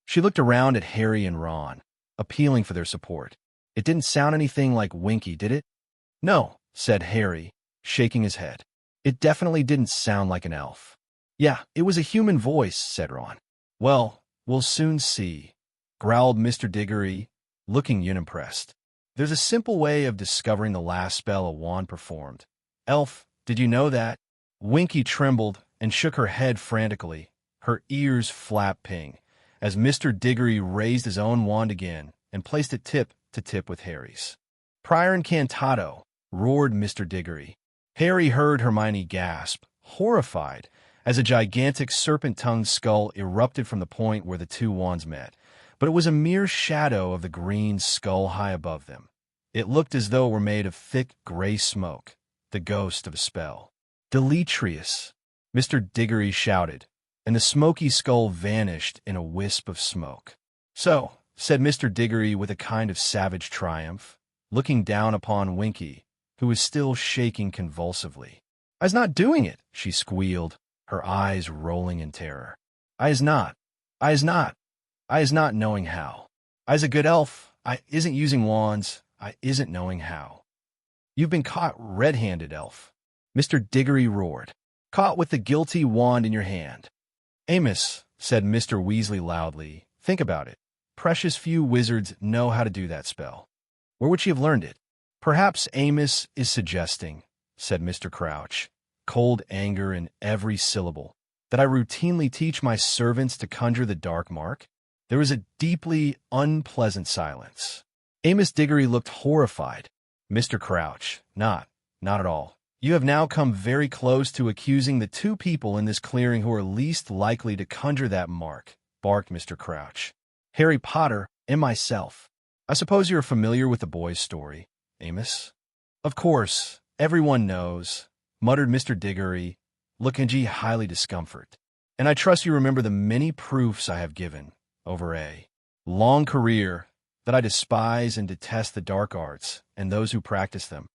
S1: She looked around at Harry and Ron, appealing for their support. It didn't sound anything like Winky, did it? No, said Harry, shaking his head. It definitely didn't sound like an elf. Yeah, it was a human voice, said Ron. Well, we'll soon see, growled Mr. Diggory, looking unimpressed. There's a simple way of discovering the last spell a wand performed. Elf, did you know that? Winky trembled and shook her head frantically, her ears flap-ping, as Mr. Diggory raised his own wand again and placed it tip to tip with Harry's. "Prior Incantato," roared Mr. Diggory. Harry heard Hermione gasp, horrified, as a gigantic serpent-tongued skull erupted from the point where the two wands met, but it was a mere shadow of the green skull high above them. It looked as though it were made of thick gray smoke, the ghost of a spell. "Deletrius!" Mr. Diggory shouted, and the smoky skull vanished in a wisp of smoke. "So," said Mr. Diggory with a kind of savage triumph, looking down upon Winky, who was still shaking convulsively. "I's not doing it," she squealed, her eyes rolling in terror. "I is not. I is not. I is not knowing how. I's a good elf. I isn't using wands. I isn't knowing how." "You've been caught red-handed, elf," Mr. Diggory roared. "Caught with the guilty wand in your hand." "Amos," said Mr. Weasley loudly, "think about it. Precious few wizards know how to do that spell. Where would she have learned it?" "Perhaps Amos is suggesting," said Mr. Crouch, cold anger in every syllable, "that I routinely teach my servants to conjure the dark mark." There was a deeply unpleasant silence. Amos Diggory looked horrified. "Mr. Crouch, not at all. You have now come very close to accusing the two people in this clearing who are least likely to conjure that mark," barked Mr. Crouch. "Harry Potter and myself. I suppose you're familiar with the boy's story, Amos?" "Of course, everyone knows," muttered Mr. Diggory, looking highly discomfort. "And I trust you remember the many proofs I have given, over a long career, that I despise and detest the dark arts and those who practice them."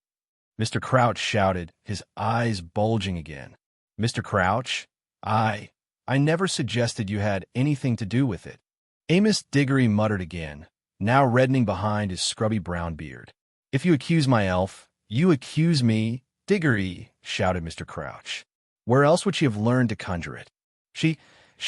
S1: Mr. Crouch shouted, his eyes bulging again. "Mr. Crouch, I never suggested you had anything to do with it." Amos Diggory muttered again, now reddening behind his scrubby brown beard. "If you accuse my elf, you accuse me, Diggory," shouted Mr. Crouch. "Where else would she have learned to conjure it?" She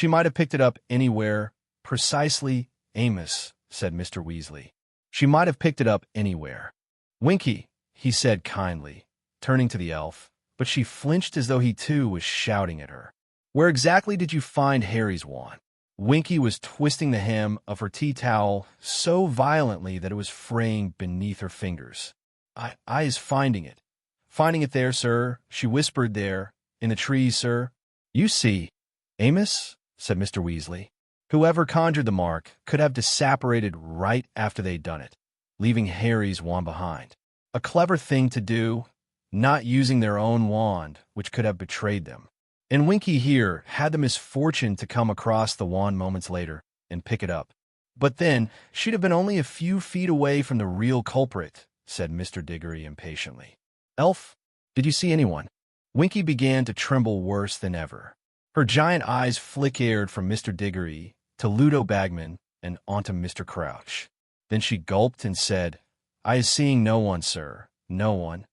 S1: might have picked it up anywhere." "Precisely, Amos," said Mr. Weasley. "She might have picked it up anywhere." "Winky," he said kindly, turning to the elf, but she flinched as though he too was shouting at her. "Where exactly did you find Harry's wand?" Winky was twisting the hem of her tea towel so violently that it was fraying beneath her fingers. I is finding it. Finding it there, sir," she whispered. "There, in the trees, sir." "You see, Amos," said Mr. Weasley, "whoever conjured the mark could have disapparated right after they'd done it, leaving Harry's wand behind. A clever thing to do, not using their own wand, which could have betrayed them. And Winky here had the misfortune to come across the wand moments later and pick it up. But then she'd have been only a few feet away from the real culprit," said Mr. Diggory impatiently. "Elf, did you see anyone?" Winky began to tremble worse than ever. Her giant eyes flickered from Mr. Diggory to Ludo Bagman and onto Mr. Crouch. Then she gulped and said, "I is seeing no one, sir, no one."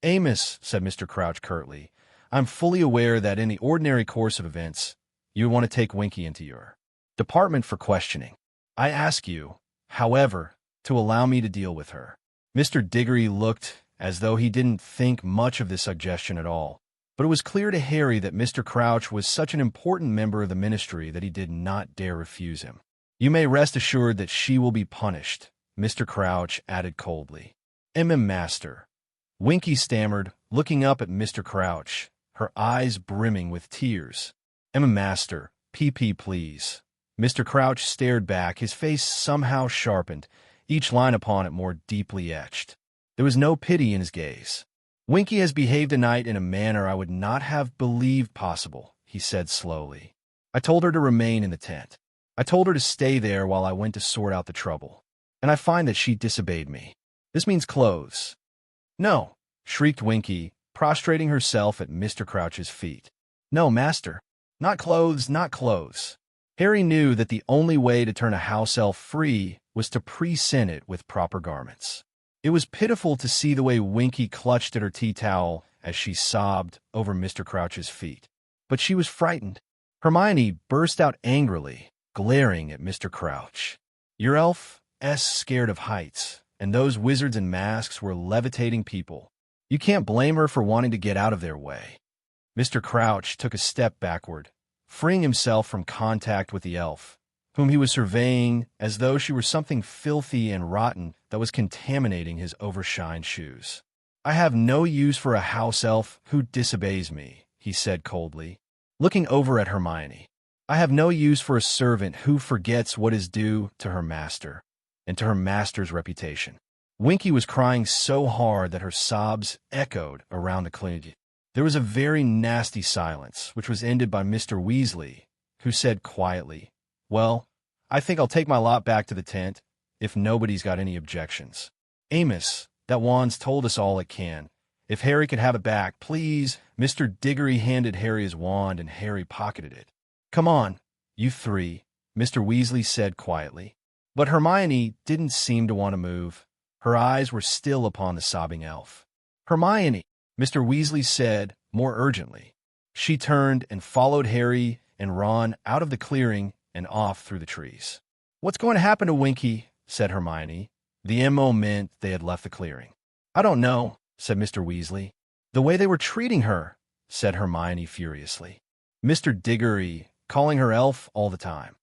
S1: "Amos," said Mr. Crouch curtly, "I'm fully aware that in the ordinary course of events, you would want to take Winky into your department for questioning. I ask you, however, to allow me to deal with her." Mr. Diggory looked as though he didn't think much of this suggestion at all, but it was clear to Harry that Mr. Crouch was such an important member of the Ministry that he did not dare refuse him. "You may rest assured that she will be punished," Mr. Crouch added coldly. Master," Winky stammered, looking up at Mr. Crouch, her eyes brimming with tears. Master, PP, please." Mr. Crouch stared back, his face somehow sharpened, each line upon it more deeply etched. There was no pity in his gaze. "Winky has behaved tonight in a manner I would not have believed possible," he said slowly. "I told her to remain in the tent. I told her to stay there while I went to sort out the trouble. And I find that she disobeyed me. This means clothes." "No," shrieked Winky, prostrating herself at Mr. Crouch's feet. "No, master. Not clothes, not clothes." Harry knew that the only way to turn a house elf free was to present it with proper garments. It was pitiful to see the way Winky clutched at her tea towel as she sobbed over Mr. Crouch's feet. But she was frightened. Hermione burst out angrily, glaring at Mr. Crouch. "Your elf's scared of heights, and those wizards in masks were levitating people. You can't blame her for wanting to get out of their way." Mr. Crouch took a step backward, freeing himself from contact with the elf, whom he was surveying as though she were something filthy and rotten that was contaminating his overshined shoes. "I have no use for a house elf who disobeys me," he said coldly, looking over at Hermione. "I have no use for a servant who forgets what is due to her master, and to her master's reputation." Winky was crying so hard that her sobs echoed around the clinic. There was a very nasty silence, which was ended by Mr. Weasley, who said quietly, "Well, I think I'll take my lot back to the tent, if nobody's got any objections. Amos, that wand's told us all it can. If Harry could have it back, please." Mr. Diggory handed Harry his wand, and Harry pocketed it. "Come on, you three," Mr. Weasley said quietly. But Hermione didn't seem to want to move. Her eyes were still upon the sobbing elf. "Hermione," Mr. Weasley said more urgently. She turned and followed Harry and Ron out of the clearing and off through the trees. "What's going to happen to Winky?" said Hermione the moment they had left the clearing. "I don't know," said Mr. Weasley. "The way they were treating her," said Hermione furiously. "Mr. Diggory calling her elf all the time.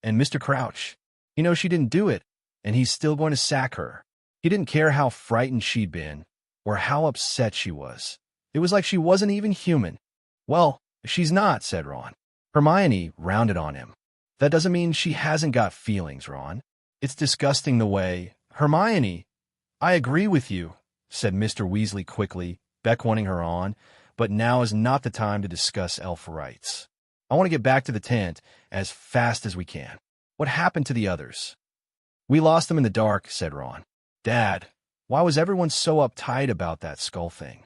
S1: And Mr. Crouch, he knows she didn't do it, and he's still going to sack her. He didn't care how frightened she'd been, or how upset she was. It was like she wasn't even human." "Well, she's not," said Ron. Hermione rounded on him. "That doesn't mean she hasn't got feelings, Ron. It's disgusting the way—" "Hermione, I agree with you," said Mr. Weasley quickly, beckoning her on, "but now is not the time to discuss elf rights. I want to get back to the tent as fast as we can. What happened to the others?" "We lost them in the dark," said Ron. "Dad, why was everyone so uptight about that skull thing?"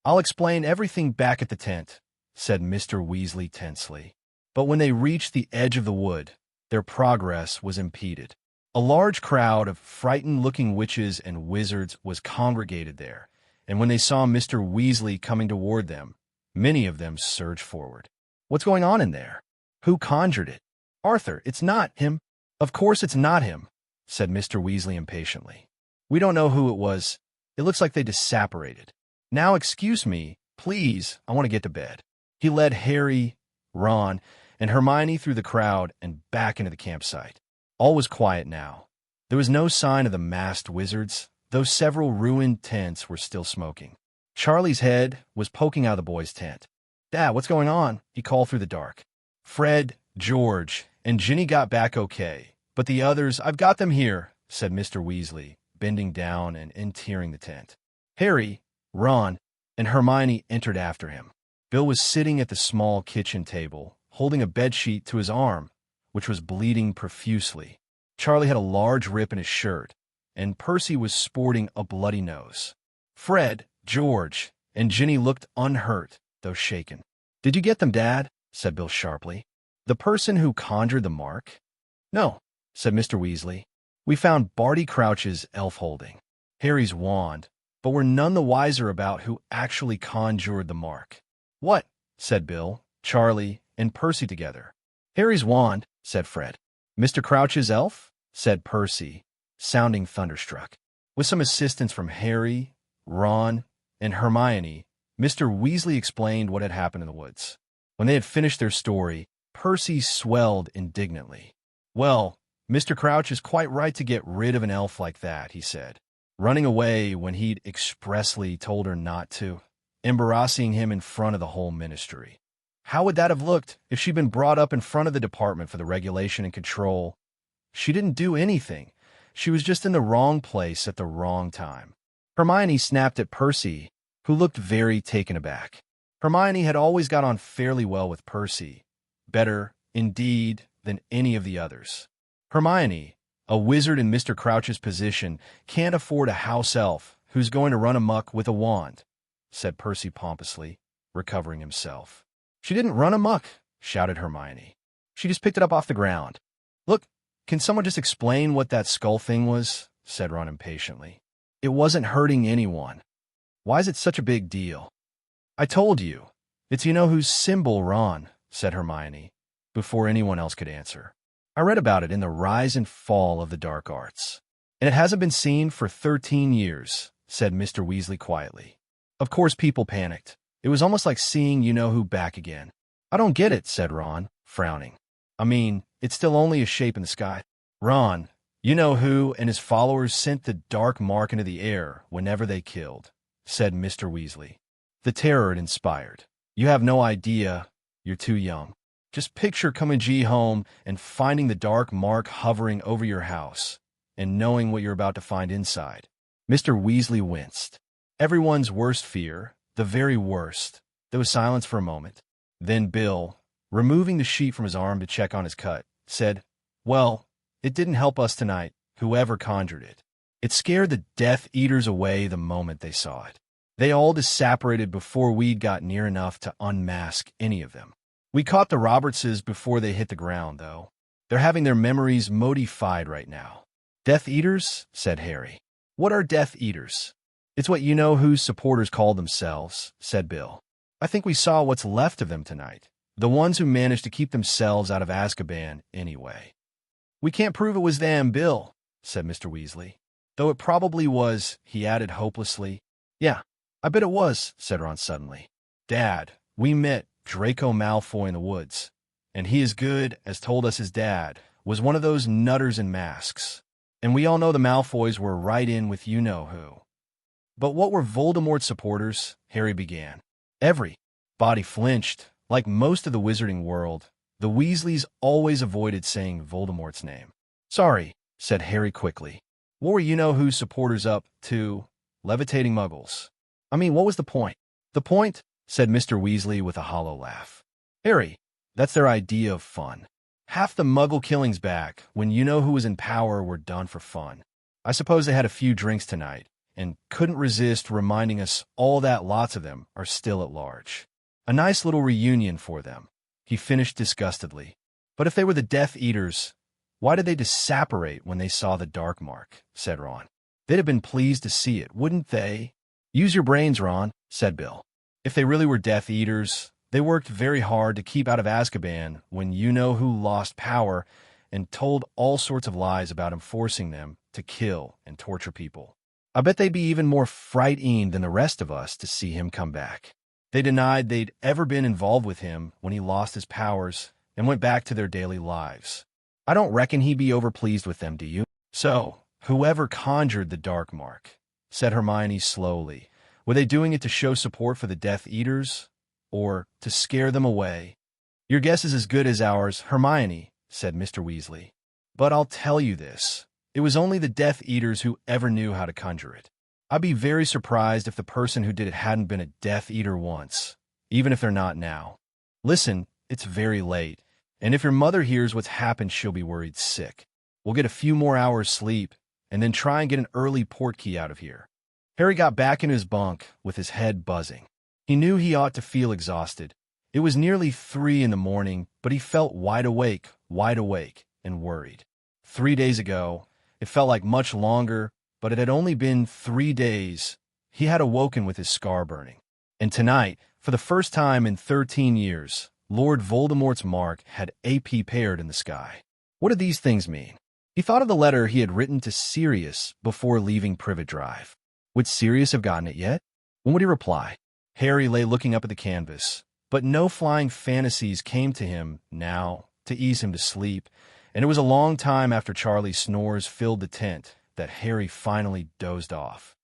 S1: "I'll explain everything back at the tent," said Mr. Weasley tensely. But when they reached the edge of the wood, their progress was impeded. A large crowd of frightened-looking witches and wizards was congregated there, and when they saw Mr. Weasley coming toward them, many of them surged forward. "What's going on in there? Who conjured it?" "Arthur, it's not him." "Of course it's not him," said Mr. Weasley impatiently. "We don't know who it was. It looks like they just separated. Now excuse me, please, I want to get to bed." He led Harry, Ron, and Hermione through the crowd and back into the campsite. All was quiet now. There was no sign of the masked wizards, though several ruined tents were still smoking. Charlie's head was poking out of the boys' tent. "Dad, what's going on?" he called through the dark. "Fred, George, and Ginny got back okay, but the others, I've got them here," said Mr. Weasley, bending down and entering the tent. Harry, Ron, and Hermione entered after him. Bill was sitting at the small kitchen table, holding a bedsheet to his arm, which was bleeding profusely. Charlie had a large rip in his shirt, and Percy was sporting a bloody nose. Fred, George, and Ginny looked unhurt, though shaken. "Did you get them, Dad?" said Bill sharply. "The person who conjured the mark?" "No," said Mr. Weasley. "We found Barty Crouch's elf holding Harry's wand, but we're none the wiser about who actually conjured the mark." "What?" said Bill, Charlie, and Percy together. "Harry's wand," said Fred. "Mr. Crouch's elf?" said Percy, sounding thunderstruck. With some assistance from Harry, Ron, and Hermione, Mr. Weasley explained what had happened in the woods. When they had finished their story, Percy swelled indignantly. "Well, Mr. Crouch is quite right to get rid of an elf like that," he said, running away when he'd expressly told her not to, embarrassing him in front of the whole ministry. How would that have looked if she'd been brought up in front of the Department for the Regulation and Control? She didn't do anything. She was just in the wrong place at the wrong time. Hermione snapped at Percy, who looked very taken aback. Hermione had always got on fairly well with Percy, better, indeed, than any of the others. Hermione, a wizard in Mr. Crouch's position, can't afford a house elf who's going to run amok with a wand, said Percy pompously, recovering himself. "She didn't run amok," shouted Hermione. "She just picked it up off the ground." "Look, can someone just explain what that skull thing was?" said Ron impatiently. "It wasn't hurting anyone. Why is it such a big deal?" "I told you. It's you-know-whose symbol, Ron," said Hermione, before anyone else could answer. "I read about it in the Rise and Fall of the Dark Arts. And it hasn't been seen for 13 years, said Mr. Weasley quietly. Of course people panicked. It was almost like seeing you-know-who back again. "I don't get it," said Ron, frowning. I mean, it's still only a shape in the sky. Ron, you know who and his followers sent the dark mark into the air whenever they killed, said Mr. Weasley. The terror it inspired. You have no idea. You're too young. Just picture coming home and finding the dark mark hovering over your house and knowing what you're about to find inside. Mr. Weasley winced. Everyone's worst fear, the very worst. There was silence for a moment. Then Bill, removing the sheet from his arm to check on his cut, said, "Well, it didn't help us tonight, whoever conjured it. It scared the Death Eaters away the moment they saw it. They all disapparated before we'd got near enough to unmask any of them. We caught the Robertses before they hit the ground, though. They're having their memories modified right now." "Death Eaters?" said Harry. "What are Death Eaters?" "It's what you-know-whose supporters call themselves," said Bill. "I think we saw what's left of them tonight. The ones who managed to keep themselves out of Azkaban anyway." "We can't prove it was them, Bill," said Mr. Weasley. "Though it probably was," he added hopelessly. "Yeah, I bet it was," said Ron suddenly. "Dad, we met Draco Malfoy in the woods, and he as good as told us his dad was one of those nutters in masks. And we all know the Malfoys were right in with you-know-who." "But what were Voldemort's supporters?" Harry began. Everybody flinched. Like most of the wizarding world, the Weasleys always avoided saying Voldemort's name. "Sorry," said Harry quickly. "What were you-know-whose supporters up to? Levitating muggles. I mean, what was the point?" "The point?" said Mr. Weasley with a hollow laugh. "Harry, that's their idea of fun. Half the muggle killings back, when you-know-who was in power, were done for fun. I suppose they had a few drinks tonight, and couldn't resist reminding us all that lots of them are still at large. A nice little reunion for them," he finished disgustedly. "But if they were the Death Eaters, why did they disapparate when they saw the dark mark?" said Ron. "They'd have been pleased to see it, wouldn't they?" "Use your brains, Ron," said Bill. "If they really were Death Eaters, they worked very hard to keep out of Azkaban when you-know-who lost power and told all sorts of lies about him forcing them to kill and torture people. I bet they'd be even more frightened than the rest of us to see him come back. They denied they'd ever been involved with him when he lost his powers and went back to their daily lives. I don't reckon he'd be overpleased with them, do you?" "So, whoever conjured the dark mark," said Hermione slowly, "were they doing it to show support for the Death Eaters? Or to scare them away?" "Your guess is as good as ours, Hermione," said Mr. Weasley. "But I'll tell you this. It was only the Death Eaters who ever knew how to conjure it. I'd be very surprised if the person who did it hadn't been a Death Eater once, even if they're not now. Listen, it's very late, and if your mother hears what's happened, she'll be worried sick. We'll get a few more hours sleep, and then try and get an early portkey out of here." Harry got back in his bunk with his head buzzing. He knew he ought to feel exhausted. It was nearly 3 in the morning, but he felt wide awake, and worried. 3 days ago, it felt like much longer, but it had only been 3 days. He had awoken with his scar burning. And tonight, for the first time in 13 years, Lord Voldemort's mark had appeared in the sky. What did these things mean? He thought of the letter he had written to Sirius before leaving Privet Drive. Would Sirius have gotten it yet? When would he reply? Harry lay looking up at the canvas, but no flying fantasies came to him now to ease him to sleep, and it was a long time after Charlie's snores filled the tent that Harry finally dozed off.